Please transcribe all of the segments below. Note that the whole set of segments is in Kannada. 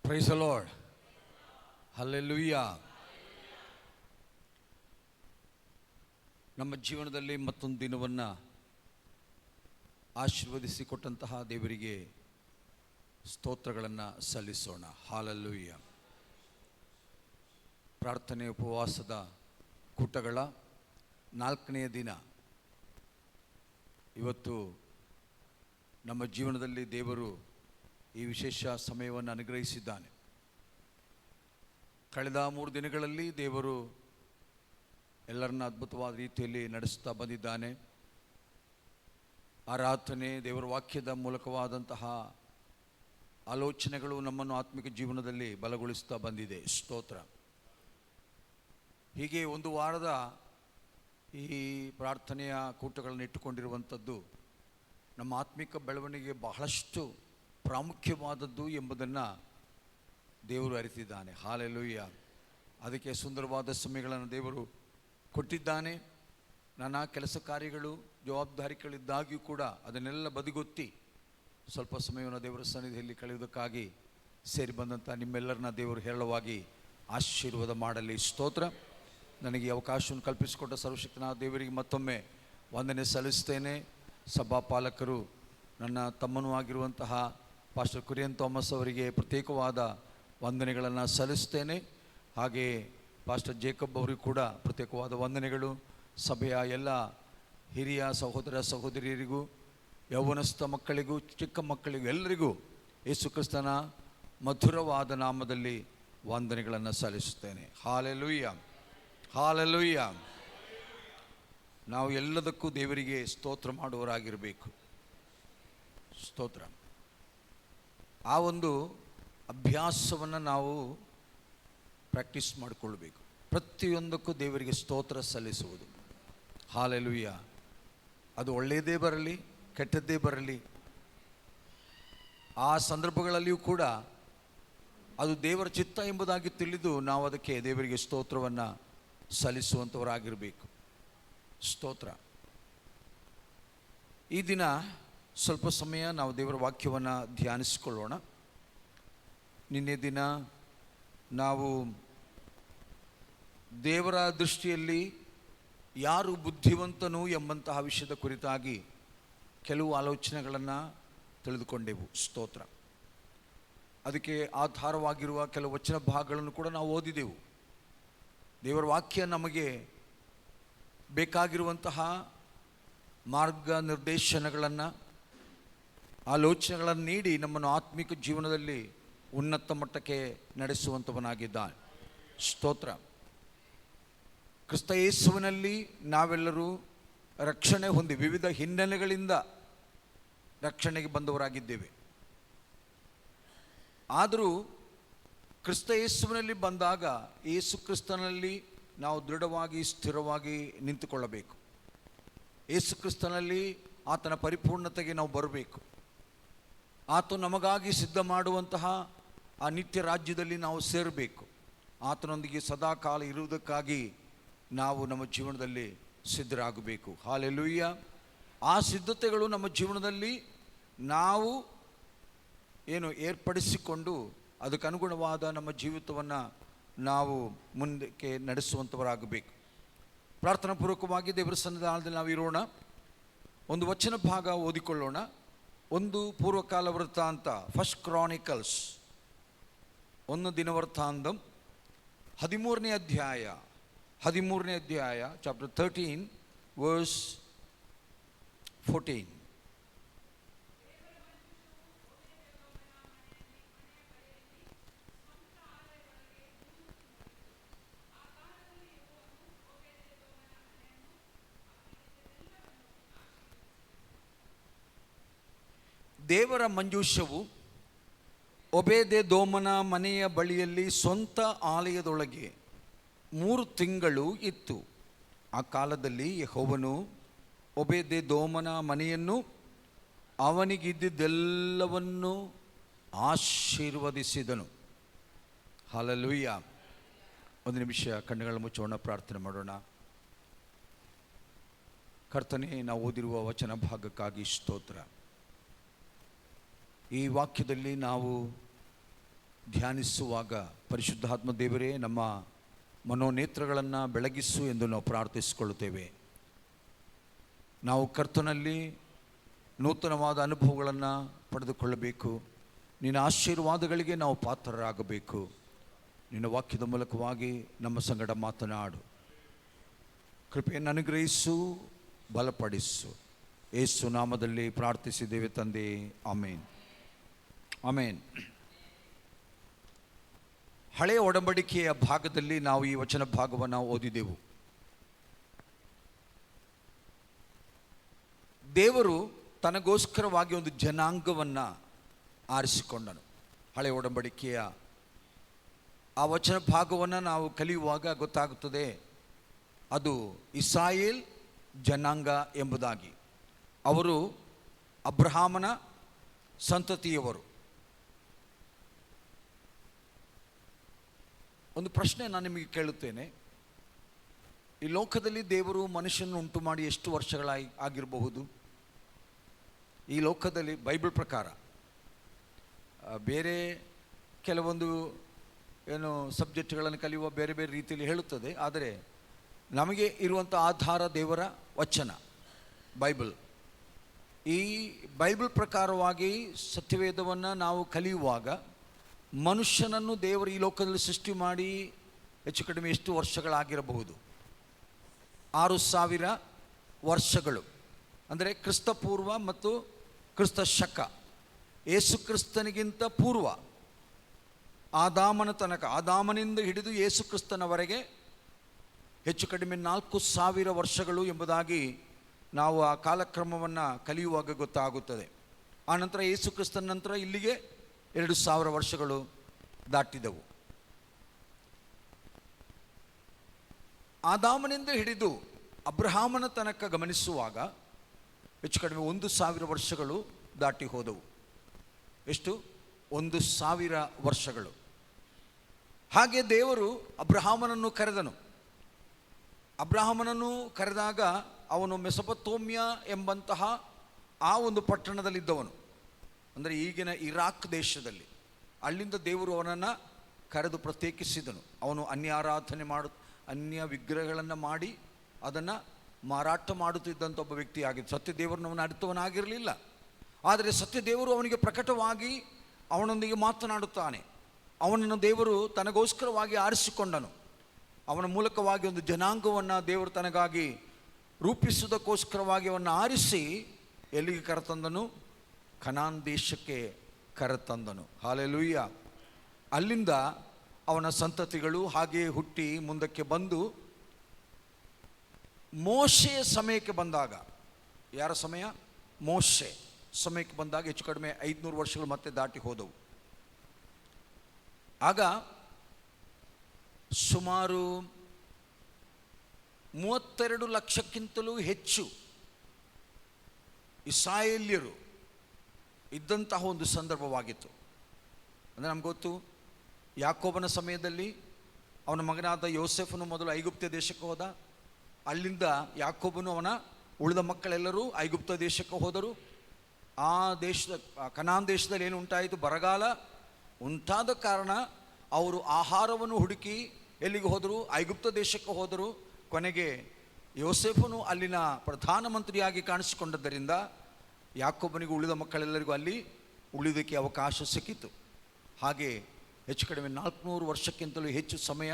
Price the Lord. ಹಲ್ಲೆಲೂಯಾ. ನಮ್ಮ ಜೀವನದಲ್ಲಿ ಮತ್ತೊಂದು ದಿನವನ್ನು ಆಶೀರ್ವದಿಸಿಕೊಟ್ಟಂತಹ ದೇವರಿಗೆ ಸ್ತೋತ್ರಗಳನ್ನು ಸಲ್ಲಿಸೋಣ. ಹಲ್ಲೆಲೂಯಾ. ಪ್ರಾರ್ಥನೆ ಉಪವಾಸದ ಕೂಟಗಳ 4ನೆಯ ದಿನ. ಇವತ್ತು ನಮ್ಮ ಜೀವನದಲ್ಲಿ ದೇವರು ಈ ವಿಶೇಷ ಸಮಯವನ್ನು ಅನುಗ್ರಹಿಸಿದ್ದಾನೆ. ಕಳೆದ 3 ದಿನಗಳಲ್ಲಿ ದೇವರು ಎಲ್ಲರನ್ನ ಅದ್ಭುತವಾದ ರೀತಿಯಲ್ಲಿ ನಡೆಸ್ತಾ ಬಂದಿದ್ದಾನೆ. ಆರಾಧನೆ, ದೇವರ ವಾಕ್ಯದ ಮೂಲಕವಾದಂತಹ ಆಲೋಚನೆಗಳು ನಮ್ಮನ್ನು ಆತ್ಮಿಕ ಜೀವನದಲ್ಲಿ ಬಲಗೊಳಿಸ್ತಾ ಬಂದಿದೆ. ಸ್ತೋತ್ರ. ಹೀಗೆ ಒಂದು ವಾರದ ಈ ಪ್ರಾರ್ಥನೆಯ ಕೂಟಗಳನ್ನು ಇಟ್ಟುಕೊಂಡಿರುವಂಥದ್ದು ನಮ್ಮ ಆತ್ಮಿಕ ಬೆಳವಣಿಗೆ ಬಹಳಷ್ಟು ಪ್ರಾಮುಖ್ಯವಾದದ್ದು ಎಂಬುದನ್ನು ದೇವರು ಅರಿತಿದ್ದಾನೆ. ಹಲ್ಲೆಲೂಯಾ. ಅದಕ್ಕೆ ಸುಂದರವಾದ ಸಮಯಗಳನ್ನು ದೇವರು ಕೊಟ್ಟಿದ್ದಾನೆ. ನನ್ನ ಕೆಲಸ ಕಾರ್ಯಗಳು, ಜವಾಬ್ದಾರಿಗಳಿದ್ದಾಗಿಯೂ ಕೂಡ ಅದನ್ನೆಲ್ಲ ಬದಿಗೊತ್ತಿ ಸ್ವಲ್ಪ ಸಮಯವನ್ನು ದೇವರ ಸನ್ನಿಧಿಯಲ್ಲಿ ಕಳೆಯುವುದಕ್ಕಾಗಿ ಸೇರಿ ಬಂದಂಥ ನಿಮ್ಮೆಲ್ಲರನ್ನ ದೇವರು ಹೇರಳವಾಗಿ ಆಶೀರ್ವಾದ ಮಾಡಲಿ. ಸ್ತೋತ್ರ. ನನಗೆ ಅವಕಾಶವನ್ನು ಕಲ್ಪಿಸಿಕೊಟ್ಟ ಸರ್ವಶಕ್ತನಾದ ದೇವರಿಗೆ ಮತ್ತೊಮ್ಮೆ ವಂದನೆ ಸಲ್ಲಿಸ್ತೇನೆ. ಸಭಾಪಾಲಕರು, ನನ್ನ ತಮ್ಮನೂ ಆಗಿರುವಂತಹ ಪಾಸ್ಟರ್ ಕುರಿಯನ್ ಥಾಮಸ್ ಅವರಿಗೆ ಪ್ರತ್ಯೇಕವಾದ ವಂದನೆಗಳನ್ನು ಸಲ್ಲಿಸ್ತೇನೆ. ಹಾಗೆಯೇ ಪಾಸ್ಟರ್ ಜೇಕಬ್ ಅವರಿಗೂ ಕೂಡ ಪ್ರತ್ಯೇಕವಾದ ವಂದನೆಗಳು. ಸಭೆಯ ಎಲ್ಲ ಹಿರಿಯ ಸಹೋದರ ಸಹೋದರಿಯರಿಗೂ, ಯೌವನಸ್ಥ ಮಕ್ಕಳಿಗೂ, ಚಿಕ್ಕ ಮಕ್ಕಳಿಗೂ, ಎಲ್ಲರಿಗೂ ಯೇಸು ಕ್ರಿಸ್ತನ ಮಧುರವಾದ ನಾಮದಲ್ಲಿ ವಂದನೆಗಳನ್ನು ಸಲ್ಲಿಸುತ್ತೇನೆ. ಹಲ್ಲೆಲೂಯಾ. ಹಲ್ಲೆಲೂಯಾ. ನಾವು ಎಲ್ಲದಕ್ಕೂ ದೇವರಿಗೆ ಸ್ತೋತ್ರ ಮಾಡುವವರಾಗಿರಬೇಕು. ಸ್ತೋತ್ರ. ಆ ಒಂದು ಅಭ್ಯಾಸವನ್ನು ನಾವು ಪ್ರಾಕ್ಟೀಸ್ ಮಾಡಿಕೊಳ್ಬೇಕು. ಪ್ರತಿಯೊಂದಕ್ಕೂ ದೇವರಿಗೆ ಸ್ತೋತ್ರ ಸಲ್ಲಿಸುವುದು. ಹಲ್ಲೆಲೂಯಾ. ಅದು ಒಳ್ಳೆಯದೇ ಬರಲಿ, ಕೆಟ್ಟದ್ದೇ ಬರಲಿ, ಆ ಸಂದರ್ಭಗಳಲ್ಲಿಯೂ ಕೂಡ ಅದು ದೇವರ ಚಿತ್ತ ಎಂಬುದಾಗಿ ತಿಳಿದು ನಾವು ಅದಕ್ಕೆ ದೇವರಿಗೆ ಸ್ತೋತ್ರವನ್ನು ಸಲ್ಲಿಸುವಂಥವರಾಗಿರಬೇಕು. ಸ್ತೋತ್ರ. ಈ ದಿನ ಸ್ವಲ್ಪ ಸಮಯ ನಾವು ದೇವರ ವಾಕ್ಯವನ್ನು ಧ್ಯಾನಿಸಿಕೊಳ್ಳೋಣ. ನಿನ್ನೆ ದಿನ ನಾವು ದೇವರ ದೃಷ್ಟಿಯಲ್ಲಿ ಯಾರು ಬುದ್ಧಿವಂತನು ಎಂಬಂತಹ ವಿಷಯದ ಕುರಿತಾಗಿ ಕೆಲವು ಆಲೋಚನೆಗಳನ್ನು ತಿಳಿದುಕೊಂಡೆವು. ಸ್ತೋತ್ರ. ಅದಕ್ಕೆ ಆಧಾರವಾಗಿರುವ ಕೆಲವು ವಚನ ಭಾಗಗಳನ್ನು ಕೂಡ ನಾವು ಓದಿದೆವು. ದೇವರ ವಾಕ್ಯ ನಮಗೆ ಬೇಕಾಗಿರುವಂತಹ ಮಾರ್ಗ ನಿರ್ದೇಶನಗಳನ್ನು, ಆಲೋಚನೆಗಳನ್ನು ನೀಡಿ ನಮ್ಮನ್ನು ಆತ್ಮಿಕ ಜೀವನದಲ್ಲಿ ಉನ್ನತ ಮಟ್ಟಕ್ಕೆ ನಡೆಸುವಂಥವನಾಗಿದ್ದಾನೆ. ಸ್ತೋತ್ರ. ಕ್ರಿಸ್ತ ಯೇಸುವಿನಲ್ಲಿ ನಾವೆಲ್ಲರೂ ರಕ್ಷಣೆ ಹೊಂದಿ ವಿವಿಧ ಹಿನ್ನೆಲೆಗಳಿಂದ ರಕ್ಷಣೆಗೆ ಬಂದವರಾಗಿದ್ದೇವೆ. ಆದರೂ ಕ್ರಿಸ್ತ ಯೇಸುವಿನಲ್ಲಿ ಬಂದಾಗ ಯೇಸು ಕ್ರಿಸ್ತನಲ್ಲಿ ನಾವು ದೃಢವಾಗಿ ಸ್ಥಿರವಾಗಿ ನಿಂತುಕೊಳ್ಳಬೇಕು. ಯೇಸು ಕ್ರಿಸ್ತನಲ್ಲಿ ಆತನ ಪರಿಪೂರ್ಣತೆಗೆ ನಾವು ಬರಬೇಕು. ಆತ ನಮಗಾಗಿ ಸಿದ್ಧ ಮಾಡುವಂತಹ ಆ ನಿತ್ಯ ರಾಜ್ಯದಲ್ಲಿ ನಾವು ಸೇರಬೇಕು. ಆತನೊಂದಿಗೆ ಸದಾಕಾಲ ಇರುವುದಕ್ಕಾಗಿ ನಾವು ನಮ್ಮ ಜೀವನದಲ್ಲಿ ಸಿದ್ಧರಾಗಬೇಕು. ಹಲ್ಲೆಲೂಯಾ. ಆ ಸಿದ್ಧತೆಗಳು ನಮ್ಮ ಜೀವನದಲ್ಲಿ ನಾವು ಏರ್ಪಡಿಸಿಕೊಂಡು ಅದಕ್ಕೆ ಅನುಗುಣವಾದ ನಮ್ಮ ಜೀವಿತವನ್ನು ನಾವು ಮುಂದಕ್ಕೆ ನಡೆಸುವಂಥವರಾಗಬೇಕು. ಪ್ರಾರ್ಥನಾ ಪೂರ್ವಕವಾಗಿ ದೇವರ ಸನ್ನಿಧಾನದಲ್ಲಿ ನಾವು ಇರೋಣ. ಒಂದು ವಚನ ಭಾಗ ಓದಿಕೊಳ್ಳೋಣ. ಒಂದು ಪೂರ್ವಕಾಲ ವೃತ್ತಾಂತ, ಫಸ್ಟ್ ಕ್ರಾನಿಕಲ್ಸ್, 1 ದಿನವೃತ್ತಾಂತಂ 13ನೇ ಅಧ್ಯಾಯ, ಚಾಪ್ಟರ್ 13 ವರ್ಸ್ 14. ದೇವರ ಮಂಜೂಷವು ಓಬೇದೆದೋಮನ ಮನೆಯ ಬಳಿಯಲ್ಲಿ ಸ್ವಂತ ಆಲಯದೊಳಗೆ 3 ತಿಂಗಳು ಇತ್ತು. ಆ ಕಾಲದಲ್ಲಿ ಯೆಹೋವನು ಓಬೇದೆದೋಮನ ಮನೆಯನ್ನು ಅವನಿಗಿದ್ದುದೆಲ್ಲವನ್ನೂ ಆಶೀರ್ವದಿಸಿದನು. ಹಲ್ಲೆಲೂಯಾ. ಒಂದು ನಿಮಿಷ ಕಣ್ಣುಗಳ ಮುಚ್ಚೋಣ, ಪ್ರಾರ್ಥನೆ ಮಾಡೋಣ. ಕರ್ತನೇ, ನಾವು ಓದಿರುವ ವಚನ ಭಾಗಕ್ಕಾಗಿ ಸ್ತೋತ್ರ. ಈ ವಾಕ್ಯದಲ್ಲಿ ನಾವು ಧ್ಯಾನಿಸುವಾಗ ಪರಿಶುದ್ಧಾತ್ಮ ದೇವರೇ ನಮ್ಮ ಮನೋನೇತ್ರಗಳನ್ನು ಬೆಳಗಿಸು ಎಂದು ನಾವು ಪ್ರಾರ್ಥಿಸಿಕೊಳ್ಳುತ್ತೇವೆ. ನಾವು ಕರ್ತನಲ್ಲಿ ನೂತನವಾದ ಅನುಭವಗಳನ್ನು ಪಡೆದುಕೊಳ್ಳಬೇಕು. ನಿನ್ನ ಆಶೀರ್ವಾದಗಳಿಗೆ ನಾವು ಪಾತ್ರರಾಗಬೇಕು. ನಿನ್ನ ವಾಕ್ಯದ ಮೂಲಕವಾಗಿ ನಮ್ಮ ಸಂಗಡ ಮಾತನಾಡು. ಕೃಪೆಯನ್ನು ಅನುಗ್ರಹಿಸು, ಬಲಪಡಿಸು. ಯೇಸು ನಾಮದಲ್ಲಿ ಪ್ರಾರ್ಥಿಸಿದ್ದೇವೆ ತಂದೆ, ಆಮೇನ್. ಆಮೇನ್. ಹಳೆಯ ಒಡಂಬಡಿಕೆಯ ಭಾಗದಲ್ಲಿ ನಾವು ಈ ವಚನ ಭಾಗವನ್ನು ಓದಿದೆವು. ದೇವರು ತನಗೋಸ್ಕರವಾಗಿ ಒಂದು ಜನಾಂಗವನ್ನು ಆರಿಸಿಕೊಂಡನು. ಹಳೆಯ ಒಡಂಬಡಿಕೆಯ ಆ ವಚನ ಭಾಗವನ್ನು ನಾವು ಕಲಿಯುವಾಗ ಗೊತ್ತಾಗುತ್ತದೆ, ಅದು ಇಸ್ರಾಯೇಲ್ ಜನಾಂಗ ಎಂಬುದಾಗಿ. ಅವರು ಅಬ್ರಹಾಮನ ಸಂತತಿಯವರು. ಒಂದು ಪ್ರಶ್ನೆ ನಾನು ನಿಮಗೆ ಕೇಳುತ್ತೇನೆ. ಈ ಲೋಕದಲ್ಲಿ ದೇವರು ಮನುಷ್ಯನ ಉಂಟು ಮಾಡಿ ಎಷ್ಟು ವರ್ಷಗಳಾಗಿರಬಹುದು? ಈ ಲೋಕದಲ್ಲಿ ಬೈಬಲ್ ಪ್ರಕಾರ ಬೇರೆ ಕೆಲವೊಂದು ಏನು ಸಬ್ಜೆಕ್ಟ್ಗಳನ್ನು ಕಲಿಯುವ ಬೇರೆ ಬೇರೆ ರೀತಿಯಲ್ಲಿ ಹೇಳುತ್ತದೆ. ಆದರೆ ನಮಗೆ ಇರುವಂಥ ಆಧಾರ ದೇವರ ವಚನ ಬೈಬಲ್. ಈ ಬೈಬಲ್ ಪ್ರಕಾರವಾಗಿ ಸತ್ಯವೇದವನ್ನು ನಾವು ಕಲಿಯುವಾಗ ಮನುಷ್ಯನನ್ನು ದೇವರು ಈ ಲೋಕದಲ್ಲಿ ಸೃಷ್ಟಿ ಮಾಡಿ ಹೆಚ್ಚು ಕಡಿಮೆ ಎಷ್ಟು ವರ್ಷಗಳಾಗಿರಬಹುದು? 6,000 ವರ್ಷಗಳು. ಅಂದರೆ ಕ್ರಿಸ್ತ ಪೂರ್ವ ಮತ್ತು ಕ್ರಿಸ್ತ ಶಕ. ಯೇಸು ಕ್ರಿಸ್ತನಿಗಿಂತ ಪೂರ್ವ ಆದಾಮನ ತನಕ, ಆದಾಮನಿಂದ ಹಿಡಿದು ಯೇಸು ಕ್ರಿಸ್ತನವರೆಗೆ ಹೆಚ್ಚು ಕಡಿಮೆ 4,000 ವರ್ಷಗಳು ಎಂಬುದಾಗಿ ನಾವು ಆ ಕಾಲಕ್ರಮವನ್ನು ಕಲಿಯುವಾಗ ಗೊತ್ತಾಗುತ್ತದೆ. ಆನಂತರ ಯೇಸು ಕ್ರಿಸ್ತನ ನಂತರ ಇಲ್ಲಿಗೆ 2,000 ವರ್ಷಗಳು ದಾಟಿದವು. ಆದಾಮನಿಂದ ಹಿಡಿದು ಅಬ್ರಹಾಮನ ತನಕ ಗಮನಿಸುವಾಗ ಹೆಚ್ಚು ಕಡಿಮೆ 1,000 ವರ್ಷಗಳು ದಾಟಿ ಹೋದವು. ಎಷ್ಟು? 1,000 ವರ್ಷಗಳು. ಹಾಗೆ ದೇವರು ಅಬ್ರಹಾಮನನ್ನು ಕರೆದನು. ಅಬ್ರಹಾಮನನ್ನು ಕರೆದಾಗ ಅವನು ಮೆಸೊಪೊತಾಮ್ಯ ಎಂಬಂತಹ ಆ ಒಂದು ಪಟ್ಟಣದಲ್ಲಿದ್ದವನು. ಅಂದರೆ ಈಗಿನ ಇರಾಕ್ ದೇಶದಲ್ಲಿ. ಅಲ್ಲಿಂದ ದೇವರು ಅವನನ್ನು ಕರೆದು ಪ್ರತ್ಯೇಕಿಸಿದನು. ಅವನು ಅನ್ಯ ವಿಗ್ರಹಗಳನ್ನು ಮಾಡಿ ಅದನ್ನು ಮಾರಾಟ ಮಾಡುತ್ತಿದ್ದಂಥ ಒಬ್ಬ ವ್ಯಕ್ತಿಯಾಗಿದ್ದು, ಸತ್ಯದೇವರನ್ನು ಅರಿತವನಾಗಿರಲಿಲ್ಲ. ಆದರೆ ಸತ್ಯದೇವರು ಅವನಿಗೆ ಪ್ರಕಟವಾಗಿ ಅವನೊಂದಿಗೆ ಮಾತನಾಡುತ್ತಾನೆ. ಅವನನ್ನು ದೇವರು ತನಗೋಸ್ಕರವಾಗಿ ಆರಿಸಿಕೊಂಡನು. ಅವನ ಮೂಲಕವಾಗಿ ಒಂದು ಜನಾಂಗವನ್ನು ದೇವರು ತನಗಾಗಿ ರೂಪಿಸುವುದಕ್ಕೋಸ್ಕರವಾಗಿ ಅವನ್ನ ಆರಿಸಿ ಎಲ್ಲಿಗೆ ಕರೆತಂದನು? ಕನಾನ್ ದೇಶಕ್ಕೆ ಕರೆತಂದನು. ಹಾಲೆಲೂಯ್ಯ. ಅಲ್ಲಿಂದ ಅವನ ಸಂತತಿಗಳು ಹಾಗೆಯೇ ಹುಟ್ಟಿ ಮುಂದಕ್ಕೆ ಬಂದು ಮೋಶೆಯ ಸಮಯಕ್ಕೆ ಬಂದಾಗ, ಯಾರ ಸಮಯ? ಮೋಶೆ ಸಮಯಕ್ಕೆ ಬಂದಾಗ ಹೆಚ್ಚು ಕಡಿಮೆ 500 ವರ್ಷಗಳು ಮತ್ತೆ ದಾಟಿ ಹೋದವು. ಆಗ ಸುಮಾರು 32 ಲಕ್ಷಕ್ಕಿಂತಲೂ ಹೆಚ್ಚು ಇಸ್ರಾಯೇಲ್ಯರು ಇದ್ದಂತಹ ಒಂದು ಸಂದರ್ಭವಾಗಿತ್ತು. ಅಂದರೆ ನಮ್ಗೆ ಗೊತ್ತು, ಯಾಕೋಬನ ಸಮಯದಲ್ಲಿ ಅವನ ಮಗನಾದ ಯೋಸೆಫನು ಮೊದಲು ಐಗುಪ್ತ ದೇಶಕ್ಕೆ ಹೋದ. ಅಲ್ಲಿಂದ ಯಾಕೋಬನು ಅವನ ಉಳಿದ ಮಕ್ಕಳೆಲ್ಲರೂ ಐಗುಪ್ತ ದೇಶಕ್ಕೆ ಹೋದರು. ಆ ದೇಶದ ಕನಾನ್ ದೇಶದಲ್ಲಿ ಏನು ಉಂಟಾಯಿತು? ಬರಗಾಲ ಉಂಟಾದ ಕಾರಣ ಅವರು ಆಹಾರವನ್ನು ಹುಡುಕಿ ಎಲ್ಲಿಗೆ ಹೋದರು? ಐಗುಪ್ತ ದೇಶಕ್ಕೆ ಹೋದರು. ಕೊನೆಗೆ ಯೋಸೆಫನು ಅಲ್ಲಿನ ಪ್ರಧಾನಮಂತ್ರಿಯಾಗಿ ಕಾಣಿಸಿಕೊಂಡದ್ದರಿಂದ ಯಾಕೋಬನಿಗೂ ಉಳಿದ ಮಕ್ಕಳೆಲ್ಲರಿಗೂ ಅಲ್ಲಿ ಉಳಿಯೋದಕ್ಕೆ ಅವಕಾಶ ಸಿಕ್ಕಿತು. ಹಾಗೆ ಹೆಚ್ಚು ಕಡಿಮೆ 400 ವರ್ಷಕ್ಕಿಂತಲೂ ಹೆಚ್ಚು ಸಮಯ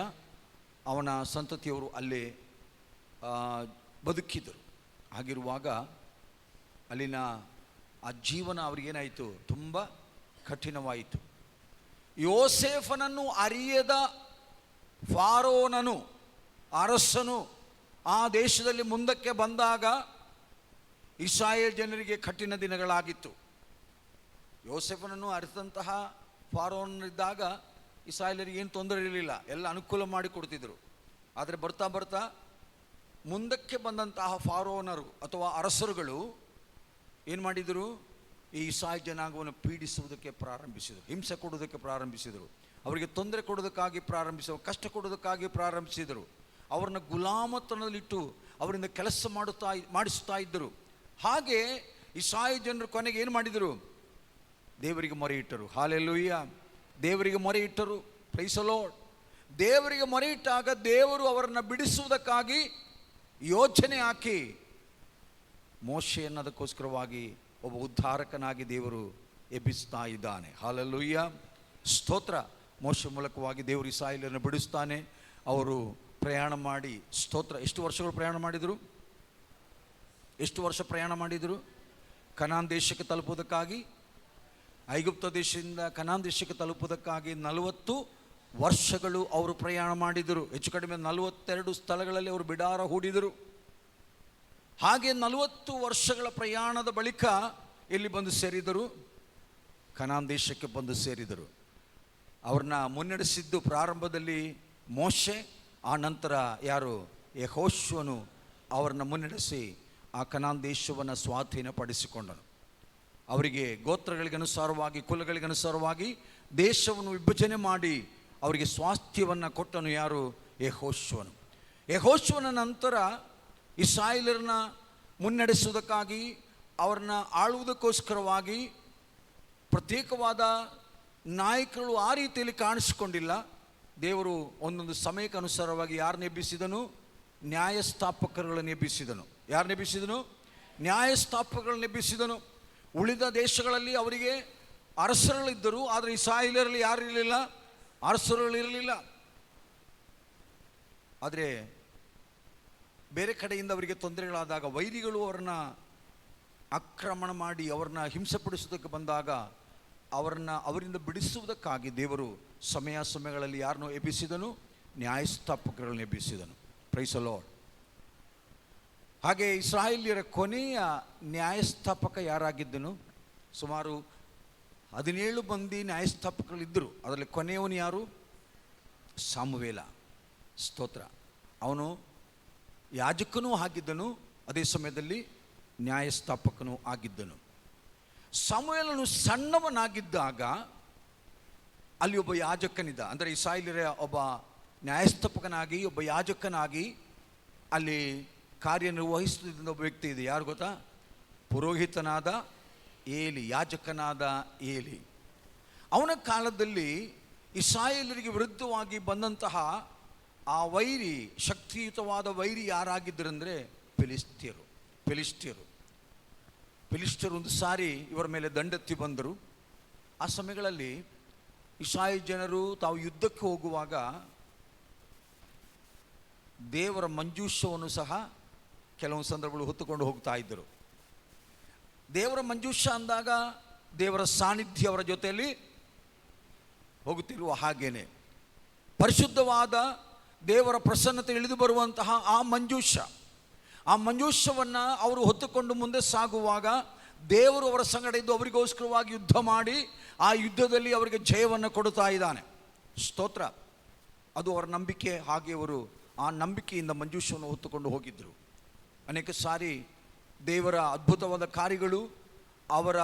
ಅವನ ಸಂತತಿಯವರು ಅಲ್ಲೇ ಬದುಕಿದರು. ಹಾಗಿರುವಾಗ ಅಲ್ಲಿನ ಆ ಜೀವನ ಅವರಿಗೇನಾಯಿತು? ತುಂಬ ಕಠಿಣವಾಯಿತು. ಯೋಸೇಫನನ್ನು ಅರಿಯದ ಫಾರೋನನು, ಅರಸನು ಆ ದೇಶದಲ್ಲಿ ಮುಂದಕ್ಕೆ ಬಂದಾಗ ಇಸ್ರಾಯೇಲ್ ಜನರಿಗೆ ಕಠಿಣ ದಿನಗಳಾಗಿತ್ತು. ಯೋಸೇಫನನ್ನು ಅರಿತಂತಹ ಫಾರೋನಿದ್ದಾಗ ಇಸ್ರಾಯೇಲರಿಗೆ ಏನು ತೊಂದರೆ ಇರಲಿಲ್ಲ, ಎಲ್ಲ ಅನುಕೂಲ ಮಾಡಿಕೊಡ್ತಿದ್ರು. ಆದರೆ ಬರ್ತಾ ಬರ್ತಾ ಮುಂದಕ್ಕೆ ಬಂದಂತಹ ಫಾರೋನರು ಅಥವಾ ಅರಸರುಗಳು ಏನು ಮಾಡಿದರು? ಈ ಇಸ್ರಾಯೇಲ್ ಜನಾಂಗವನ್ನು ಪೀಡಿಸುವುದಕ್ಕೆ ಪ್ರಾರಂಭಿಸಿದರು, ಹಿಂಸೆ ಕೊಡುವುದಕ್ಕೆ ಪ್ರಾರಂಭಿಸಿದರು, ಅವರಿಗೆ ತೊಂದರೆ ಕೊಡೋದಕ್ಕಾಗಿ ಪ್ರಾರಂಭಿಸಿದರು, ಕಷ್ಟ ಕೊಡೋದಕ್ಕಾಗಿ ಪ್ರಾರಂಭಿಸಿದರು. ಅವರನ್ನ ಗುಲಾಮತನದಲ್ಲಿಟ್ಟು ಅವರಿಂದ ಕೆಲಸ ಮಾಡಿಸ್ತಾ ಇದ್ದರು. ಹಾಗೆ ಇಸ್ರಾಯೇಲ್ ಜನರು ಕೊನೆಗೆ ಏನು ಮಾಡಿದರು? ದೇವರಿಗೆ ಮೊರೆ ಇಟ್ಟರು. ಹಾಲೆಲೂಯ್ಯ. ದೇವರಿಗೆ ಮೊರೆ ಇಟ್ಟರು. Praise the Lord. ದೇವರಿಗೆ ಮೊರೆ ಇಟ್ಟಾಗ ದೇವರು ಅವರನ್ನು ಬಿಡಿಸುವುದಕ್ಕಾಗಿ ಯೋಚನೆ ಹಾಕಿ ಮೋಶೆಯನ್ನು ಅದಕ್ಕೋಸ್ಕರವಾಗಿ ಒಬ್ಬ ಉದ್ಧಾರಕನಾಗಿ ದೇವರು ಎಬ್ಬಿಸ್ತಾ ಇದ್ದಾನೆ. ಹಲ್ಲೆಲೂಯಾ, ಸ್ತೋತ್ರ. ಮೋಶೆ ಮೂಲಕವಾಗಿ ದೇವರು ಇಸ್ರಾಯೇಲರನ್ನು ಬಿಡಿಸ್ತಾನೆ. ಅವರು ಪ್ರಯಾಣ ಮಾಡಿ, ಸ್ತೋತ್ರ, ಎಷ್ಟು ವರ್ಷಗಳು ಪ್ರಯಾಣ ಮಾಡಿದರು? ಎಷ್ಟು ವರ್ಷ ಪ್ರಯಾಣ ಮಾಡಿದರು? ಕನಾನ್ ದೇಶಕ್ಕೆ ತಲುಪುವುದಕ್ಕಾಗಿ, ಐಗುಪ್ತ ದೇಶದಿಂದ ಕನಾನ್ ದೇಶಕ್ಕೆ ತಲುಪುವುದಕ್ಕಾಗಿ 40 ವರ್ಷಗಳು ಅವರು ಪ್ರಯಾಣ ಮಾಡಿದರು. ಹೆಚ್ಚು ಕಡಿಮೆ 42 ಸ್ಥಳಗಳಲ್ಲಿ ಅವರು ಬಿಡಾರ ಹೂಡಿದರು. ಹಾಗೆ 40 ವರ್ಷಗಳ ಪ್ರಯಾಣದ ಬಳಿಕ ಎಲ್ಲಿ ಬಂದು ಸೇರಿದರು? ಕನಾನ್ ದೇಶಕ್ಕೆ ಬಂದು ಸೇರಿದರು. ಅವ್ರನ್ನ ಮುನ್ನಡೆಸಿದ್ದು ಪ್ರಾರಂಭದಲ್ಲಿ ಮೋಶೆ, ಆ ನಂತರ ಯಾರು? ಯೆಹೋಶುವನು ಅವರನ್ನು ಮುನ್ನಡೆಸಿ ಆ ಕನಾನ್ ದೇಶವನ್ನು ಸ್ವಾಧೀನಪಡಿಸಿಕೊಂಡನು. ಅವರಿಗೆ ಗೋತ್ರಗಳಿಗನುಸಾರವಾಗಿ, ಕುಲಗಳಿಗನುಸಾರವಾಗಿ ದೇಶವನ್ನು ವಿಭಜನೆ ಮಾಡಿ ಅವರಿಗೆ ಸ್ವಾಸ್ಥ್ಯವನ್ನು ಕೊಟ್ಟನು. ಯಾರು? ಯೆಹೋಶುವನು. ಯೆಹೋಶುವನ ನಂತರ ಇಸ್ರಾಯೇಲರನ್ನ ಮುನ್ನಡೆಸುವುದಕ್ಕಾಗಿ, ಅವರನ್ನ ಆಳುವುದಕ್ಕೋಸ್ಕರವಾಗಿ ಪ್ರತ್ಯೇಕವಾದ ನಾಯಕರು ಆ ರೀತಿಯಲ್ಲಿ ಕಾಣಿಸಿಕೊಂಡಿಲ್ಲ. ದೇವರು ಒಂದೊಂದು ಸಮಯಕ್ಕೆ ಅನುಸಾರವಾಗಿ ಯಾರನ್ನ ಎಬ್ಬಿಸಿದನು? ನ್ಯಾಯಸ್ಥಾಪಕರುಗಳನ್ನು ಎಬ್ಬಿಸಿದನು. ಯಾರನ್ನ ಎಬ್ಬಿಸಿದನು? ನ್ಯಾಯಸ್ಥಾಪಕಗಳನ್ನು ಎಬ್ಬಿಸಿದನು. ಉಳಿದ ದೇಶಗಳಲ್ಲಿ ಅವರಿಗೆ ಅರಸರುಗಳಿದ್ದರು, ಆದರೆ ಇಸ್ರಾಯೇಲರಲ್ಲಿ ಯಾರು ಇರಲಿಲ್ಲ? ಅರಸರುಗಳಿರಲಿಲ್ಲ. ಆದರೆ ಬೇರೆ ಕಡೆಯಿಂದ ಅವರಿಗೆ ತೊಂದರೆಗಳಾದಾಗ, ವೈರಿಗಳು ಅವರನ್ನ ಆಕ್ರಮಣ ಮಾಡಿ ಅವರನ್ನ ಹಿಂಸೆಪಡಿಸೋದಕ್ಕೆ ಬಂದಾಗ ಅವರಿಂದ ಬಿಡಿಸುವುದಕ್ಕಾಗಿ ದೇವರು ಸಮಯಗಳಲ್ಲಿ ಯಾರನ್ನು ಎಬ್ಬಿಸಿದನು? ನ್ಯಾಯಸ್ಥಾಪಕಗಳನ್ನು ಎಬ್ಬಿಸಿದನು. Praise the Lord. ಹಾಗೆ ಇಸ್ರಾಯೇಲ್ಯರ ಕೊನೆಯ ನ್ಯಾಯಸ್ಥಾಪಕ ಯಾರಾಗಿದ್ದನು? ಸುಮಾರು 17 ಮಂದಿ ನ್ಯಾಯಸ್ಥಾಪಕಗಳಿದ್ದರು. ಅದರಲ್ಲಿ ಕೊನೆಯವನು ಯಾರು? ಸಾಮುವೇಲ. ಸ್ತೋತ್ರ. ಅವನು ಯಾಜಕನೂ ಆಗಿದ್ದನು, ಅದೇ ಸಮಯದಲ್ಲಿ ನ್ಯಾಯಸ್ಥಾಪಕನೂ ಆಗಿದ್ದನು. ಸಾಮುವೇಲನು ಸಣ್ಣವನಾಗಿದ್ದಾಗ ಅಲ್ಲಿ ಒಬ್ಬ ಯಾಜಕನಿದ್ದ. ಅಂದರೆ ಇಸ್ರಾಯೇಲ್ಯರ ಒಬ್ಬ ನ್ಯಾಯಸ್ಥಾಪಕನಾಗಿ, ಒಬ್ಬ ಯಾಜಕನಾಗಿ ಅಲ್ಲಿ ಕಾರ್ಯನಿರ್ವಹಿಸುತ್ತಿದ್ದ ಒಬ್ಬ ವ್ಯಕ್ತಿ ಇದೆ. ಯಾರು ಗೊತ್ತಾ? ಪುರೋಹಿತನಾದ ಏಲಿ, ಯಾಜಕನಾದ ಏಲಿ. ಅವನ ಕಾಲದಲ್ಲಿ ಇಸ್ರಾಯೇಲರಿಗೆ ವಿರುದ್ಧವಾಗಿ ಬಂದಂತಹ ಆ ವೈರಿ, ಶಕ್ತಿಯುತವಾದ ವೈರಿ ಯಾರಾಗಿದ್ದರೆಂದರೆ ಫಿಲಿಸ್ಟಿಯರು. ಒಂದು ಸಾರಿ ಇವರ ಮೇಲೆ ದಂಡೆತ್ತಿ ಬಂದರು. ಆ ಸಮಯಗಳಲ್ಲಿ ಇಸ್ರಾಯೇಲ್ ಜನರು ತಾವು ಯುದ್ಧಕ್ಕೆ ಹೋಗುವಾಗ ದೇವರ ಮಂಜೂಷವನ್ನು ಸಹ ಕೆಲವು ಸಂದರ್ಭಗಳು ಹೊತ್ತುಕೊಂಡು ಹೋಗ್ತಾ ಇದ್ದರು. ದೇವರ ಮಂಜೂಷ ಅಂದಾಗ ದೇವರ ಸಾನ್ನಿಧ್ಯ ಅವರ ಜೊತೆಯಲ್ಲಿ ಹೋಗುತ್ತಿರುವ ಹಾಗೇನೆ ಪರಿಶುದ್ಧವಾದ ದೇವರ ಪ್ರಸನ್ನತೆ ಇಳಿದು ಬರುವಂತಹ ಆ ಮಂಜೂಷವನ್ನು ಅವರು ಹೊತ್ತುಕೊಂಡು ಮುಂದೆ ಸಾಗುವಾಗ ದೇವರು ಅವರ ಸಂಗಡ ಇದ್ದು ಅವರಿಗೋಸ್ಕರವಾಗಿ ಯುದ್ಧ ಮಾಡಿ ಆ ಯುದ್ಧದಲ್ಲಿ ಅವರಿಗೆ ಜಯವನ್ನು ಕೊಡುತ್ತಾ ಇದ್ದಾನೆ. ಸ್ತೋತ್ರ. ಅದು ಅವರ ನಂಬಿಕೆ. ಹಾಗೆ ಅವರು ಆ ನಂಬಿಕೆಯಿಂದ ಮಂಜೂಷವನ್ನು ಹೊತ್ತುಕೊಂಡು ಹೋಗಿದ್ದರು. ಅನೇಕ ಸಾರಿ ದೇವರ ಅದ್ಭುತವಾದ ಕಾರ್ಯಗಳು ಅವರ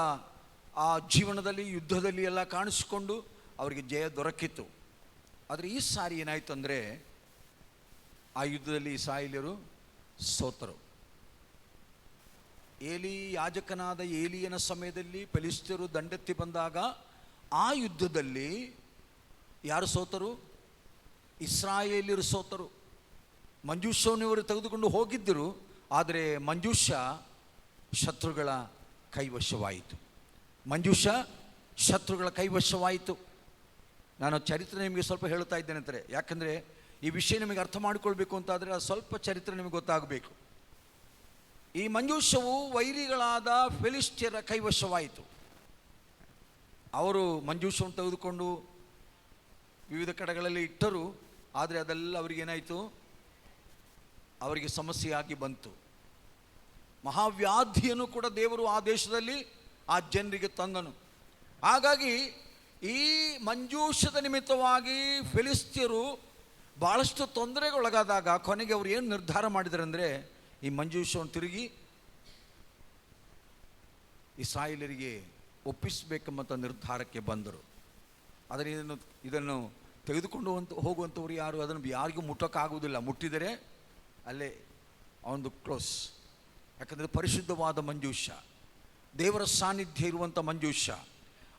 ಆ ಜೀವನದಲ್ಲಿ, ಯುದ್ಧದಲ್ಲಿ ಎಲ್ಲ ಕಾಣಿಸಿಕೊಂಡು ಅವರಿಗೆ ಜಯ ದೊರಕಿತ್ತು. ಆದರೆ ಈ ಸಾರಿ ಏನಾಯಿತು ಅಂದರೆ, ಆ ಯುದ್ಧದಲ್ಲಿ ಇಸ್ರಾಯೇಲ್ಯರು ಸೋತರು. ಯಾಜಕನಾದ ಏಲಿಯನ ಸಮಯದಲ್ಲಿ ಫಿಲಿಷ್ಟಿಯರು ದಂಡೆತ್ತಿ ಬಂದಾಗ ಆ ಯುದ್ಧದಲ್ಲಿ ಯಾರು ಸೋತರು? ಇಸ್ರಾಯೇಲ್ಯರು ಸೋತರು. ಮಂಜೂಷವನ್ನು ಇವರು ತೆಗೆದುಕೊಂಡು ಹೋಗಿದ್ದರು, ಆದರೆ ಮಂಜೂಷ ಶತ್ರುಗಳ ಕೈವಶವಾಯಿತು. ನಾನು ಚರಿತ್ರೆ ನಿಮಗೆ ಸ್ವಲ್ಪ ಹೇಳ್ತಾ ಇದ್ದೇನೆ ಅಂತಾರೆ. ಯಾಕಂದರೆ ಈ ವಿಷಯ ನಿಮಗೆ ಅರ್ಥ ಮಾಡಿಕೊಳ್ಬೇಕು ಅಂತಾದರೆ ಅದು ಸ್ವಲ್ಪ ಚರಿತ್ರೆ ನಿಮಗೆ ಗೊತ್ತಾಗಬೇಕು. ಈ ಮಂಜೂಷವು ವೈರಿಗಳಾದ ಫಿಲಿಷ್ಟಿಯರ ಕೈವಶವಾಯಿತು. ಅವರು ಮಂಜೂಷವನ್ನು ತೆಗೆದುಕೊಂಡು ವಿವಿಧ ಕಡೆಗಳಲ್ಲಿ ಇಟ್ಟರು, ಆದರೆ ಅದೆಲ್ಲ ಅವರಿಗೇನಾಯಿತು? ಅವರಿಗೆ ಸಮಸ್ಯೆಯಾಗಿ ಬಂತು. ಮಹಾವ್ಯಾಧಿಯನ್ನು ಕೂಡ ದೇವರು ಆ ದೇಶದಲ್ಲಿ ಆ ಜನರಿಗೆ ತಂದನು. ಹಾಗಾಗಿ ಈ ಮಂಜೂಷದ ನಿಮಿತ್ತವಾಗಿ ಫಿಲಿಸ್ತಿಯರು ಭಾಳಷ್ಟು ತೊಂದರೆಗೊಳಗಾದಾಗ ಕೊನೆಗೆ ಅವರು ಏನು ನಿರ್ಧಾರ ಮಾಡಿದರು ಅಂದರೆ, ಈ ಮಂಜೂಷವನ್ನು ತಿರುಗಿ ಇಸ್ರಾಯೇಲರಿಗೆ ಒಪ್ಪಿಸಬೇಕೆಂಬ ನಿರ್ಧಾರಕ್ಕೆ ಬಂದರು. ಆದರೆ ಇದನ್ನು ತೆಗೆದುಕೊಂಡು ಹೋಗುವಂಥವ್ರು ಯಾರು? ಅದನ್ನು ಯಾರಿಗೂ ಮುಟ್ಟೋಕ್ಕಾಗುವುದಿಲ್ಲ. ಮುಟ್ಟಿದರೆ ಅಲ್ಲೇ ಅವನದು ಕ್ಲೋಸ್. ಯಾಕಂದರೆ ಪರಿಶುದ್ಧವಾದ ಮಂಜೂಷ, ದೇವರ ಸಾನ್ನಿಧ್ಯ ಇರುವಂಥ ಮಂಜೂಷ,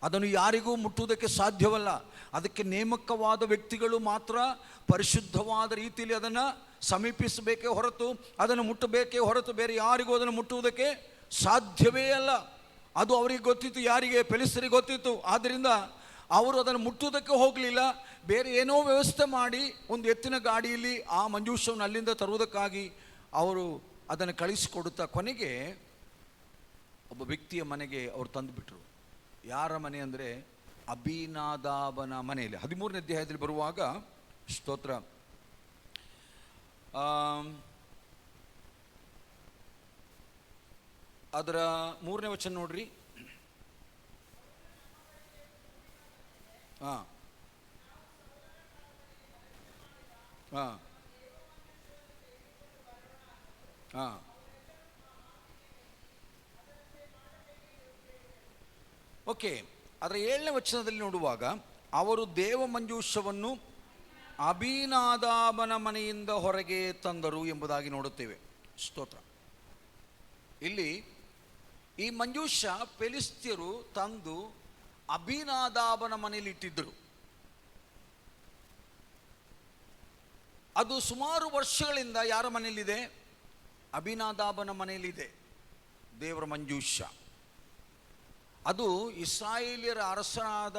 ಅದನ್ನು ಯಾರಿಗೂ ಮುಟ್ಟುವುದಕ್ಕೆ ಸಾಧ್ಯವಲ್ಲ. ಅದಕ್ಕೆ ನೇಮಕವಾದ ವ್ಯಕ್ತಿಗಳು ಮಾತ್ರ ಪರಿಶುದ್ಧವಾದ ರೀತಿಯಲ್ಲಿ ಅದನ್ನು ಸಮೀಪಿಸಬೇಕೇ ಹೊರತು, ಅದನ್ನು ಮುಟ್ಟಬೇಕೇ ಹೊರತು ಬೇರೆ ಯಾರಿಗೂ ಅದನ್ನು ಮುಟ್ಟುವುದಕ್ಕೆ ಸಾಧ್ಯವೇ ಅಲ್ಲ. ಅದು ಅವರಿಗೆ ಗೊತ್ತಿತ್ತು, ಯಾರಿಗೆ? ಫಿಲಿಷ್ಟಿಯರಿಗೆ ಗೊತ್ತಿತ್ತು. ಆದ್ದರಿಂದ ಅವರು ಅದನ್ನು ಮುಟ್ಟುವುದಕ್ಕೆ ಹೋಗಲಿಲ್ಲ. ಬೇರೆ ಏನೋ ವ್ಯವಸ್ಥೆ ಮಾಡಿ ಒಂದು ಎತ್ತಿನ ಗಾಡಿಯಲ್ಲಿ ಆ ಮಂಜೂಷವನ್ನು ಅಲ್ಲಿಂದ ತರುವುದಕ್ಕಾಗಿ ಅವರು ಅದನ್ನು ಕಳಿಸಿಕೊಡುತ್ತಾ ಕೊನೆಗೆ ಒಬ್ಬ ವ್ಯಕ್ತಿಯ ಮನೆಗೆ ಅವರು ತಂದುಬಿಟ್ರು. ಯಾರ ಮನೆ ಅಂದರೆ ಅಬೀನಾದಾಬನ ಮನೆಯಲ್ಲಿ. 13ನೇ ಅಧ್ಯಾಯದಲ್ಲಿ ಬರುವಾಗ, ಸ್ತೋತ್ರ, ಅದರ 3ನೇ ವಚನ ನೋಡ್ರಿ. ಹಾಂ ಹಾಂ ಹಾಂ ಓಕೆ. ಅದರ 7ನೇ ವಚನದಲ್ಲಿ ನೋಡುವಾಗ, ಅವರು ದೇವ ಮಂಜೂಷವನ್ನು ಅಬೀನಾದಾಬನ ಮನೆಯಿಂದ ಹೊರಗೆ ತಂದರು ಎಂಬುದಾಗಿ ನೋಡುತ್ತೇವೆ. ಸ್ತೋತ್ರ. ಇಲ್ಲಿ ಈ ಮಂಜೂಷ ಫಿಲಿಷ್ಟಿಯರು ತಂದು ಅಬೀನಾದಾಬನ ಮನೆಯಲ್ಲಿ ಇಟ್ಟಿದ್ದರು. ಅದು ಸುಮಾರು ವರ್ಷಗಳಿಂದ ಯಾರ ಮನೆಯಲ್ಲಿದೆ? ಅಬೀನಾದಾಬನ ಮನೆಯಲ್ಲಿದೆ ದೇವರ ಮಂಜೂಷ. ಅದು ಇಸ್ರಾಯೇಲ್ಯರ ಅರಸನಾದ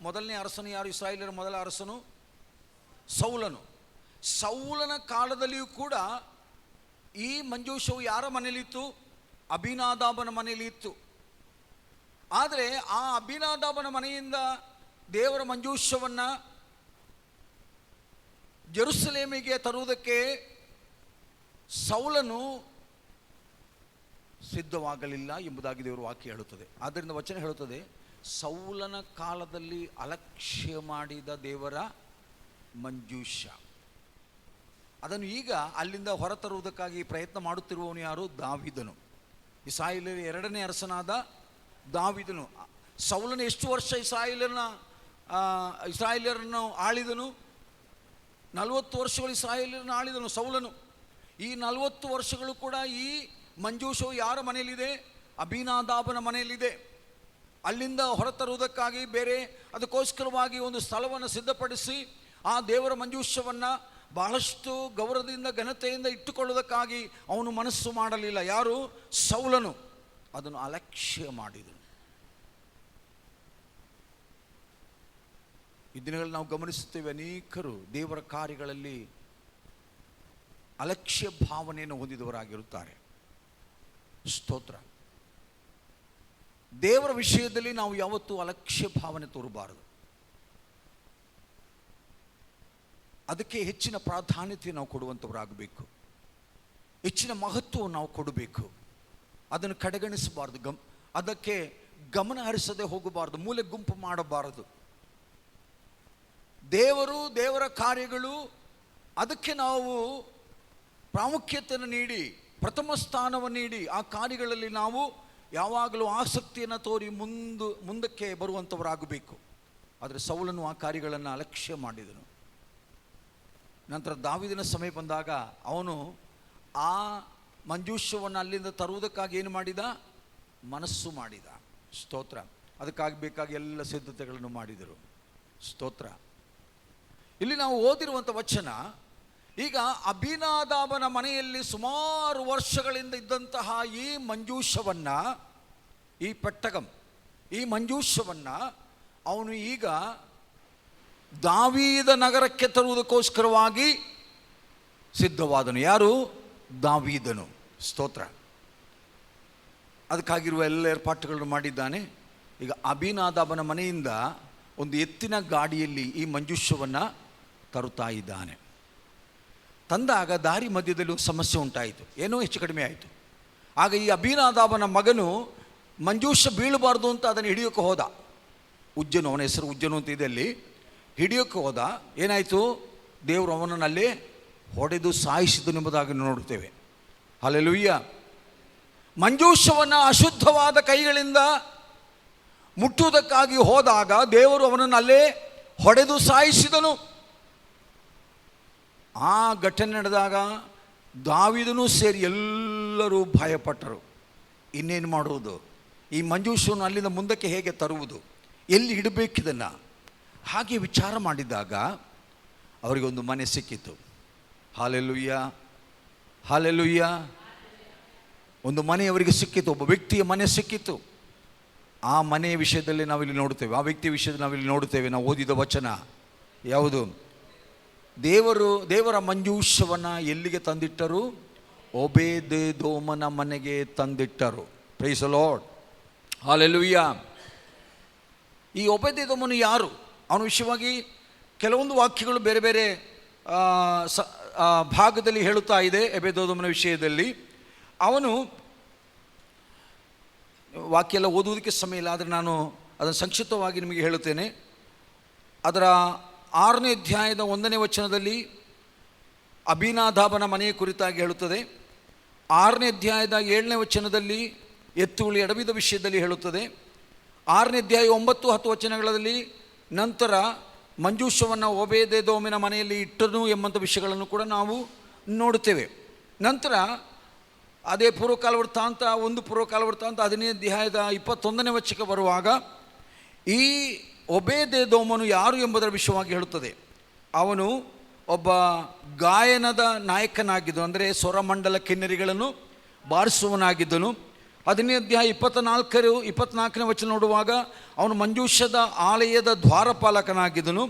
ಮೊದಲನೇ ಅರಸನು ಯಾರು? ಇಸ್ರಾಯೇಲ್ಯರ ಮೊದಲ ಅರಸನು ಸೌಲನು. ಸೌಲನ ಕಾಲದಲ್ಲಿಯೂ ಕೂಡ ಈ ಮಂಜೂಷವು ಯಾರ ಮನೆಯಲ್ಲಿತ್ತು? ಅಬೀನಾದಾಬನ ಮನೆಯಲ್ಲಿ ಇತ್ತು. ಆದರೆ ಆ ಅಬೀನಾದಾಬನ ಮನೆಯಿಂದ ದೇವರ ಮಂಜೂಷವನ್ನು ಜೆರುಸಲೇಮಿಗೆ ತರುವುದಕ್ಕೆ ಸೌಲನು ಸಿದ್ಧವಾಗಲಿಲ್ಲ ಎಂಬುದಾಗಿ ದೇವರ ವಾಕ್ಯ ಹೇಳುತ್ತದೆ. ಆದ್ದರಿಂದ ವಚನ ಹೇಳುತ್ತದೆ, ಸೌಲನ ಕಾಲದಲ್ಲಿ ಅಲಕ್ಷ್ಯ ಮಾಡಿದ ದೇವರ ಮಂಜೂಷ ಅದನ್ನು ಈಗ ಅಲ್ಲಿಂದ ಹೊರತರುವುದಕ್ಕಾಗಿ ಪ್ರಯತ್ನ ಮಾಡುತ್ತಿರುವವನು ಯಾರು? ದಾವೀದನು. ಇಸ್ರಾಯೇಲ್ಯರ 2ನೇ ಅರಸನಾದ ದಾವೀದನು. ಸೌಲನು ಎಷ್ಟು ವರ್ಷ ಇಸ್ರಾಯೇಲ್ಯರನ್ನು ಆಳಿದನು? 40 ವರ್ಷಗಳು ಇಸ್ರಾಯೇಲ್ಯರನ್ನು ಆಳಿದನು ಸೌಲನು. ಈ 40 ವರ್ಷಗಳು ಕೂಡ ಈ ಮಂಜೂಷವು ಯಾರ ಮನೆಯಲ್ಲಿದೆ? ಅಬೀನಾದಾಬನ ಮನೆಯಲ್ಲಿದೆ. ಅಲ್ಲಿಂದ ಹೊರತರುವುದಕ್ಕಾಗಿ ಬೇರೆ ಅದಕ್ಕೋಸ್ಕರವಾಗಿ ಒಂದು ಸ್ಥಳವನ್ನು ಸಿದ್ಧಪಡಿಸಿ ಆ ದೇವರ ಮಂಜೂಷವನ್ನು ಬಹಳಷ್ಟು ಗೌರವದಿಂದ ಘನತೆಯಿಂದ ಇಟ್ಟುಕೊಳ್ಳುವುದಕ್ಕಾಗಿ ಅವನು ಮನಸ್ಸು ಮಾಡಲಿಲ್ಲ. ಯಾರು? ಸೌಲನು. ಅದನ್ನು ಅಲಕ್ಷ್ಯ ಮಾಡಿದನು. ಈ ದಿನಗಳಲ್ಲಿ ನಾವು ಗಮನಿಸುತ್ತೇವೆ, ಅನೇಕರು ದೇವರ ಕಾರ್ಯಗಳಲ್ಲಿ ಅಲಕ್ಷ್ಯ ಭಾವನೆಯನ್ನು ಹೊಂದಿದವರಾಗಿರುತ್ತಾರೆ. ಸ್ತೋತ್ರ. ದೇವರ ವಿಷಯದಲ್ಲಿ ನಾವು ಯಾವತ್ತೂ ಅಲಕ್ಷ್ಯ ಭಾವನೆ ತೋರಬಾರದು. ಅದಕ್ಕೆ ಹೆಚ್ಚಿನ ಪ್ರಾಧಾನ್ಯತೆ ನಾವು ಕೊಡುವಂಥವರಾಗಬೇಕು. ಹೆಚ್ಚಿನ ಮಹತ್ವವನ್ನು ನಾವು ಕೊಡಬೇಕು. ಅದನ್ನು ಕಡೆಗಣಿಸಬಾರದು. ಅದಕ್ಕೆ ಗಮನ ಹರಿಸದೆ ಹೋಗಬಾರದು. ಮೂಲೆ ಗುಂಪು ಮಾಡಬಾರದು. ದೇವರು, ದೇವರ ಕಾರ್ಯಗಳು, ಅದಕ್ಕೆ ನಾವು ಪ್ರಾಮುಖ್ಯತೆಯನ್ನು ನೀಡಿ, ಪ್ರಥಮ ಸ್ಥಾನವನ್ನು ನೀಡಿ ಆ ಕಾರ್ಯಗಳಲ್ಲಿ ನಾವು ಯಾವಾಗಲೂ ಆಸಕ್ತಿಯನ್ನು ತೋರಿ ಮುಂದಕ್ಕೆ ಬರುವಂಥವರಾಗಬೇಕು. ಆದರೆ ಸೌಲನು ಆ ಕಾರ್ಯಗಳನ್ನು ಅಲಕ್ಷ್ಯ ಮಾಡಿದನು. ನಂತರ ದಾವೀದನ ಸಮಯ ಬಂದಾಗ ಅವನು ಆ ಮಂಜೂಷವನ್ನು ಅಲ್ಲಿಂದ ತರುವುದಕ್ಕಾಗಿ ಏನು ಮಾಡಿದ? ಮನಸ್ಸು ಮಾಡಿದ. ಸ್ತೋತ್ರ. ಅದಕ್ಕಾಗಿ ಬೇಕಾಗಿ ಎಲ್ಲ ಸಿದ್ಧತೆಗಳನ್ನು ಮಾಡಿದರು. ಸ್ತೋತ್ರ. ಇಲ್ಲಿ ನಾವು ಓದಿರುವಂಥ ವಚನ, ಈಗ ಅಬೀನಾದಾಬನ ಮನೆಯಲ್ಲಿ ಸುಮಾರು ವರ್ಷಗಳಿಂದ ಇದ್ದಂತಹ ಈ ಮಂಜೂಷವನ್ನು, ಈ ಪೆಟ್ಟಗಂ, ಈ ಮಂಜೂಷವನ್ನು ಅವನು ಈಗ ದಾವೀದ ನಗರಕ್ಕೆ ತರುವುದಕ್ಕೋಸ್ಕರವಾಗಿ ಸಿದ್ಧವಾದನು. ಯಾರು? ದಾವೀದನು. ಸ್ತೋತ್ರ. ಅದಕ್ಕಾಗಿರುವ ಎಲ್ಲ ಏರ್ಪಾಟುಗಳನ್ನು ಮಾಡಿದ್ದಾನೆ. ಈಗ ಅಬೀನಾದಾಬನ ಮನೆಯಿಂದ ಒಂದು ಎತ್ತಿನ ಗಾಡಿಯಲ್ಲಿ ಈ ಮಂಜೂಷವನ್ನು ತರುತ್ತಾ ಇದ್ದಾನೆ. ತಂದಾಗ ದಾರಿ ಮಧ್ಯದಲ್ಲಿ ಸಮಸ್ಯೆ ಉಂಟಾಯಿತು, ಏನೋ ಹೆಚ್ಚು ಕಡಿಮೆ ಆಯಿತು. ಆಗ ಈ ಅಬೀನಾದಾಬನ ಮಗನು ಮಂಜೂಷ ಬೀಳಬಾರ್ದು ಅಂತ ಅದನ್ನು ಹಿಡಿಯೋಕ್ಕೆ ಹೋದ. ಉಜ್ಜನು, ಅವನ ಹೆಸರು ಉಜ್ಜನು ಅಂತ ಇದೆ. ಅಲ್ಲಿ ಹಿಡಿಯೋಕ್ಕೆ ಹೋದ. ಏನಾಯಿತು? ದೇವರು ಅವನನ್ನಲ್ಲಿ ಹೊಡೆದು ಸಾಯಿಸಿದನು ಎಂಬುದಾಗಿ ನೋಡುತ್ತೇವೆ. ಹಲ್ಲೆಲೂಯಾ. ಮಂಜೂಷವನ್ನು ಅಶುದ್ಧವಾದ ಕೈಗಳಿಂದ ಮುಟ್ಟುವುದಕ್ಕಾಗಿ ಹೋದಾಗ ದೇವರು ಅವನನ್ನು ಅಲ್ಲೇ ಹೊಡೆದು ಸಾಯಿಸಿದನು. ಆ ಘಟನೆ ನಡೆದಾಗ ದಾವೀದನೂ ಸೇರಿ ಎಲ್ಲರೂ ಭಯಪಟ್ಟರು. ಇನ್ನೇನು ಮಾಡುವುದು? ಈ ಮಂಜೂಷವನ್ನು ಅಲ್ಲಿಂದ ಮುಂದಕ್ಕೆ ಹೇಗೆ ತರುವುದು? ಎಲ್ಲಿ ಇಡಬೇಕಿದನ್ನು ಹಾಗೆ ವಿಚಾರ ಮಾಡಿದಾಗ ಅವರಿಗೊಂದು ಮನೆ ಸಿಕ್ಕಿತು. Hallelujah, hallelujah. ಒಂದು ಮನೆ ಅವರಿಗೆ ಸಿಕ್ಕಿತು, ಒಬ್ಬ ವ್ಯಕ್ತಿಯ ಮನೆ ಸಿಕ್ಕಿತು. ಆ ಮನೆಯ ವಿಷಯದಲ್ಲಿ ನಾವಿಲ್ಲಿ ನೋಡುತ್ತೇವೆ, ಆ ವ್ಯಕ್ತಿಯ ವಿಷಯದಲ್ಲಿ ನಾವಿಲ್ಲಿ ನೋಡುತ್ತೇವೆ. ನಾವು ಓದಿದ ವಚನ ಯಾವುದು? ದೇವರ ಮಂಜೂಷವನ್ನು ಎಲ್ಲಿಗೆ ತಂದಿಟ್ಟರು? ಓಬೇದೆದೋಮನ ಮನೆಗೆ ತಂದಿಟ್ಟರು. Praise the Lord, hallelujah. ಈ ಓಬೇದೆದೋಮನು ಯಾರು? ಅವನ ವಿಷಯವಾಗಿ ಕೆಲವೊಂದು ವಾಕ್ಯಗಳು ಬೇರೆ ಬೇರೆ ಭಾಗದಲ್ಲಿ ಹೇಳುತ್ತಾ ಇದೆ. ಓಬೇದೆದೋಮನ ವಿಷಯದಲ್ಲಿ ಅವನು, ವಾಕ್ಯ ಎಲ್ಲ ಓದುವುದಕ್ಕೆ ಸಮಯ ಇಲ್ಲ, ಆದರೆ ನಾನು ಅದನ್ನು ಸಂಕ್ಷಿಪ್ತವಾಗಿ ನಿಮಗೆ ಹೇಳುತ್ತೇನೆ. ಅದರ 6ನೇ ಅಧ್ಯಾಯದ 1ನೇ ವಚನದಲ್ಲಿ ಅಬೀನಾದಾಬನ ಮನೆಯ ಕುರಿತಾಗಿ ಹೇಳುತ್ತದೆ. 6ನೇ ಅಧ್ಯಾಯದ 7ನೇ ವಚನದಲ್ಲಿ ಎತ್ತುಗಳು ಎಡವಿದ ವಿಷಯದಲ್ಲಿ ಹೇಳುತ್ತದೆ. 6ನೇ ಅಧ್ಯಾಯ 9-10 ವಚನಗಳಲ್ಲಿ ನಂತರ ಮಂಜೂಷವನ್ನು ಓಬೇದೆದೋಮನ ಮನೆಯಲ್ಲಿ ಇಟ್ಟನು ಎಂಬಂಥ ವಿಷಯಗಳನ್ನು ಕೂಡ ನಾವು ನೋಡುತ್ತೇವೆ. ನಂತರ ಅದೇ ಪೂರ್ವಕಾಲ ವೃತ್ತಾಂತ 1 ಪೂರ್ವಕಾಲ ವೃತ್ತಾಂತ 15ನೇ ಅಧ್ಯಾಯದ 21ನೇ ವಚನಕ್ಕೆ ಬರುವಾಗ ಈ ಓಬೇದೆದೋಮನು ಯಾರು ಎಂಬುದರ ವಿಷಯವಾಗಿ ಹೇಳುತ್ತದೆ. ಅವನು ಒಬ್ಬ ಗಾಯನದ ನಾಯಕನಾಗಿದ್ದನು, ಅಂದರೆ ಸ್ವರಮಂಡಲ ಕಿನ್ನರಿಗಳನ್ನು ಬಾರಿಸುವನಾಗಿದ್ದನು. 15ನೇ ಅಧ್ಯಾಯ 24ನೇ ವಚನ ನೋಡುವಾಗ ಅವನು ಮಂಜೂಷದ ಆಲಯದ ದ್ವಾರಪಾಲಕನಾಗಿದ್ದನು.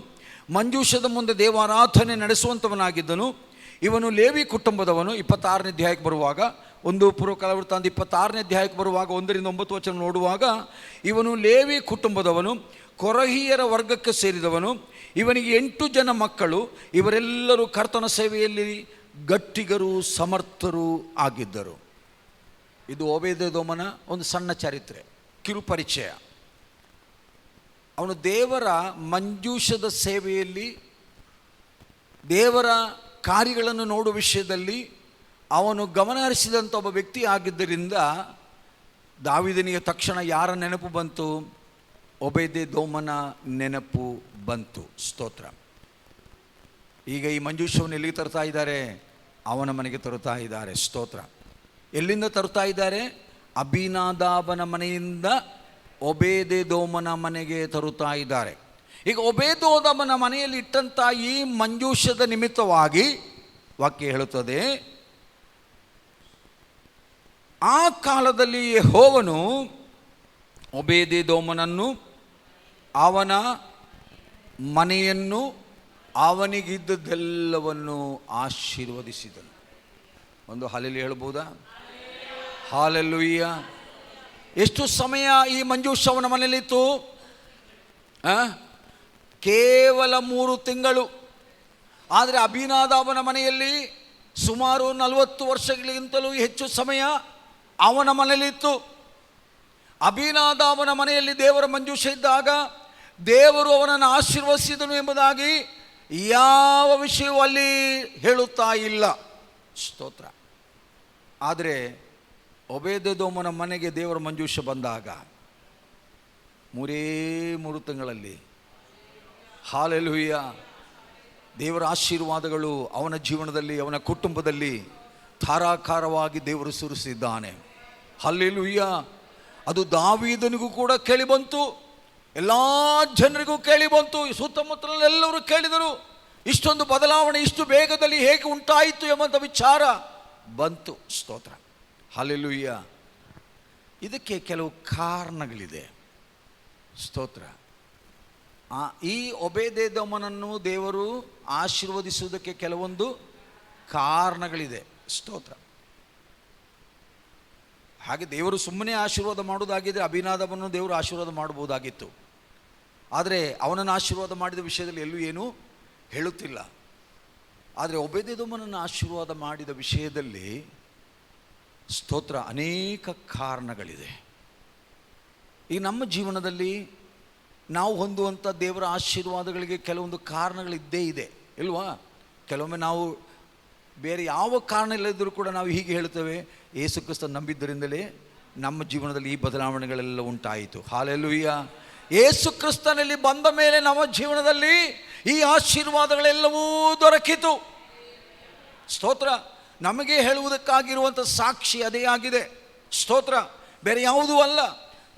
ಮಂಜೂಷದ ಮುಂದೆ ದೇವಾರಾಧನೆ ನಡೆಸುವಂಥವನಾಗಿದ್ದನು. ಇವನು ಲೇವಿ ಕುಟುಂಬದವನು. 26ನೇ ಅಧ್ಯಾಯಕ್ಕೆ ಬರುವಾಗ, 1 ಪೂರ್ವಕಾಲ ವೃತ್ತಾಂತ 26ನೇ ಅಧ್ಯಾಯಕ್ಕೆ ಬರುವಾಗ 1-9 ವಚನ ನೋಡುವಾಗ ಇವನು ಲೇವಿ ಕುಟುಂಬದವನು, ಕೊರಹಿಯರ ವರ್ಗಕ್ಕೆ ಸೇರಿದವನು. ಇವನಿಗೆ 8 ಜನ ಮಕ್ಕಳು. ಇವರೆಲ್ಲರೂ ಕರ್ತನ ಸೇವೆಯಲ್ಲಿ ಗಟ್ಟಿಗರು, ಸಮರ್ಥರು ಆಗಿದ್ದರು. ಇದು ಓಬೇದೆದೋಮನ ಒಂದು ಸಣ್ಣ ಚರಿತ್ರೆ, ಕಿರುಪರಿಚಯ. ಅವನು ದೇವರ ಮಂಜೂಷದ ಸೇವೆಯಲ್ಲಿ, ದೇವರ ಕಾರ್ಯಗಳನ್ನು ನೋಡುವ ವಿಷಯದಲ್ಲಿ ಅವನು ಗಮನ ಹರಿಸಿದಂಥ ಒಬ್ಬ ವ್ಯಕ್ತಿ ಆಗಿದ್ದರಿಂದ ದಾವೀದನಿಗೆ ತಕ್ಷಣ ಯಾರ ನೆನಪು ಬಂತು? ಓಬೇದೆದೋಮನ ನೆನಪು ಬಂತು. ಸ್ತೋತ್ರ. ಈಗ ಈ ಮಂಜೂಷವನ್ನು ಎಲ್ಲಿಗೆ ತರ್ತಾ ಇದ್ದಾರೆ? ಅವನ ಮನೆಗೆ ತರುತ್ತಾ ಇದ್ದಾರೆ. ಸ್ತೋತ್ರ. ಎಲ್ಲಿಂದ ತರುತ್ತಾ ಇದ್ದಾರೆ? ಅಬೀನಾದಾಬನ ಮನೆಯಿಂದ ಓಬೇದೆದೋಮನ ಮನೆಗೆ ತರುತ್ತಾ ಇದ್ದಾರೆ. ಈಗ ಓಬೇದೆದೋಮನ ಮನೆಯಲ್ಲಿ ಇಟ್ಟಂಥ ಈ ಮಂಜೂಷದ ನಿಮಿತ್ತವಾಗಿ ವಾಕ್ಯ ಹೇಳುತ್ತದೆ, ಆ ಕಾಲದಲ್ಲಿ ಯೆಹೋವನು ಓಬೇದೆದೋಮನನ್ನು, ಅವನ ಮನೆಯನ್ನು, ಅವನಿಗಿದ್ದದ್ದೆಲ್ಲವನ್ನು ಆಶೀರ್ವದಿಸಿದನು. ಒಂದು ಹಾಲೆಲೂಯಾ ಹೇಳ್ಬೋದಾ? ಹಾಲೆಲೂಯಾ. ಎಷ್ಟು ಸಮಯ ಈ ಮಂಜೂಷವನ ಮನೆಯಲ್ಲಿತ್ತು? ಕೇವಲ 3 ತಿಂಗಳು. ಆದರೆ ಅಬೀನಾದಾಬನ ಮನೆಯಲ್ಲಿ ಸುಮಾರು 40 ವರ್ಷಗಳಿಗಿಂತಲೂ ಹೆಚ್ಚು ಸಮಯ ಅವನ ಮನೆಯಲ್ಲಿತ್ತು. ಅಬೀನಾದಾಬನ ಮನೆಯಲ್ಲಿ ದೇವರ ಮಂಜೂಷ ಇದ್ದಾಗ ದೇವರು ಅವನನ್ನು ಆಶೀರ್ವದಿಸಿದನು ಎಂಬುದಾಗಿ ಯಾವ ವಿಷಯವೂ ಅಲ್ಲಿ ಹೇಳುತ್ತಾ ಇಲ್ಲ. ಸ್ತೋತ್ರ. ಆದರೆ ಓಬೇದೆದೋಮನ ಮನೆಗೆ ದೇವರ ಮಂಜೂಷ ಬಂದಾಗ 3 ತಿಂಗಳಲ್ಲಿ, ಹಾಲೆಲೂಯಾ, ದೇವರ ಆಶೀರ್ವಾದಗಳು ಅವನ ಜೀವನದಲ್ಲಿ, ಅವನ ಕುಟುಂಬದಲ್ಲಿ ಧಾರಾಕಾರವಾಗಿ ದೇವರು ಸುರಿಸಿದ್ದಾನೆ. ಹಲ್ಲೆಲೂಯಾ. ಅದು ದಾವೀದನಿಗೂ ಕೂಡ ಕೇಳಿ ಬಂತು, ಎಲ್ಲ ಜನರಿಗೂ ಕೇಳಿ ಬಂತು, ಸುತ್ತಮುತ್ತಲೆಲ್ಲರೂ ಕೇಳಿದರು. ಇಷ್ಟೊಂದು ಬದಲಾವಣೆ ಇಷ್ಟು ಬೇಗದಲ್ಲಿ ಹೇಗೆ ಉಂಟಾಯಿತು ಎಂಬಂಥ ವಿಚಾರ ಬಂತು. ಸ್ತೋತ್ರ. ಹಲ್ಲೆಲೂಯಾ. ಇದಕ್ಕೆ ಕೆಲವು ಕಾರಣಗಳಿದೆ. ಸ್ತೋತ್ರ. ಈ ಓಬೇದೆದೋಮನನ್ನು ದೇವರು ಆಶೀರ್ವದಿಸುವುದಕ್ಕೆ ಕೆಲವೊಂದು ಕಾರಣಗಳಿದೆ. ಸ್ತೋತ್ರ. ಹಾಗೆ ದೇವರು ಸುಮ್ಮನೆ ಆಶೀರ್ವಾದ ಮಾಡುವುದಾಗಿದ್ದರೆ ಅಬೀನಾದಾಬನನ್ನು ದೇವರು ಆಶೀರ್ವಾದ ಮಾಡಬಹುದಾಗಿತ್ತು. ಆದರೆ ಅವನನ್ನು ಆಶೀರ್ವಾದ ಮಾಡಿದ ವಿಷಯದಲ್ಲಿ ಎಲ್ಲೂ ಏನೂ ಹೇಳುತ್ತಿಲ್ಲ. ಆದರೆ ಓಬೇದೆದೋಮನನ್ನು ಆಶೀರ್ವಾದ ಮಾಡಿದ ವಿಷಯದಲ್ಲಿ, ಸ್ತೋತ್ರ, ಅನೇಕ ಕಾರಣಗಳಿದೆ. ಈ ನಮ್ಮ ಜೀವನದಲ್ಲಿ ನಾವು ಹೊಂದುವಂಥ ದೇವರ ಆಶೀರ್ವಾದಗಳಿಗೆ ಕೆಲವೊಂದು ಕಾರಣಗಳಿದ್ದೇ ಇದೆ, ಇಲ್ವಾ? ಕೆಲವೊಮ್ಮೆ ನಾವು ಬೇರೆ ಯಾವ ಕಾರಣ ಇಲ್ಲದಿದ್ದರೂ ಕೂಡ ನಾವು ಹೀಗೆ ಹೇಳ್ತೇವೆ, ಯೇಸು ಕ್ರಿಸ್ತ ನಂಬಿದ್ದರಿಂದಲೇ ನಮ್ಮ ಜೀವನದಲ್ಲಿ ಈ ಬದಲಾವಣೆಗಳೆಲ್ಲ ಉಂಟಾಯಿತು. ಹಾಲೆಲೂಯಾ. ಯೇಸು ಕ್ರಿಸ್ತನಲ್ಲಿ ಬಂದ ಮೇಲೆ ನಮ್ಮ ಜೀವನದಲ್ಲಿ ಈ ಆಶೀರ್ವಾದಗಳೆಲ್ಲವೂ ದೊರಕಿತು. ಸ್ತೋತ್ರ. ನಮಗೆ ಹೇಳುವುದಕ್ಕಾಗಿರುವಂಥ ಸಾಕ್ಷಿ ಅದೇ ಆಗಿದೆ. ಸ್ತೋತ್ರ. ಬೇರೆ ಯಾವುದೂ ಅಲ್ಲ.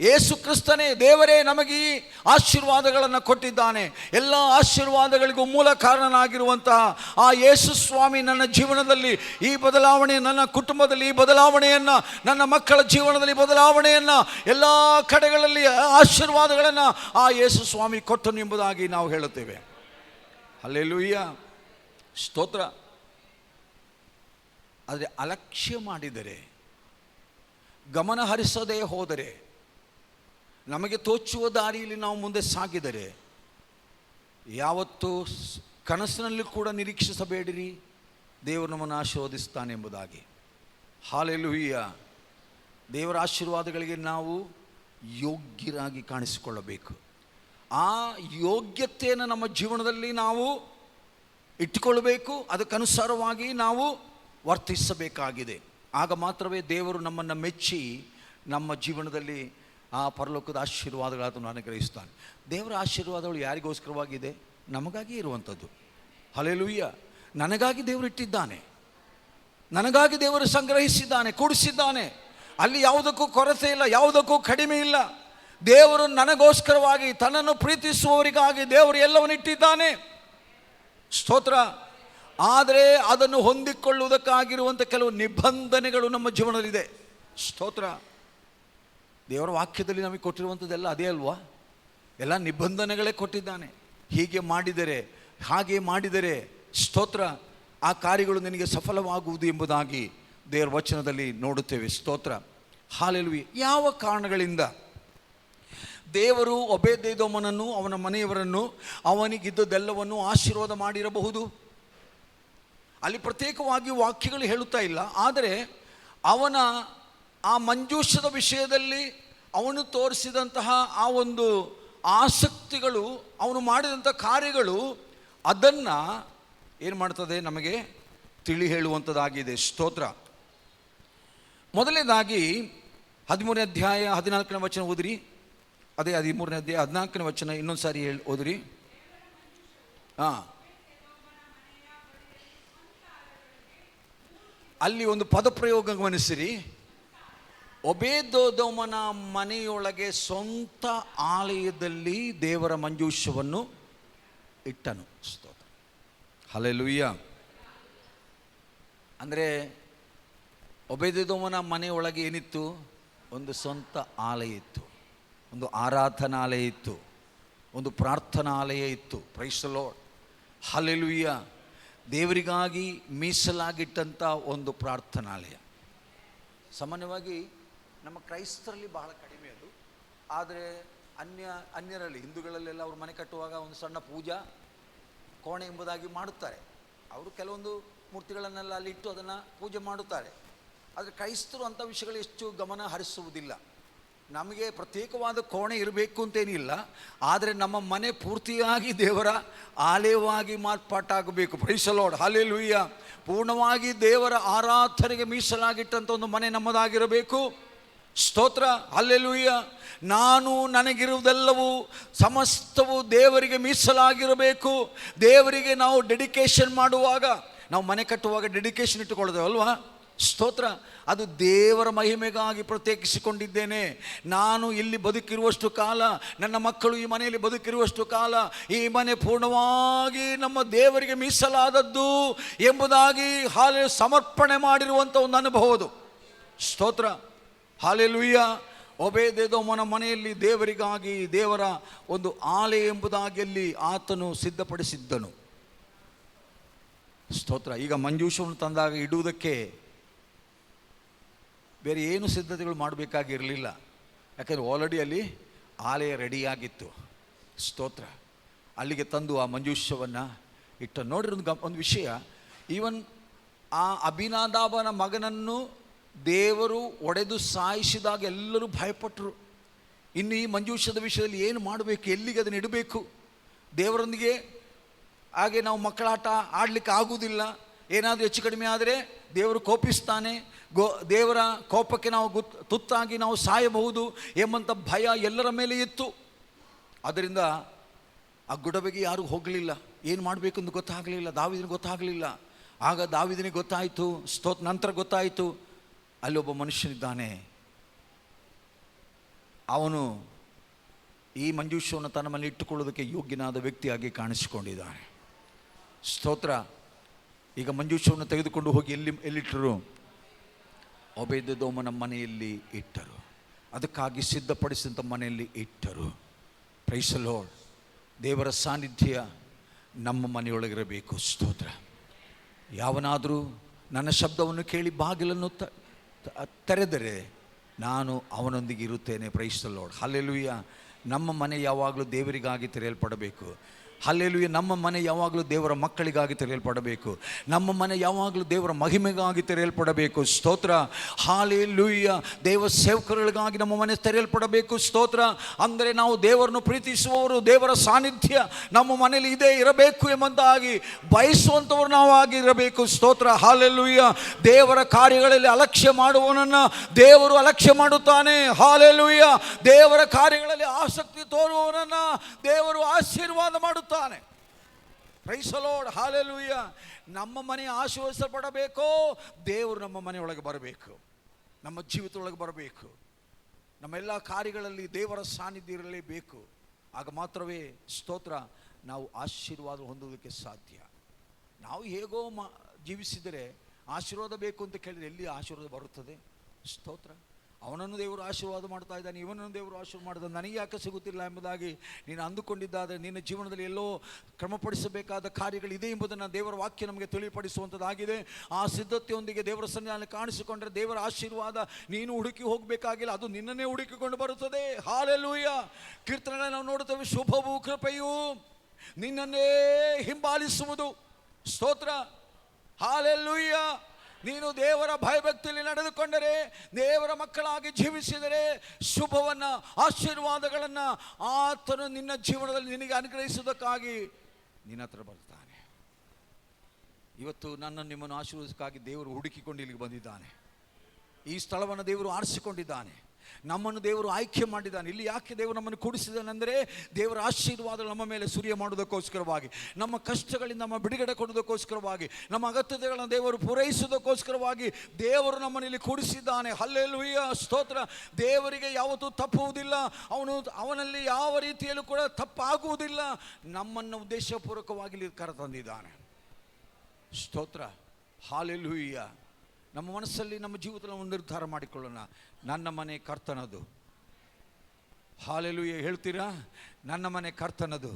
ಯೇಸು ಕ್ರಿಸ್ತನೇ, ದೇವರೇ ನಮಗೆ ಈ ಆಶೀರ್ವಾದಗಳನ್ನು ಕೊಟ್ಟಿದ್ದಾನೆ. ಎಲ್ಲ ಆಶೀರ್ವಾದಗಳಿಗೂ ಮೂಲ ಕಾರಣನಾಗಿರುವಂತಹ ಆ ಯೇಸು ಸ್ವಾಮಿ ನನ್ನ ಜೀವನದಲ್ಲಿ ಈ ಬದಲಾವಣೆ, ನನ್ನ ಕುಟುಂಬದಲ್ಲಿ ಈ ಬದಲಾವಣೆಯನ್ನು, ನನ್ನ ಮಕ್ಕಳ ಜೀವನದಲ್ಲಿ ಬದಲಾವಣೆಯನ್ನು, ಎಲ್ಲ ಕಡೆಗಳಲ್ಲಿ ಆಶೀರ್ವಾದಗಳನ್ನು ಆ ಯೇಸು ಸ್ವಾಮಿ ಕೊಟ್ಟನು ಎಂಬುದಾಗಿ ನಾವು ಹೇಳುತ್ತೇವೆ. ಹಲ್ಲೆಲೂಯ, ಸ್ತೋತ್ರ. ಆದರೆ ಅಲಕ್ಷ್ಯ ಮಾಡಿದರೆ, ಗಮನ ಹರಿಸದೇ ಹೋದರೆ, ನಮಗೆ ತೋಚುವ ದಾರಿಯಲ್ಲಿ ನಾವು ಮುಂದೆ ಸಾಗಿದರೆ, ಯಾವತ್ತೂ ಕನಸಿನಲ್ಲಿ ಕೂಡ ನಿರೀಕ್ಷಿಸಬೇಡಿರಿ ದೇವರು ನಮ್ಮನ್ನು ಆಶೀರ್ವದಿಸ್ತಾನೆ ಎಂಬುದಾಗಿ. ಹಲ್ಲೆಲೂಯ. ದೇವರ ಆಶೀರ್ವಾದಗಳಿಗೆ ನಾವು ಯೋಗ್ಯರಾಗಿ ಕಾಣಿಸಿಕೊಳ್ಳಬೇಕು. ಆ ಯೋಗ್ಯತೆಯನ್ನು ನಮ್ಮ ಜೀವನದಲ್ಲಿ ನಾವು ಇಟ್ಟುಕೊಳ್ಳಬೇಕು. ಅದಕ್ಕನುಸಾರವಾಗಿ ನಾವು ವರ್ತಿಸಬೇಕಾಗಿದೆ. ಆಗ ಮಾತ್ರವೇ ದೇವರು ನಮ್ಮನ್ನು ಮೆಚ್ಚಿ ನಮ್ಮ ಜೀವನದಲ್ಲಿ ಆ ಪರಲೋಕದ ಆಶೀರ್ವಾದಗಳನ್ನು ಅನುಗ್ರಹಿಸ್ತಾನೆ. ದೇವರ ಆಶೀರ್ವಾದಗಳು ಯಾರಿಗೋಸ್ಕರವಾಗಿದೆ? ನಮಗಾಗಿ ಇರುವಂಥದ್ದು. ಹಲ್ಲೆಲೂಯ. ನನಗಾಗಿ ದೇವರು ಇಟ್ಟಿದ್ದಾನೆ, ನನಗಾಗಿ ದೇವರು ಸಂಗ್ರಹಿಸಿದ್ದಾನೆ, ಕೂಡಿಸಿದ್ದಾನೆ. ಅಲ್ಲಿ ಯಾವುದಕ್ಕೂ ಕೊರತೆ ಇಲ್ಲ, ಯಾವುದಕ್ಕೂ ಕಡಿಮೆ ಇಲ್ಲ. ದೇವರು ನನಗೋಸ್ಕರವಾಗಿ, ತನ್ನನ್ನು ಪ್ರೀತಿಸುವವರಿಗಾಗಿ ದೇವರು ಎಲ್ಲವನ್ನು ಇಟ್ಟಿದ್ದಾನೆ. ಸ್ತೋತ್ರ. ಆದರೆ ಅದನ್ನು ಹೊಂದಿಕೊಳ್ಳುವುದಕ್ಕಾಗಿರುವಂಥ ಕೆಲವು ನಿಬಂಧನೆಗಳು ನಮ್ಮ ಜೀವನದಲ್ಲಿದೆ. ಸ್ತೋತ್ರ. ದೇವರ ವಾಕ್ಯದಲ್ಲಿ ನಮಗೆ ಕೊಟ್ಟಿರುವಂಥದ್ದೆಲ್ಲ ಅದೇ ಅಲ್ವಾ? ಎಲ್ಲ ನಿಬಂಧನೆಗಳೇ ಕೊಟ್ಟಿದ್ದಾನೆ. ಹೀಗೆ ಮಾಡಿದರೆ, ಹಾಗೆ ಮಾಡಿದರೆ, ಸ್ತೋತ್ರ, ಆ ಕಾರ್ಯಗಳು ನಿನಗೆ ಸಫಲವಾಗುವುದು ಎಂಬುದಾಗಿ ದೇವರ ವಚನದಲ್ಲಿ ನೋಡುತ್ತೇವೆ. ಸ್ತೋತ್ರ. ಹಲ್ಲೆಲೂಯಾ. ಯಾವ ಕಾರಣಗಳಿಂದ ದೇವರು ಓಬೇದೆದೋಮನನ್ನು, ಅವನ ಮನೆಯವರನ್ನು, ಅವನಿಗಿದ್ದದೆಲ್ಲವನ್ನು ಆಶೀರ್ವಾದ ಮಾಡಿರಬಹುದು? ಅಲ್ಲಿ ಪ್ರತ್ಯೇಕವಾಗಿ ವಾಕ್ಯಗಳು ಹೇಳುತ್ತಾ ಇಲ್ಲ. ಆದರೆ ಅವನ ಆ ಮಂಜೂಷದ ವಿಷಯದಲ್ಲಿ ಅವನು ತೋರಿಸಿದಂತಹ ಆ ಒಂದು ಆಸಕ್ತಿಗಳು, ಅವನು ಮಾಡಿದಂಥ ಕಾರ್ಯಗಳು, ಅದನ್ನು ಏನು ಮಾಡ್ತದೆ? ನಮಗೆ ತಿಳಿ ಹೇಳುವಂಥದ್ದಾಗಿದೆ. ಸ್ತೋತ್ರ. ಮೊದಲನೇದಾಗಿ 13ನೇ ಅಧ್ಯಾಯ 14ನೇ ವಚನ ಓದಿರಿ. ಅದೇ 13ನೇ ಅಧ್ಯಾಯ 14ನೇ ವಚನ ಇನ್ನೊಂದು ಸಾರಿ ಓದಿರಿ. ಅಲ್ಲಿ ಒಂದು ಪದಪ್ರಯೋಗ ಗಮನಿಸಿರಿ. ಓಬೇದೆದೋಮನ ಮನೆಯೊಳಗೆ ಸ್ವಂತ ಆಲಯದಲ್ಲಿ ದೇವರ ಮಂಜೂಷವನ್ನು ಇಟ್ಟನು. ಸ್ತೋತ್ರ. ಹಲ್ಲೆಲೂಯಾ. ಅಂದರೆ ಓಬೇದೆದೋಮನ ಮನೆಯೊಳಗೆ ಏನಿತ್ತು? ಒಂದು ಸ್ವಂತ ಆಲಯ ಇತ್ತು, ಒಂದು ಆರಾಧನಾಲಯ ಇತ್ತು, ಒಂದು ಪ್ರಾರ್ಥನಾಲಯ ಇತ್ತು. Praise the Lord. ಹಲ್ಲೆಲೂಯಾ. ದೇವರಿಗಾಗಿ ಮೀಸಲಾಗಿಟ್ಟಂಥ ಒಂದು ಪ್ರಾರ್ಥನಾಲಯ. ಸಾಮಾನ್ಯವಾಗಿ ನಮ್ಮ ಕ್ರೈಸ್ತರಲ್ಲಿ ಬಹಳ ಕಡಿಮೆ ಅದು. ಆದರೆ ಅನ್ಯರಲ್ಲಿ, ಹಿಂದೂಗಳಲ್ಲೆಲ್ಲ ಅವರು ಮನೆ ಕಟ್ಟುವಾಗ ಒಂದು ಸಣ್ಣ ಪೂಜಾ ಕೋಣೆ ಎಂಬುದಾಗಿ ಮಾಡುತ್ತಾರೆ. ಅವರು ಕೆಲವೊಂದು ಮೂರ್ತಿಗಳನ್ನೆಲ್ಲ ಅಲ್ಲಿ ಇಟ್ಟು ಅದನ್ನು ಪೂಜೆ ಮಾಡುತ್ತಾರೆ. ಆದರೆ ಕ್ರೈಸ್ತರು ಅಂಥ ವಿಷಯಗಳು ಹೆಚ್ಚು ಗಮನ ಹರಿಸುವುದಿಲ್ಲ. ನಮಗೆ ಪ್ರತ್ಯೇಕವಾದ ಕೋಣೆ ಇರಬೇಕು ಅಂತೇನಿಲ್ಲ, ಆದರೆ ನಮ್ಮ ಮನೆ ಪೂರ್ತಿಯಾಗಿ ದೇವರ ಆಲಯವಾಗಿ ಮಾರ್ಪಾಟಾಗಬೇಕು. Praise the Lord. ಹಲ್ಲೆಲೂಯಾ. ಪೂರ್ಣವಾಗಿ ದೇವರ ಆರಾಧನೆಗೆ ಮೀಸಲಾಗಿಟ್ಟಂಥ ಒಂದು ಮನೆ ನಮ್ಮದಾಗಿರಬೇಕು. ಸ್ತೋತ್ರ. ಹಲ್ಲೆಲೂಯಾ. ನಾನು, ನನಗಿರುವುದೆಲ್ಲವೂ ಸಮಸ್ತವು ದೇವರಿಗೆ ಮೀಸಲಾಗಿರಬೇಕು. ದೇವರಿಗೆ ನಾವು ಡೆಡಿಕೇಶನ್ ಮಾಡುವಾಗ, ನಾವು ಮನೆ ಕಟ್ಟುವಾಗ ಡೆಡಿಕೇಶನ್ ಇಟ್ಟುಕೊಳ್ಳೋದಲ್ವಾ? ಸ್ತೋತ್ರ. ಅದು ದೇವರ ಮಹಿಮೆಗಾಗಿ ಪ್ರತ್ಯೇಕಿಸಿಕೊಂಡಿದ್ದೇನೆ. ನಾನು ಇಲ್ಲಿ ಬದುಕಿರುವಷ್ಟು ಕಾಲ, ನನ್ನ ಮಕ್ಕಳು ಈ ಮನೆಯಲ್ಲಿ ಬದುಕಿರುವಷ್ಟು ಕಾಲ, ಈ ಮನೆ ಪೂರ್ಣವಾಗಿ ನಮ್ಮ ದೇವರಿಗೆ ಮೀಸಲಾದದ್ದು ಎಂಬುದಾಗಿ ಸಮರ್ಪಣೆ ಮಾಡಿರುವಂಥ ಒಂದು ಅನುಭವದು. ಸ್ತೋತ್ರ. ಹಲ್ಲೆಲೂಯಾ. ಓಬೇದೆದೋಮನ ಮನೆಯಲ್ಲಿ ದೇವರಿಗಾಗಿ ದೇವರ ಒಂದು ಆಲಯ ಎಂಬುದಾಗಿ ಅಲ್ಲಿ ಆತನು ಸಿದ್ಧಪಡಿಸಿದ್ದನು. ಸ್ತೋತ್ರ. ಈಗ ಮಂಜೂಷವನ್ನು ತಂದಾಗ ಇಡುವುದಕ್ಕೆ ಬೇರೆ ಏನು ಸಿದ್ಧತೆಗಳು ಮಾಡಬೇಕಾಗಿರಲಿಲ್ಲ. ಯಾಕಂದರೆ ಆಲ್ರೆಡಿ ಅಲ್ಲಿ ಆಲಯ ರೆಡಿಯಾಗಿತ್ತು. ಸ್ತೋತ್ರ. ಅಲ್ಲಿಗೆ ತಂದು ಆ ಮಂಜೂಷವನ್ನು ಇಟ್ಟ. ನೋಡ್ರಿ, ಒಂದು ವಿಷಯ, ಈವನ್ ಆ ಅಭಿನಾದಾಬನ ಮಗನನ್ನು ದೇವರು ಒಡೆದು ಸಾಯಿಸಿದಾಗ ಎಲ್ಲರೂ ಭಯಪಟ್ಟರು. ಇನ್ನು ಈ ಮಂಜೂಷದ ವಿಷಯದಲ್ಲಿ ಏನು ಮಾಡಬೇಕು, ಎಲ್ಲಿಗೆ ಅದನ್ನು ಇಡಬೇಕು? ದೇವರೊಂದಿಗೆ ಹಾಗೆ ನಾವು ಮಕ್ಕಳಾಟ ಆಡಲಿಕ್ಕೆ ಆಗುವುದಿಲ್ಲ. ಏನಾದರೂ ಹೆಚ್ಚು ಕಡಿಮೆ ಆದರೆ ದೇವರು ಕೋಪಿಸ್ತಾನೆ, ದೇವರ ಕೋಪಕ್ಕೆ ನಾವು ತುತ್ತಾಗಿ ನಾವು ಸಾಯಬಹುದು ಎಂಬಂಥ ಭಯ ಎಲ್ಲರ ಮೇಲೆ ಇತ್ತು. ಆದ್ದರಿಂದ ಆ ಗುಡಬೆಗೆ ಯಾರೂ ಹೋಗಲಿಲ್ಲ, ಏನು ಮಾಡಬೇಕೆಂದು ಗೊತ್ತಾಗಲಿಲ್ಲ. ದಾವೀದನಿಗೆ ಗೊತ್ತಾಗಲಿಲ್ಲ. ಆಗ ದಾವೀದನಿಗೆ ಗೊತ್ತಾಯಿತು. ನಂತರ ಗೊತ್ತಾಯಿತು, ಅಲ್ಲೊಬ್ಬ ಮನುಷ್ಯನಿದ್ದಾನೆ, ಅವನು ಈ ಮಂಜೂಷವನ್ನು ತನ್ನ ಮನೆ ಇಟ್ಟುಕೊಳ್ಳೋದಕ್ಕೆ ಯೋಗ್ಯನಾದ ವ್ಯಕ್ತಿಯಾಗಿ ಕಾಣಿಸಿಕೊಂಡಿದ್ದಾನೆ. ಸ್ತೋತ್ರ. ಈಗ ಮಂಜೂಷವನ್ನು ತೆಗೆದುಕೊಂಡು ಹೋಗಿ ಎಲ್ಲಿಟ್ಟರು? ಒಬೇದೆದೋಮನ ಮನೆಯಲ್ಲಿ ಇಟ್ಟರು. ಅದಕ್ಕಾಗಿ ಸಿದ್ಧಪಡಿಸಿದಂಥ ಮನೆಯಲ್ಲಿ ಇಟ್ಟರು. Praise the Lord. ದೇವರ ಸಾನ್ನಿಧ್ಯ ನಮ್ಮ ಮನೆಯೊಳಗಿರಬೇಕು. ಸ್ತೋತ್ರ. ಯಾವನಾದರೂ ನನ್ನ ಶಬ್ದವನ್ನು ಕೇಳಿ ಬಾಗಿಲನ್ನು ತೆರೆದರೆ ನಾನು ಅವನೊಂದಿಗೆ ಇರುತ್ತೇನೆ. Praise the Lord. ಹಲ್ಲೆಲೂಯಾ. ನಮ್ಮ ಮನೆ ಯಾವಾಗಲೂ ದೇವರಿಗಾಗಿ ತೆರೆಯಲ್ಪಡಬೇಕು. ಹಲ್ಲೆಲೂಯಾ. ನಮ್ಮ ಮನೆ ಯಾವಾಗಲೂ ದೇವರ ಮಕ್ಕಳಿಗಾಗಿ ತೆರೆಯಲ್ಪಡಬೇಕು. ನಮ್ಮ ಮನೆ ಯಾವಾಗಲೂ ದೇವರ ಮಹಿಮೆಗಾಗಿ ತೆರೆಯಲ್ಪಡಬೇಕು. ಸ್ತೋತ್ರ. ಹಲ್ಲೆಲೂಯಾ. ದೇವ ಸೇವಕರುಗಳಿಗಾಗಿ ನಮ್ಮ ಮನೆ ತೆರೆಯಲ್ಪಡಬೇಕು. ಸ್ತೋತ್ರ. ಅಂದರೆ ನಾವು ದೇವರನ್ನು ಪ್ರೀತಿಸುವವರು, ದೇವರ ಸಾನ್ನಿಧ್ಯ ನಮ್ಮ ಮನೆಯಲ್ಲಿ ಇದೇ ಇರಬೇಕು ಎಂಬಂತಾಗಿ ಬಯಸುವಂಥವ್ರು ನಾವು ಆಗಿರಬೇಕು. ಸ್ತೋತ್ರ. ಹಲ್ಲೆಲೂಯಾ. ದೇವರ ಕಾರ್ಯಗಳಲ್ಲಿ ಅಲಕ್ಷ್ಯ ಮಾಡುವವನನ್ನು ದೇವರು ಅಲಕ್ಷ್ಯ ಮಾಡುತ್ತಾನೆ. ಹಲ್ಲೆಲೂಯಾ. ದೇವರ ಕಾರ್ಯಗಳಲ್ಲಿ ಆಸಕ್ತಿ ತೋರುವವನನ್ನು ದೇವರು ಆಶೀರ್ವಾದ ಮಾಡುತ್ತಾನೆ. Praise the Lord. ಹಲ್ಲೆಲೂಯಾ. ನಮ್ಮ ಮನೆ ಆಶೀರ್ವದಿಸಲ್ಪಡಬೇಕು. ದೇವರು ನಮ್ಮ ಮನೆಯೊಳಗೆ ಬರಬೇಕು, ನಮ್ಮ ಜೀವಿತದೊಳಗೆ ಬರಬೇಕು. ನಮ್ಮ ಎಲ್ಲ ಕಾರ್ಯಗಳಲ್ಲಿ ದೇವರ ಸಾನ್ನಿಧ್ಯ ಇರಲೇಬೇಕು. ಆಗ ಮಾತ್ರವೇ ಸ್ತೋತ್ರ ನಾವು ಆಶೀರ್ವಾದ ಹೊಂದುವುದಕ್ಕೆ ಸಾಧ್ಯ. ನಾವು ಹೇಗೋ ಜೀವಿಸಿದರೆ ಆಶೀರ್ವಾದ ಬೇಕು ಅಂತ ಕೇಳಿದರೆ ಎಲ್ಲಿ ಆಶೀರ್ವಾದ ಬರುತ್ತದೆ? ಸ್ತೋತ್ರ. ಅವನನ್ನು ದೇವರು ಆಶೀರ್ವಾದ ಮಾಡ್ತಾ ಇದ್ದಾನೆ, ಇವನನ್ನು ದೇವರು ಆಶೀರ್ವಾದ ಮಾಡಿದ್ದಾನೆ, ನನಗೆ ಯಾಕೆ ಸಿಗುತ್ತಿಲ್ಲ ಎಂಬುದಾಗಿ ನೀನು ಅಂದುಕೊಂಡಿದ್ದಾದರೆ ನಿನ್ನ ಜೀವನದಲ್ಲಿ ಎಲ್ಲೋ ಕ್ರಮಪಡಿಸಬೇಕಾದ ಕಾರ್ಯಗಳಿದೆ ಎಂಬುದನ್ನು ದೇವರ ವಾಕ್ಯ ನಮಗೆ ತಿಳಿಪಡಿಸುವಂಥದ್ದಾಗಿದೆ. ಆ ಸಿದ್ಧತೆಯೊಂದಿಗೆ ದೇವರ ಸನ್ನಿಧಾನದಲ್ಲಿ ಕಾಣಿಸಿಕೊಂಡರೆ ದೇವರ ಆಶೀರ್ವಾದ ನೀನು ಹುಡುಕಿ ಹೋಗಬೇಕಾಗಿಲ್ಲ, ಅದು ನಿನ್ನನ್ನೇ ಹುಡುಕಿಕೊಂಡು ಬರುತ್ತದೆ. ಹಲ್ಲೆಲೂಯಾ. ಕೀರ್ತನೆಗಳಲ್ಲಿ ನಾವು ನೋಡುತ್ತೇವೆ, ಶುಭವೂ ಕೃಪೆಯೂ ನಿನ್ನನ್ನೇ ಹಿಂಬಾಲಿಸುವುದು. ಸ್ತೋತ್ರ. ಹಲ್ಲೆಲೂಯಾ. ನೀನು ದೇವರ ಭಯಭಕ್ತಿಯಲ್ಲಿ ನಡೆದುಕೊಂಡರೆ, ದೇವರ ಮಕ್ಕಳಾಗಿ ಜೀವಿಸಿದರೆ, ಶುಭವನ್ನು ಆಶೀರ್ವಾದಗಳನ್ನು ಆತನು ನಿನ್ನ ಜೀವನದಲ್ಲಿ ನಿನಗೆ ಅನುಗ್ರಹಿಸುವುದಕ್ಕಾಗಿ ನಿನ್ನ ಹತ್ರ ಬರ್ತಾನೆ. ಇವತ್ತು ನನ್ನನ್ನು ನಿಮ್ಮನ್ನು ಆಶೀರ್ವಾದಕ್ಕಾಗಿ ದೇವರು ಹುಡುಕಿಕೊಂಡು ಇಲ್ಲಿಗೆ ಬಂದಿದ್ದಾನೆ. ಈ ಸ್ಥಳವನ್ನು ದೇವರು ಆರಿಸಿಕೊಂಡಿದ್ದಾನೆ. ನಮ್ಮನ್ನು ದೇವರು ಆಯ್ಕೆ ಮಾಡಿದ್ದಾನೆ. ಇಲ್ಲಿ ಯಾಕೆ ದೇವರು ನಮ್ಮನ್ನು ಕೂಡಿಸಿದ್ದಾನೆಂದರೆ ದೇವರ ಆಶೀರ್ವಾದ ನಮ್ಮ ಮೇಲೆ ಸುರಿಯ ಮಾಡೋದಕ್ಕೋಸ್ಕರವಾಗಿ, ನಮ್ಮ ಕಷ್ಟಗಳಿಂದ ನಮ್ಮ ಬಿಡುಗಡೆ ಕೊಡೋದಕ್ಕೋಸ್ಕರವಾಗಿ, ನಮ್ಮ ಅಗತ್ಯತೆಗಳನ್ನು ದೇವರು ಪೂರೈಸುವುದಕ್ಕೋಸ್ಕರವಾಗಿ ದೇವರು ನಮ್ಮಲ್ಲಿ ಕೂಡಿಸಿದ್ದಾನೆ. ಹಲ್ಲೆಲೂಯಾ. ಸ್ತೋತ್ರ. ದೇವರಿಗೆ ಯಾವತ್ತೂ ತಪ್ಪುವುದಿಲ್ಲ. ಅವನಲ್ಲಿ ಯಾವ ರೀತಿಯಲ್ಲೂ ಕೂಡ ತಪ್ಪಾಗುವುದಿಲ್ಲ. ನಮ್ಮನ್ನು ಉದ್ದೇಶಪೂರ್ವಕವಾಗಿ ಕರೆತಂದಿದ್ದಾನೆ. ಸ್ತೋತ್ರ. ಹಲ್ಲೆಲೂಯಾ. ನಮ್ಮ ಮನಸ್ಸಲ್ಲಿ ನಮ್ಮ ಜೀವಿತದಲ್ಲಿ ಒಂದು ನಿರ್ಧಾರ ಮಾಡಿಕೊಳ್ಳೋಣ, ನನ್ನ ಮನೆ ಕರ್ತನದು. ಹಲ್ಲೆಲೂಯಾ. ಹೇಳ್ತೀರಾ? ನನ್ನ ಮನೆ ಕರ್ತನದು.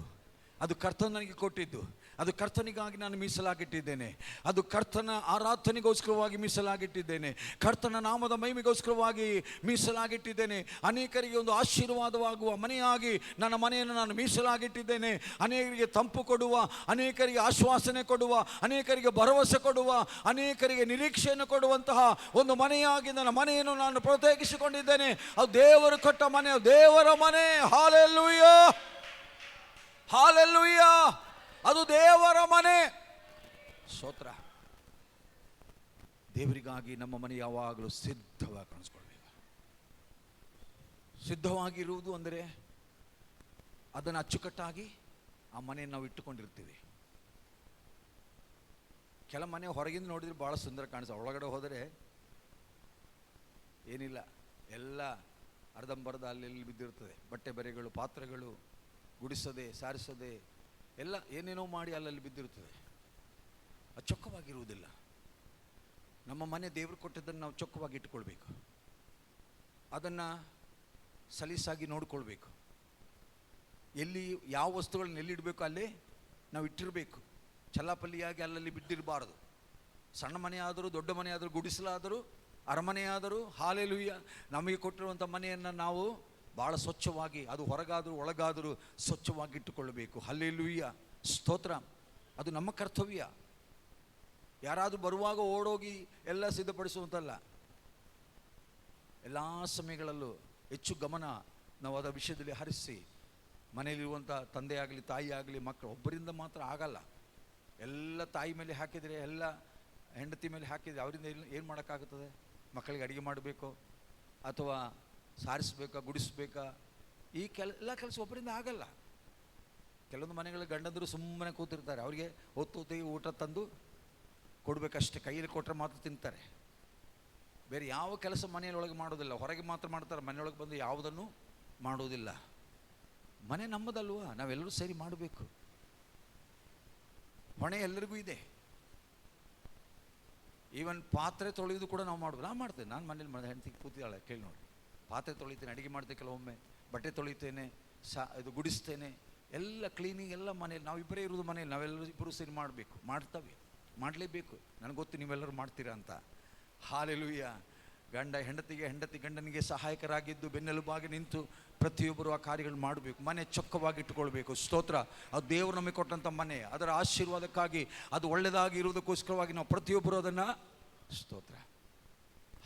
ಅದು ಕರ್ತನ ನನಗೆ ಕೊಟ್ಟಿದ್ದು, ಅದು ಕರ್ತನಿಗಾಗಿ ನಾನು ಮೀಸಲಾಗಿಟ್ಟಿದ್ದೇನೆ, ಅದು ಕರ್ತನ ಆರಾಧನೆಗೋಸ್ಕರವಾಗಿ ಮೀಸಲಾಗಿಟ್ಟಿದ್ದೇನೆ, ಕರ್ತನ ನಾಮದ ಮಹಿಮೆಗೋಸ್ಕರವಾಗಿ ಮೀಸಲಾಗಿಟ್ಟಿದ್ದೇನೆ. ಅನೇಕರಿಗೆ ಒಂದು ಆಶೀರ್ವಾದವಾಗುವ ಮನೆಯಾಗಿ ನನ್ನ ಮನೆಯನ್ನು ನಾನು ಮೀಸಲಾಗಿಟ್ಟಿದ್ದೇನೆ. ಅನೇಕರಿಗೆ ತಂಪು ಕೊಡುವ, ಅನೇಕರಿಗೆ ಆಶ್ವಾಸನೆ ಕೊಡುವ, ಅನೇಕರಿಗೆ ಭರವಸೆ ಕೊಡುವ, ಅನೇಕರಿಗೆ ನಿರೀಕ್ಷೆಯನ್ನು ಕೊಡುವಂತಹ ಒಂದು ಮನೆಯಾಗಿ ನನ್ನ ಮನೆಯನ್ನು ನಾನು ಪ್ರತ್ಯೇಕಿಸಿಕೊಂಡಿದ್ದೇನೆ. ಅದು ದೇವರು ಕೊಟ್ಟ ಮನೆ, ದೇವರ ಮನೆ. ಹಲ್ಲೆಲೂಯಾ. ಹಲ್ಲೆಲೂಯಾ. ಅದು ದೇವರ ಮನೆ. ಸ್ತೋತ್ರ. ದೇವರಿಗಾಗಿ ನಮ್ಮ ಮನೆ ಯಾವಾಗಲೂ ಸಿದ್ಧವಾಗಿ ಕಾಣಿಸ್ಕೊಳ್ಬೇಕು. ಸಿದ್ಧವಾಗಿರುವುದು ಅಂದರೆ ಅದನ್ನು ಅಚ್ಚುಕಟ್ಟಾಗಿ ಆ ಮನೆಯನ್ನು ನಾವು ಇಟ್ಟುಕೊಂಡಿರ್ತೀವಿ. ಕೆಲ ಮನೆ ಹೊರಗಿಂದ ನೋಡಿದ್ರೆ ಭಾಳ ಸುಂದರ ಕಾಣಿಸ್ತದೆ, ಒಳಗಡೆ ಹೋದರೆ ಏನಿಲ್ಲ, ಎಲ್ಲ ಅರ್ಧಂಬರ್ಧ ಅಲ್ಲಿ ಬಿದ್ದಿರ್ತದೆ. ಬಟ್ಟೆ ಬರೆಗಳು, ಪಾತ್ರೆಗಳು ಗುಡಿಸದೆ ಸಾರಿಸದೆ ಎಲ್ಲ ಏನೇನೋ ಮಾಡಿ ಅಲ್ಲಲ್ಲಿ ಬಿದ್ದಿರುತ್ತದೆ. ಅದು ಚೊಕ್ಕವಾಗಿರುವುದಿಲ್ಲ. ನಮ್ಮ ಮನೆ ದೇವರು ಕೊಟ್ಟಿದ್ದನ್ನು ನಾವು ಚೊಕ್ಕವಾಗಿ ಇಟ್ಟುಕೊಳ್ಬೇಕು. ಅದನ್ನು ಸಲೀಸಾಗಿ ನೋಡಿಕೊಳ್ಬೇಕು. ಎಲ್ಲಿ ಯಾವ ವಸ್ತುಗಳನ್ನ ಎಲ್ಲಿಡಬೇಕು ಅಲ್ಲೇ ನಾವು ಇಟ್ಟಿರಬೇಕು. ಚಲ್ಲಾಪಲ್ಲಿಯಾಗಿ ಅಲ್ಲಲ್ಲಿ ಬಿಟ್ಟಿರಬಾರ್ದು. ಸಣ್ಣ ಮನೆ ಆದರೂ, ದೊಡ್ಡ ಮನೆ ಆದರೂ, ಗುಡಿಸಲಾದರೂ, ಅರಮನೆಯಾದರೂ, ಹಲ್ಲೆಲೂಯಾ, ನಮಗೆ ಕೊಟ್ಟಿರುವಂಥ ಮನೆಯನ್ನು ನಾವು ಭಾಳ ಸ್ವಚ್ಛವಾಗಿ, ಅದು ಹೊರಗಾದರೂ ಒಳಗಾದರೂ ಸ್ವಚ್ಛವಾಗಿ ಇಟ್ಟುಕೊಳ್ಳಬೇಕು. ಹಲ್ಲೆಲೂಯಾ. ಸ್ತೋತ್ರ. ಅದು ನಮ್ಮ ಕರ್ತವ್ಯ. ಯಾರಾದರೂ ಬರುವಾಗ ಓಡೋಗಿ ಎಲ್ಲ ಸಿದ್ಧಪಡಿಸುವಂತಲ್ಲ. ಎಲ್ಲ ಸಮಯಗಳಲ್ಲೂ ಹೆಚ್ಚು ಗಮನ ನಾವು ಅದರ ವಿಷಯದಲ್ಲಿ ಹರಿಸಿ, ಮನೆಯಲ್ಲಿರುವಂಥ ತಂದೆ ಆಗಲಿ ತಾಯಿ ಆಗಲಿ ಮಕ್ಕಳು ಒಬ್ಬರಿಂದ ಮಾತ್ರ ಆಗಲ್ಲ. ಎಲ್ಲ ತಾಯಿ ಮೇಲೆ ಹಾಕಿದರೆ, ಎಲ್ಲ ಹೆಂಡತಿ ಮೇಲೆ ಹಾಕಿದರೆ ಅವರಿಂದ ಏನು ಮಾಡೋಕ್ಕಾಗುತ್ತದೆ? ಮಕ್ಕಳಿಗೆ ಅಡುಗೆ ಮಾಡಬೇಕು ಅಥವಾ ಸಾರಿಸ್ಬೇಕಾ, ಗುಡಿಸ್ಬೇಕಾ, ಈ ಎಲ್ಲ ಕೆಲಸ ಒಬ್ಬರಿಂದ ಆಗಲ್ಲ. ಕೆಲವೊಂದು ಮನೆಗಳ ಗಂಡಂದರು ಸುಮ್ಮನೆ ಕೂತಿರ್ತಾರೆ. ಅವರಿಗೆ ಹೊತ್ತಿಗೆ ಊಟ ತಂದು ಕೊಡಬೇಕಷ್ಟೇ, ಕೈಯಲ್ಲಿ ಕೊಟ್ಟರೆ ಮಾತ್ರ ತಿಂತಾರೆ. ಬೇರೆ ಯಾವ ಕೆಲಸ ಮನೆಯೊಳಗೆ ಮಾಡೋದಿಲ್ಲ, ಹೊರಗೆ ಮಾತ್ರ ಮಾಡ್ತಾರೆ. ಮನೆಯೊಳಗೆ ಬಂದು ಯಾವುದನ್ನು ಮಾಡೋದಿಲ್ಲ. ಮನೆ ನಮ್ಮದಲ್ವಾ, ನಾವೆಲ್ಲರೂ ಸೇರಿ ಮಾಡಬೇಕು. ಹೊಣೆ ಎಲ್ಲರಿಗೂ ಇದೆ. ಈವನ್ ಪಾತ್ರೆ ತೊಳೆಯೋದು ಕೂಡ ನಾವು ಮಾಡ್ಬೋದು. ನಾನು ಮಾಡ್ತೇನೆ, ನಾನು ಮನೇಲಿ ಹೆಂಡತಿಗೆ ಕೂತಿದ್ದಾಳೆ ಕೇಳಿ ನೋಡಿ, ಪಾತ್ರೆ ತೊಳಿತೇನೆ, ಅಡುಗೆ ಮಾಡ್ತೇನೆ, ಕೆಲವೊಮ್ಮೆ ಬಟ್ಟೆ ತೊಳಿತೇನೆ, ಇದು ಗುಡಿಸ್ತೇನೆ, ಎಲ್ಲ ಕ್ಲೀನಿಂಗ್ ಎಲ್ಲ ಮನೇಲಿ. ನಾವಿಬ್ಬರೇ ಇರೋದು ಮನೇಲಿ, ನಾವೆಲ್ಲರೂ ಇಬ್ಬರು ಸೇರಿ ಮಾಡಬೇಕು, ಮಾಡ್ತವೆ, ಮಾಡಲೇಬೇಕು. ನನಗೆ ಗೊತ್ತು ನೀವೆಲ್ಲರೂ ಮಾಡ್ತೀರಾ ಅಂತ. ಹಾಲೆಲೂಯಾ. ಗಂಡ ಹೆಂಡತಿಗೆ, ಹೆಂಡತಿ ಗಂಡನಿಗೆ ಸಹಾಯಕರಾಗಿದ್ದು ಬೆನ್ನೆಲುಬಾಗಿ ನಿಂತು ಪ್ರತಿಯೊಬ್ಬರು ಆ ಕಾರ್ಯಗಳು ಮಾಡಬೇಕು. ಮನೆ ಚೊಕ್ಕವಾಗಿ ಇಟ್ಟುಕೊಳ್ಬೇಕು. ಸ್ತೋತ್ರ. ಅದು ದೇವರು ನಮಗೆ ಕೊಟ್ಟಂಥ ಮನೆ, ಅದರ ಆಶೀರ್ವಾದಕ್ಕಾಗಿ, ಅದು ಒಳ್ಳೆಯದಾಗಿ ಇರುವುದಕ್ಕೋಸ್ಕರವಾಗಿ ನಾವು ಪ್ರತಿಯೊಬ್ಬರು ಅದನ್ನು, ಸ್ತೋತ್ರ,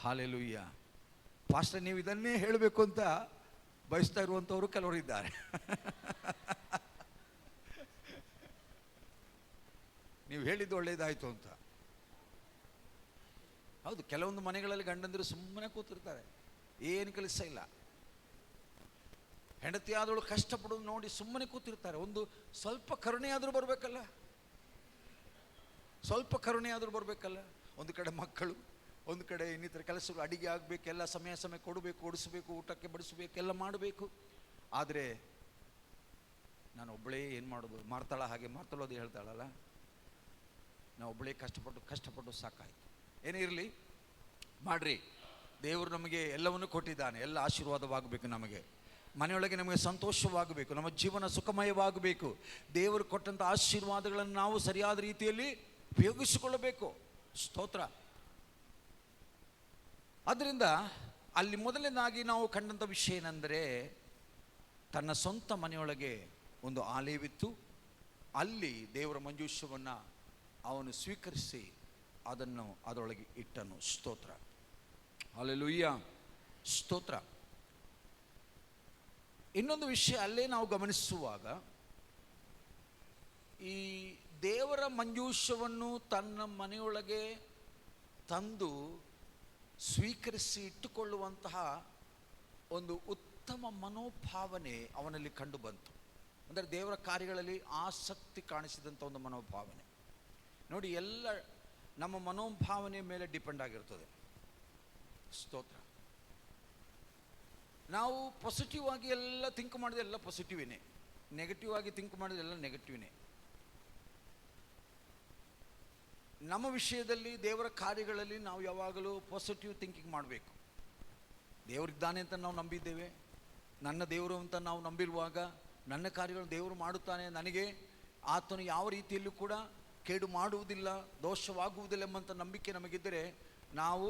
ಹಾಲೆಲೂಯಾ. ಪಾಸ್ಟರ್ ನೀವು ಇದನ್ನೇ ಹೇಳಬೇಕು ಅಂತ ಬಯಸ್ತಾ ಇರುವಂಥವರು ಕೆಲವರು ಇದ್ದಾರೆ. ನೀವು ಹೇಳಿದ್ದು ಒಳ್ಳೆಯದಾಯಿತು ಅಂತ. ಹೌದು, ಕೆಲವೊಂದು ಮನೆಗಳಲ್ಲಿ ಗಂಡಂದಿರು ಸುಮ್ಮನೆ ಕೂತಿರ್ತಾರೆ, ಏನು ಕೆಲಸ ಇಲ್ಲ. ಹೆಂಡತಿ ಆದವಳು ಕಷ್ಟಪಡೋದು ನೋಡಿ ಸುಮ್ಮನೆ ಕೂತಿರ್ತಾರೆ. ಒಂದು ಸ್ವಲ್ಪ ಕರುಣೆ ಆದರೂ ಬರಬೇಕಲ್ಲ, ಸ್ವಲ್ಪ ಕರುಣೆ ಆದರೂ ಬರಬೇಕಲ್ಲ. ಒಂದು ಕಡೆ ಮಕ್ಕಳು, ಒಂದು ಕಡೆ ಇನ್ನಿತರ ಕೆಲಸಗಳು, ಅಡಿಗೆ ಆಗಬೇಕು, ಎಲ್ಲ ಸಮಯ ಕೊಡಬೇಕು, ಓಡಿಸಬೇಕು, ಊಟಕ್ಕೆ ಬಡಿಸಬೇಕು, ಎಲ್ಲ ಮಾಡಬೇಕು. ಆದರೆ ನಾನು ಒಬ್ಬಳೇ ಏನು ಮಾಡೋದು, ಮಾಡ್ತಾಳ ಹಾಗೆ ಮಾಡ್ತಾಳೋದು ಹೇಳ್ತಾಳಲ್ಲ, ನಾವು ಒಬ್ಬಳೇ ಕಷ್ಟಪಟ್ಟು ಸಾಕಾಯಿತು. ಏನೇ ಇರಲಿ ಮಾಡ್ರಿ, ದೇವರು ನಮಗೆ ಎಲ್ಲವನ್ನು ಕೊಟ್ಟಿದ್ದಾನೆ. ಎಲ್ಲ ಆಶೀರ್ವಾದವಾಗಬೇಕು, ನಮಗೆ ಮನೆಯೊಳಗೆ ನಮಗೆ ಸಂತೋಷವಾಗಬೇಕು, ನಮ್ಮ ಜೀವನ ಸುಖಮಯವಾಗಬೇಕು. ದೇವರು ಕೊಟ್ಟಂಥ ಆಶೀರ್ವಾದಗಳನ್ನು ನಾವು ಸರಿಯಾದ ರೀತಿಯಲ್ಲಿ ಉಪಯೋಗಿಸಿಕೊಳ್ಳಬೇಕು. ಸ್ತೋತ್ರ. ಆದ್ದರಿಂದ ಅಲ್ಲಿ ಮೊದಲನೇದಾಗಿ ನಾವು ಕಂಡಂಥ ವಿಷಯ ಏನೆಂದರೆ, ತನ್ನ ಸ್ವಂತ ಮನೆಯೊಳಗೆ ಒಂದು ಆಲಯವಿತ್ತು. ಅಲ್ಲಿ ದೇವರ ಮಂಜೂಷವನ್ನು ಅವನು ಸ್ವೀಕರಿಸಿ ಅದನ್ನು ಅದರೊಳಗೆ ಇಟ್ಟನು. ಸ್ತೋತ್ರ, ಹಲ್ಲೆಲೂಯಾ, ಸ್ತೋತ್ರ. ಇನ್ನೊಂದು ವಿಷಯ ಅಲ್ಲೇ ನಾವು ಗಮನಿಸುವಾಗ, ಈ ದೇವರ ಮಂಜೂಷವನ್ನು ತನ್ನ ಮನೆಯೊಳಗೆ ತಂದು ಸ್ವೀಕರಿಸಿ ಇಟ್ಟುಕೊಳ್ಳುವಂತಹ ಒಂದು ಉತ್ತಮ ಮನೋಭಾವನೆ ಅವನಲ್ಲಿ ಕಂಡು ಬಂತು. ಅಂದರೆ ದೇವರ ಕಾರ್ಯಗಳಲ್ಲಿ ಆಸಕ್ತಿ ಕಾಣಿಸಿದಂಥ ಒಂದು ಮನೋಭಾವನೆ. ನೋಡಿ, ಎಲ್ಲ ನಮ್ಮ ಮನೋಭಾವನೆ ಮೇಲೆ ಡಿಪೆಂಡ್ ಆಗಿರ್ತದೆ. ಸ್ತೋತ್ರ. ನಾವು ಪಾಸಿಟಿವ್ ಆಗಿ ಎಲ್ಲ ಥಿಂಕ್ ಮಾಡಿದ್ರೆ ಎಲ್ಲ ಪಾಸಿಟಿವೇನೆ, ನೆಗೆಟಿವ್ ಆಗಿ ಥಿಂಕ್ ಮಾಡಿದ್ರೆ ಎಲ್ಲ ನೆಗೆಟಿವ್ನೇ. ನಮ್ಮ ವಿಷಯದಲ್ಲಿ, ದೇವರ ಕಾರ್ಯಗಳಲ್ಲಿ ನಾವು ಯಾವಾಗಲೂ ಪಾಸಿಟಿವ್ ಥಿಂಕಿಂಗ್ ಮಾಡಬೇಕು. ದೇವರಿದ್ದಾನೆ ಅಂತ ನಾವು ನಂಬಿದ್ದೇವೆ, ನನ್ನ ದೇವರು ಅಂತ ನಾವು ನಂಬಿರುವಾಗ ನನ್ನ ಕಾರ್ಯಗಳನ್ನು ದೇವರು ಮಾಡುತ್ತಾನೆ, ನನಗೆ ಆತನು ಯಾವ ರೀತಿಯಲ್ಲೂ ಕೂಡ ಕೇಡು ಮಾಡುವುದಿಲ್ಲ, ದೋಷವಾಗುವುದಿಲ್ಲ ಎಂಬಂಥ ನಂಬಿಕೆ ನಮಗಿದ್ದರೆ, ನಾವು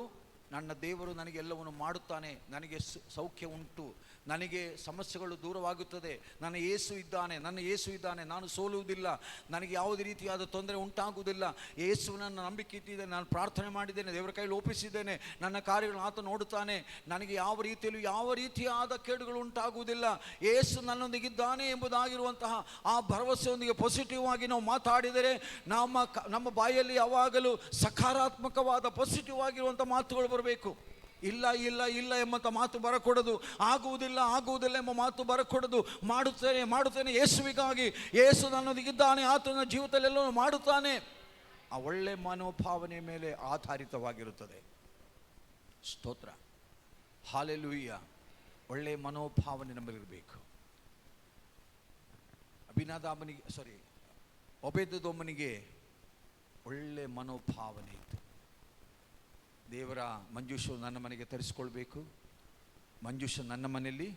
ನನ್ನ ದೇವರು ನನಗೆ ಎಲ್ಲವನ್ನು ಮಾಡುತ್ತಾನೆ, ನನಗೆ ಸೌಖ್ಯ ಉಂಟು, ನನಗೆ ಸಮಸ್ಯೆಗಳು ದೂರವಾಗುತ್ತದೆ, ನನ್ನ ಯೇಸು ಇದ್ದಾನೆ, ನಾನು ಸೋಲುವುದಿಲ್ಲ, ನನಗೆ ಯಾವುದೇ ರೀತಿಯಾದ ತೊಂದರೆ ಉಂಟಾಗುವುದಿಲ್ಲ, ಯೇಸುವಿನ ನಂಬಿಕೆ ಇಟ್ಟಿದ್ದೇನೆ, ನಾನು ಪ್ರಾರ್ಥನೆ ಮಾಡಿದ್ದೇನೆ, ದೇವರ ಕೈಯಲ್ಲಿ ಒಪ್ಪಿಸಿದ್ದೇನೆ, ನನ್ನ ಕಾರ್ಯಗಳನ್ನು ಆತ ನೋಡುತ್ತಾನೆ, ನನಗೆ ಯಾವ ರೀತಿಯಲ್ಲೂ ಯಾವ ರೀತಿಯಾದ ಕೇಡುಗಳು ಉಂಟಾಗುವುದಿಲ್ಲ, ಯೇಸು ನನ್ನೊಂದಿಗಿದ್ದಾನೆ ಎಂಬುದಾಗಿರುವಂತಹ ಆ ಭರವಸೆಯೊಂದಿಗೆ ಪಾಸಿಟಿವ್ ಆಗಿ ನಾವು ಮಾತಾಡಿದರೆ, ನಮ್ಮ ಬಾಯಲ್ಲಿ ಯಾವಾಗಲೂ ಸಕಾರಾತ್ಮಕವಾದ ಪಾಸಿಟಿವ್ ಆಗಿರುವಂಥ ಮಾತುಗಳು ಬರಬೇಕು. ಇಲ್ಲ ಇಲ್ಲ ಇಲ್ಲ ಎಂಬಂಥ ಮಾತು ಬರಕೊಡೋದು, ಆಗುವುದಿಲ್ಲ ಎಂಬ ಮಾತು ಬರಕೊಡೋದು. ಮಾಡುತ್ತೇನೆ ಯೇಸುವಿಗಾಗಿ, ಯೇಸು ನನ್ನೊಂದಿಗಿದ್ದಾನೆ, ಆತನ ಜೀವಿತದಲ್ಲಿ ಎಲ್ಲವೂ ಮಾಡುತ್ತಾನೆ. ಆ ಒಳ್ಳೆ ಮನೋಭಾವನೆ ಮೇಲೆ ಆಧಾರಿತವಾಗಿರುತ್ತದೆ. ಸ್ತೋತ್ರ, ಹಾಲೆಲೂಯ್ಯ. ಒಳ್ಳೆ ಮನೋಭಾವನೆ ನಮ್ಮಲ್ಲಿರಬೇಕು. ಒಬೇದೆದೋಮನಿಗೆ ಒಳ್ಳೆ ಮನೋಭಾವನೆ ಇತ್ತು. ದೇವರ ಮಂಜೂಷ ನನ್ನ ಮನೆಗೆ ತರಿಸ್ಕೊಳ್ಬೇಕು, ಮಂಜೂಷ ನನ್ನ ಮನೆಯಲ್ಲಿ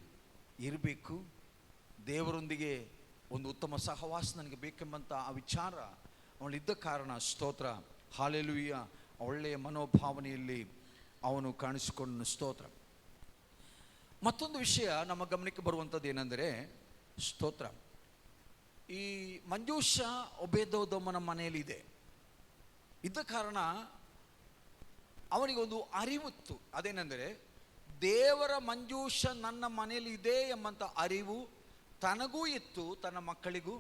ಇರಬೇಕು, ದೇವರೊಂದಿಗೆ ಒಂದು ಉತ್ತಮ ಸಹವಾಸ ನನಗೆ ಬೇಕೆಂಬಂಥ ಆ ವಿಚಾರ ಅವನಿದ್ದ ಕಾರಣ, ಸ್ತೋತ್ರ, ಹಾಲೆಲೂಯ್ಯ, ಒಳ್ಳೆಯ ಮನೋಭಾವನೆಯಲ್ಲಿ ಅವನು ಕಾಣಿಸಿಕೊಂಡು. ಸ್ತೋತ್ರ. ಮತ್ತೊಂದು ವಿಷಯ ನಮ್ಮ ಗಮನಕ್ಕೆ ಬರುವಂಥದ್ದು ಏನೆಂದರೆ, ಸ್ತೋತ್ರ, ಈ ಮಂಜೂಷ ಒಬೇದೆದೋಮನ ಮನೆಯಲ್ಲಿದೆ. ಇದ್ದ ಕಾರಣ ಅವನಿಗೊಂದು ಅರಿವಿತ್ತು. ಅದೇನೆಂದರೆ, ದೇವರ ಮಂಜೂಷ ನನ್ನ ಮನೆಯಲ್ಲಿ ಇದೆ ಎಂಬಂಥ ಅರಿವು ತನಗೂ ಇತ್ತು, ತನ್ನ ಮಕ್ಕಳಿಗೂ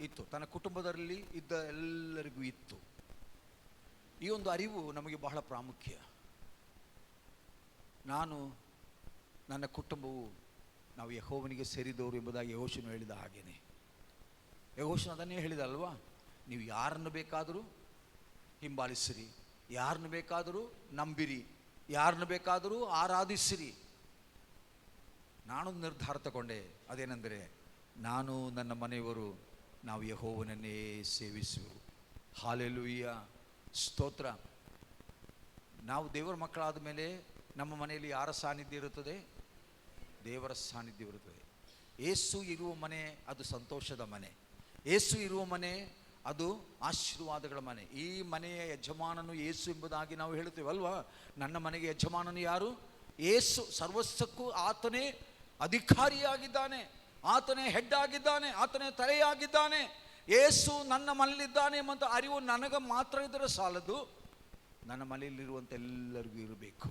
ಇತ್ತು, ತನ್ನ ಕುಟುಂಬದಲ್ಲಿ ಇದ್ದ ಎಲ್ಲರಿಗೂ ಇತ್ತು. ಈ ಒಂದು ಅರಿವು ನಮಗೆ ಬಹಳ ಪ್ರಾಮುಖ್ಯ. ನಾನು, ನನ್ನ ಕುಟುಂಬವು, ನಾವು ಯೆಹೋವನಿಗೆ ಸೇರಿದವರು ಎಂಬುದಾಗಿ ಯೆಹೋಶುವನು ಹೇಳಿದ ಹಾಗೇನೆ. ಯೆಹೋಶುವನು ಅದನ್ನೇ ಹೇಳಿದ ಅಲ್ವಾ, ನೀವು ಯಾರನ್ನು ಬೇಕಾದರೂ ಹಿಂಬಾಲಿಸಿರಿ, ಯಾರನ್ನು ಬೇಕಾದರೂ ನಂಬಿರಿ, ಯಾರನ್ನು ಬೇಕಾದರೂ ಆರಾಧಿಸಿರಿ. ನಾನೊಂದು ನಿರ್ಧಾರ ತಗೊಂಡೆ, ಅದೇನೆಂದರೆ ನಾನು ನನ್ನ ಮನೆಯವರು ನಾವು ಯೆಹೋವನನ್ನೇ ಸೇವಿಸುವೆವು. ಹಾಲೆಲೂಯ, ಸ್ತೋತ್ರ. ನಾವು ದೇವರ ಮಕ್ಕಳಾದ ಮೇಲೆ ನಮ್ಮ ಮನೆಯಲ್ಲಿ ಯಾರ ಸಾನ್ನಿಧ್ಯ ಇರುತ್ತದೆ? ದೇವರ ಸಾನ್ನಿಧ್ಯ ಇರುತ್ತದೆ. ಯೇಸು ಇರುವ ಮನೆ ಅದು ಸಂತೋಷದ ಮನೆ. ಯೇಸು ಇರುವ ಮನೆ ಅದು ಆಶೀರ್ವಾದಗಳ ಮನೆ. ಈ ಮನೆಯ ಯಜಮಾನನು ಯೇಸು ಎಂಬುದಾಗಿ ನಾವು ಹೇಳ್ತೇವೆ ಅಲ್ವಾ? ನನ್ನ ಮನೆಗೆ ಯಜಮಾನನು ಯಾರು? ಯೇಸು. ಸರ್ವಸ್ವಕ್ಕೂ ಆತನೇ ಅಧಿಕಾರಿಯಾಗಿದ್ದಾನೆ, ಆತನೇ ಹೆಡ್ ಆಗಿದ್ದಾನೆ, ಆತನೇ ತಲೆಯಾಗಿದ್ದಾನೆ. ಯೇಸು ನನ್ನ ಮನೆಯಲ್ಲಿದ್ದಾನೆ ಎಂಬಂಥ ಅರಿವು ನನಗೆ ಮಾತ್ರ ಇದ್ದರೆ ಸಾಲದು, ನನ್ನ ಮನೆಯಲ್ಲಿರುವಂಥ ಎಲ್ಲರಿಗೂ ಇರಬೇಕು.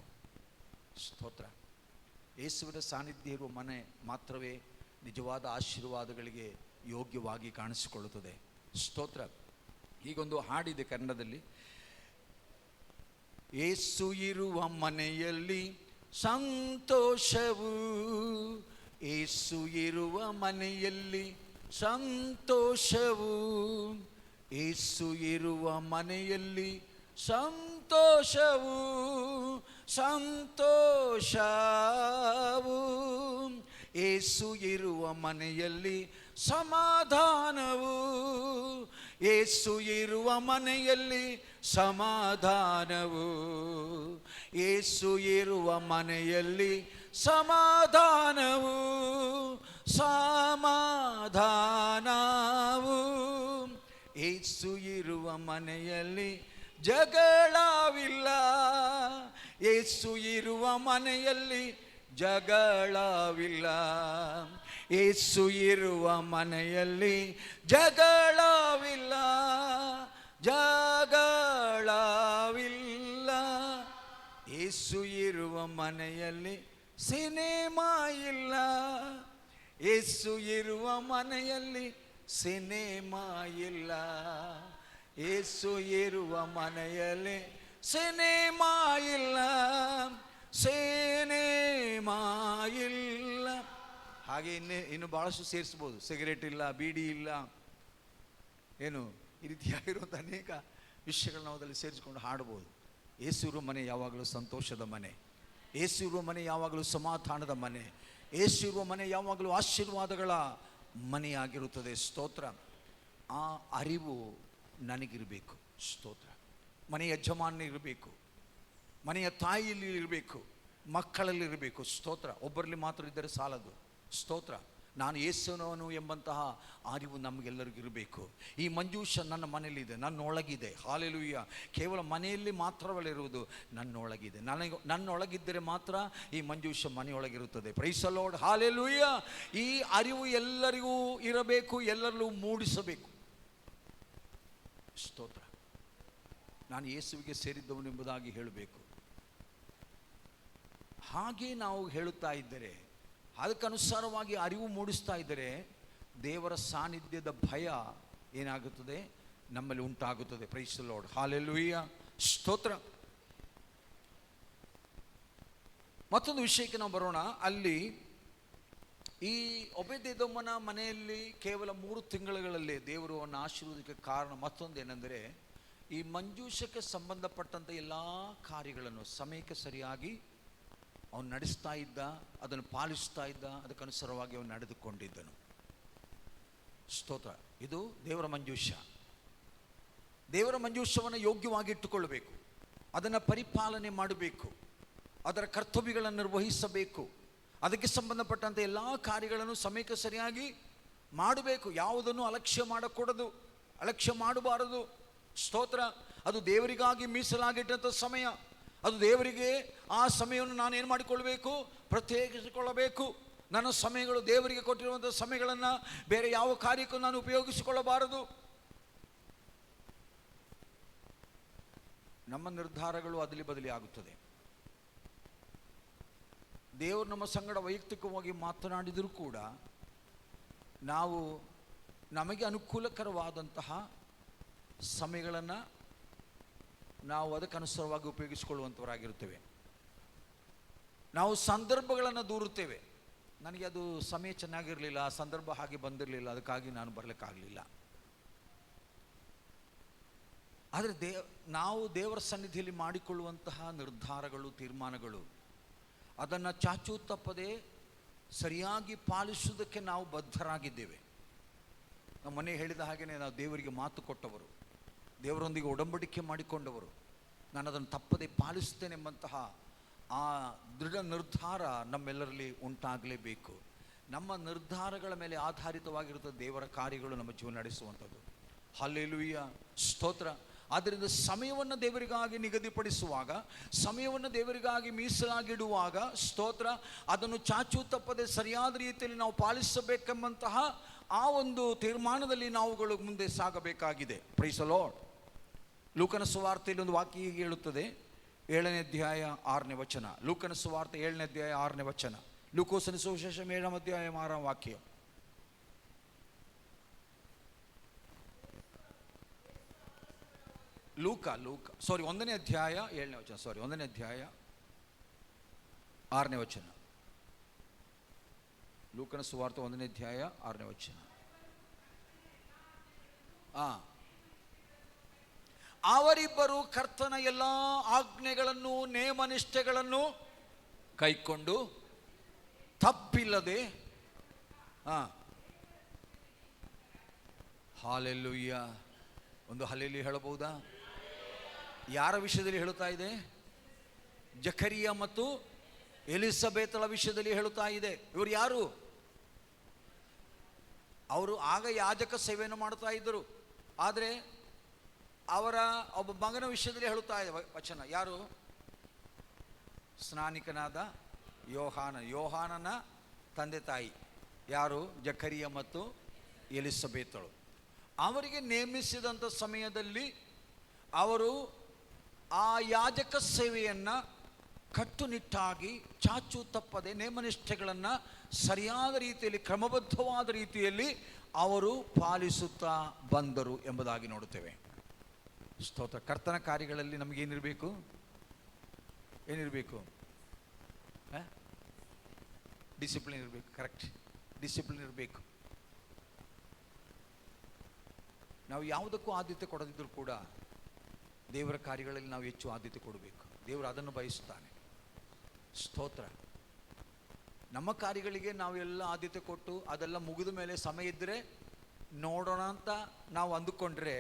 ಸ್ತೋತ್ರ. ಯೇಸುವಿನ ಸಾನ್ನಿಧ್ಯ ಇರುವ ಮನೆ ಮಾತ್ರವೇ ನಿಜವಾದ ಆಶೀರ್ವಾದಗಳಿಗೆ ಯೋಗ್ಯವಾಗಿ ಕಾಣಿಸಿಕೊಳ್ಳುತ್ತದೆ. ಸ್ತೋತ್ರ. ಹೀಗೊಂದು ಹಾಡಿದೆ ಕನ್ನಡದಲ್ಲಿ, ಯೇಸು ಇರುವ ಮನೆಯಲ್ಲಿ ಸಂತೋಷವು, ಯೇಸು ಇರುವ ಮನೆಯಲ್ಲಿ ಸಂತೋಷವು, ಯೇಸು ಇರುವ ಮನೆಯಲ್ಲಿ ಸಂತೋಷವು, ಸಂತೋಷವು, ಯೇಸು ಇರುವ ಮನೆಯಲ್ಲಿ ಸಮಾಧಾನವು, ಯೇಸು ಇರುವ ಮನೆಯಲ್ಲಿ ಸಮಾಧಾನವು, ಯೇಸು ಇರುವ ಮನೆಯಲ್ಲಿ ಸಮಾಧಾನವು, ಸಮಾಧಾನವು, ಯೇಸು ಇರುವ ಮನೆಯಲ್ಲಿ ಜಗಳವಿಲ್ಲ, ಯೇಸು ಇರುವ ಮನೆಯಲ್ಲಿ ಜಗಳವಿಲ್ಲ, ಯೇಸು ಇರುವ ಮನೆಯಲ್ಲಿ ಜಗಳವಿಲ್ಲ, ಜಗಳವಿಲ್ಲ, ಯೇಸು ಇರುವ ಮನೆಯಲ್ಲಿ ಸಿನೆಮಾ ಇಲ್ಲ, ಯೇಸು ಇರುವ ಮನೆಯಲ್ಲಿ ಸಿನೆಮಾ ಇಲ್ಲ, ಯೇಸು ಇರುವ ಮನೆಯಲ್ಲಿ ಸಿನೆಮಾ ಇಲ್ಲ, ಸಿನೆಮಾ ಇಲ್ಲ. ಹಾಗೆ ಇನ್ನು ಭಾಳಷ್ಟು ಸೇರಿಸ್ಬೋದು. ಸಿಗರೇಟ್ ಇಲ್ಲ, ಬೀಡಿ ಇಲ್ಲ, ಏನು ಈ ರೀತಿಯಾಗಿರುವಂಥ ಅನೇಕ ವಿಷಯಗಳನ್ನ ನಾವು ಅದರಲ್ಲಿ ಸೇರಿಸ್ಕೊಂಡು ಹಾಡ್ಬೋದು. ಯೇಸು ಇರುವ ಮನೆ ಯಾವಾಗಲೂ ಸಂತೋಷದ ಮನೆ, ಯೇಸು ಇರುವ ಮನೆ ಯಾವಾಗಲೂ ಸಮಾಧಾನದ ಮನೆ, ಯೇಸು ಇರುವ ಮನೆ ಯಾವಾಗಲೂ ಆಶೀರ್ವಾದಗಳ ಮನೆಯಾಗಿರುತ್ತದೆ. ಸ್ತೋತ್ರ. ಆ ಅರಿವು ನನಗಿರಬೇಕು. ಸ್ತೋತ್ರ. ಮನೆಯ ಯಜಮಾನ ಇರಬೇಕು, ಮನೆಯ ತಾಯಿಯಲ್ಲಿ ಇರಬೇಕು, ಮಕ್ಕಳಲ್ಲಿ ಇರಬೇಕು. ಸ್ತೋತ್ರ. ಒಬ್ಬರಲ್ಲಿ ಮಾತ್ರ ಇದ್ದರೆ ಸಾಲದು. ಸ್ತೋತ್ರ. ನಾನು ಯೇಸುವನು ಎಂಬಂತಹ ಅರಿವು ನಮಗೆಲ್ಲರಿಗೂ ಇರಬೇಕು. ಈ ಮಂಜೂಷ ನನ್ನ ಮನೆಯಲ್ಲಿದೆ, ನನ್ನೊಳಗಿದೆ. ಹಾಲೆಲೂಯ. ಕೇವಲ ಮನೆಯಲ್ಲಿ ಮಾತ್ರವಲ್ಲಿರುವುದು, ನನ್ನೊಳಗಿದೆ. ನನ್ನೊಳಗಿದ್ದರೆ ಮಾತ್ರ ಈ ಮಂಜೂಷ ಮನೆಯೊಳಗಿರುತ್ತದೆ. Praise the Lord. ಹಾಲೆಲೂಯ. ಈ ಅರಿವು ಎಲ್ಲರಿಗೂ ಇರಬೇಕು, ಎಲ್ಲರಲ್ಲೂ ಮೂಡಿಸಬೇಕು. ಸ್ತೋತ್ರ. ನಾನು ಯೇಸುವಿಗೆ ಸೇರಿದ್ದವನು ಎಂಬುದಾಗಿ ಹೇಳಬೇಕು. ಹಾಗೆ ನಾವು ಹೇಳುತ್ತಾ ಇದ್ದರೆ, ಅದಕ್ಕನುಸಾರವಾಗಿ ಅರಿವು ಮೂಡಿಸ್ತಾ ಇದ್ದರೆ, ದೇವರ ಸಾನ್ನಿಧ್ಯದ ಭಯ ಏನಾಗುತ್ತದೆ? ನಮ್ಮಲ್ಲಿ ಉಂಟಾಗುತ್ತದೆ. Praise the Lord. ಹಾಲೆಲೂಯ. ಸ್ತೋತ್ರ. ಮತ್ತೊಂದು ವಿಷಯಕ್ಕೆ ನಾವು ಬರೋಣ. ಅಲ್ಲಿ ಈ ಒಬೇದೆದೋಮನ ಮನೆಯಲ್ಲಿ ಕೇವಲ 3 ತಿಂಗಳುಗಳಲ್ಲಿ ದೇವರು ಅವನ ಆಶೀರ್ವಾದಕ್ಕೆ ಕಾರಣ ಮತ್ತೊಂದು ಏನೆಂದರೆ, ಈ ಮಂಜೂಷಕ್ಕೆ ಸಂಬಂಧಪಟ್ಟಂಥ ಎಲ್ಲ ಕಾರ್ಯಗಳನ್ನು ಸಮಯಕ್ಕೆ ಸರಿಯಾಗಿ ಅವನು ನಡೆಸ್ತಾ ಇದ್ದ, ಅದನ್ನು ಪಾಲಿಸ್ತಾ ಇದ್ದ, ಅದಕ್ಕನುಸಾರವಾಗಿ ಅವನು ನಡೆದುಕೊಂಡಿದ್ದನು. ಸ್ತೋತ್ರ. ಇದು ದೇವರ ಮಂಜೂಷ. ದೇವರ ಮಂಜೂಷವನ್ನು ಯೋಗ್ಯವಾಗಿ ಇಟ್ಟುಕೊಳ್ಳಬೇಕು, ಅದನ್ನು ಪರಿಪಾಲನೆ ಮಾಡಬೇಕು, ಅದರ ಕರ್ತವ್ಯಗಳನ್ನು ನಿರ್ವಹಿಸಬೇಕು, ಅದಕ್ಕೆ ಸಂಬಂಧಪಟ್ಟಂಥ ಎಲ್ಲ ಕಾರ್ಯಗಳನ್ನು ಸಮಯಕ್ಕೆ ಸರಿಯಾಗಿ ಮಾಡಬೇಕು. ಯಾವುದನ್ನು ಅಲಕ್ಷ್ಯ ಮಾಡಕೂಡದು, ಅಲಕ್ಷ್ಯ ಮಾಡಬಾರದು. ಸ್ತೋತ್ರ. ಅದು ದೇವರಿಗಾಗಿ ಮೀಸಲಾಗಿಟ್ಟಂಥ ಸಮಯ. ಅದು ದೇವರಿಗೆ ಆ ಸಮಯವನ್ನು ನಾನು ಏನು ಮಾಡಿಕೊಳ್ಬೇಕು? ಪ್ರತ್ಯೇಕಿಸಿಕೊಳ್ಳಬೇಕು. ನನ್ನ ಸಮಯಗಳು ದೇವರಿಗೆ ಕೊಟ್ಟಿರುವಂಥ ಸಮಯಗಳನ್ನು ಬೇರೆ ಯಾವ ಕಾರ್ಯಕ್ಕೂ ನಾನು ಉಪಯೋಗಿಸಿಕೊಳ್ಳಬಾರದು. ನಮ್ಮ ನಿರ್ಧಾರಗಳು ಅದಲಿ ಬದಲಿ ಆಗುತ್ತದೆ. ದೇವರು ನಮ್ಮ ಸಂಗಡ ವೈಯಕ್ತಿಕವಾಗಿ ಮಾತನಾಡಿದರೂ ಕೂಡ ನಾವು ನಮಗೆ ಅನುಕೂಲಕರವಾದಂತಹ ಸಮಯಗಳನ್ನು ನಾವು ಅದಕ್ಕನುಸಾರವಾಗಿ ಉಪಯೋಗಿಸಿಕೊಳ್ಳುವಂಥವರಾಗಿರುತ್ತೇವೆ. ನಾವು ಸಂದರ್ಭಗಳನ್ನು ದೂರುತ್ತೇವೆ. ನನಗೆ ಅದು ಸಮಯ ಚೆನ್ನಾಗಿರಲಿಲ್ಲ, ಸಂದರ್ಭ ಹಾಗೆ ಬಂದಿರಲಿಲ್ಲ, ಅದಕ್ಕಾಗಿ ನಾನು ಬರಲಿಕ್ಕಾಗಲಿಲ್ಲ. ಆದರೆ ನಾವು ದೇವರ ಸನ್ನಿಧಿಯಲ್ಲಿ ಮಾಡಿಕೊಳ್ಳುವಂತಹ ನಿರ್ಧಾರಗಳು, ತೀರ್ಮಾನಗಳು, ಅದನ್ನು ಚಾಚೂ ತಪ್ಪದೆ ಸರಿಯಾಗಿ ಪಾಲಿಸುವುದಕ್ಕೆ ನಾವು ಬದ್ಧರಾಗಿದ್ದೇವೆ. ನಮ್ಮ ಮನೆ ಹೇಳಿದ ಹಾಗೆಯೇ ನಾವು ದೇವರಿಗೆ ಮಾತು ಕೊಟ್ಟವರು, ದೇವರೊಂದಿಗೆ ಒಡಂಬಡಿಕೆ ಮಾಡಿಕೊಂಡವರು. ನಾನು ಅದನ್ನು ತಪ್ಪದೆ ಪಾಲಿಸ್ತೇನೆಂಬಂತಹ ಆ ದೃಢ ನಿರ್ಧಾರ ನಮ್ಮೆಲ್ಲರಲ್ಲಿ ಉಂಟಾಗಲೇಬೇಕು. ನಮ್ಮ ನಿರ್ಧಾರಗಳ ಮೇಲೆ ಆಧಾರಿತವಾಗಿರುತ್ತದೆ ದೇವರ ಕಾರ್ಯಗಳು ನಮ್ಮ ಜೀವನ ನಡೆಸುವಂಥದ್ದು. ಹಲ್ಲೆಲೂಯಾ, ಸ್ತೋತ್ರ. ಆದ್ದರಿಂದ ಸಮಯವನ್ನು ದೇವರಿಗಾಗಿ ನಿಗದಿಪಡಿಸುವಾಗ, ಸಮಯವನ್ನು ದೇವರಿಗಾಗಿ ಮೀಸಲಾಗಿಡುವಾಗ, ಸ್ತೋತ್ರ, ಅದನ್ನು ಚಾಚು ತಪ್ಪದೆ ಸರಿಯಾದ ರೀತಿಯಲ್ಲಿ ನಾವು ಪಾಲಿಸಬೇಕೆಂಬಂತಹ ಆ ಒಂದು ತೀರ್ಮಾನದಲ್ಲಿ ನಾವುಗಳು ಮುಂದೆ ಸಾಗಬೇಕಾಗಿದೆ. Praise the Lord. ಲೂಕನ ಸುವಾರ್ತೆಯಲ್ಲಿ ಒಂದು ವಾಕ್ಯ ಹೀಗೆ ಹೇಳುತ್ತದೆ, 7ನೇ ಅಧ್ಯಾಯ 6ನೇ ವಚನ. ಲೂಕನ ಸುವಾರ್ತೆ 7ನೇ ಅಧ್ಯಾಯ 6ನೇ ವಚನ. ಲೂಕೋಸನ ಸುವಿಶೇಷ 7ನೇ ಅಧ್ಯಾಯ 6ನೇ ವಾಕ್ಯ. ಲೂಕ 1ನೇ ಅಧ್ಯಾಯ 7ನೇ ವಚನ. 1ನೇ ಅಧ್ಯಾಯ 6ನೇ ವಚನ. ಲೂಕನ ಸುವಾರ್ತೆ 1ನೇ ಅಧ್ಯಾಯ 6ನೇ ವಚನ. ಅವರಿಬ್ಬರು ಕರ್ತನ ಎಲ್ಲ ಆಜ್ಞೆಗಳನ್ನು ನೇಮನಿಷ್ಠೆಗಳನ್ನು ಕೈಕೊಂಡು ತಪ್ಪಿಲ್ಲದೆ ಹಾಲೆಲೂಯಾ. ಒಂದು ಹಲ್ಲೆಲೂಯಾ ಹೇಳಬಹುದಾ? ಯಾರ ವಿಷಯದಲ್ಲಿ ಹೇಳುತ್ತಾ ಇದೆ? ಜಕರಿಯ ಮತ್ತು ಎಲಿಸಬೇತಳ ವಿಷಯದಲ್ಲಿ ಹೇಳುತ್ತಾ ಇದೆ. ಇವರು ಯಾರು? ಅವರು ಆಗ ಯಾಜಕ ಸೇವೆಯನ್ನು ಮಾಡ್ತಾ ಇದ್ದರು. ಆದರೆ ಅವರ ಒಬ್ಬ ಮಗನ ವಿಷಯದಲ್ಲಿ ಹೇಳುತ್ತಾ ಇದೆ ವಚನ. ಯಾರು? ಸ್ನಾನಿಕನಾದ ಯೋಹಾನನ ತಂದೆ ತಾಯಿ ಯಾರು? ಜಕರಿಯ ಮತ್ತು ಎಲಿಸಬೇತಳು. ಅವರಿಗೆ ನೇಮಿಸಿದಂಥ ಸಮಯದಲ್ಲಿ ಅವರು ಆ ಯಾಜಕ ಸೇವೆಯನ್ನು ಕಟ್ಟುನಿಟ್ಟಾಗಿ ಚಾಚು ತಪ್ಪದೆ ನೇಮನಿಷ್ಠೆಗಳನ್ನು ಸರಿಯಾದ ರೀತಿಯಲ್ಲಿ ಕ್ರಮಬದ್ಧವಾದ ರೀತಿಯಲ್ಲಿ ಅವರು ಪಾಲಿಸುತ್ತಾ ಬಂದರು ಎಂಬುದಾಗಿ ನೋಡುತ್ತೇವೆ. ಸ್ತೋತ್ರ. ಕರ್ತನ ಕಾರ್ಯಗಳಲ್ಲಿ ನಮಗೇನಿರಬೇಕು? ಏನಿರಬೇಕು? ಡಿಸಿಪ್ಲಿನ್ ಇರಬೇಕು. ಕರೆಕ್ಟ್, ಡಿಸಿಪ್ಲಿನ್ ಇರಬೇಕು. ನಾವು ಯಾವುದಕ್ಕೂ ಆದ್ಯತೆ ಕೊಡದಿದ್ದರೂ ಕೂಡ ದೇವರ ಕಾರ್ಯಗಳಲ್ಲಿ ನಾವು ಹೆಚ್ಚು ಆದ್ಯತೆ ಕೊಡಬೇಕು. ದೇವರು ಅದನ್ನು ಬಯಸುತ್ತಾನೆ. ಸ್ತೋತ್ರ. ನಮ್ಮ ಕಾರ್ಯಗಳಿಗೆ ನಾವೆಲ್ಲ ಆದ್ಯತೆ ಕೊಟ್ಟು ಅದೆಲ್ಲ ಮುಗಿದ ಮೇಲೆ ಸಮಯ ಇದ್ದರೆ ನೋಡೋಣ ಅಂತ ನಾವು ಅಂದುಕೊಂಡ್ರೆ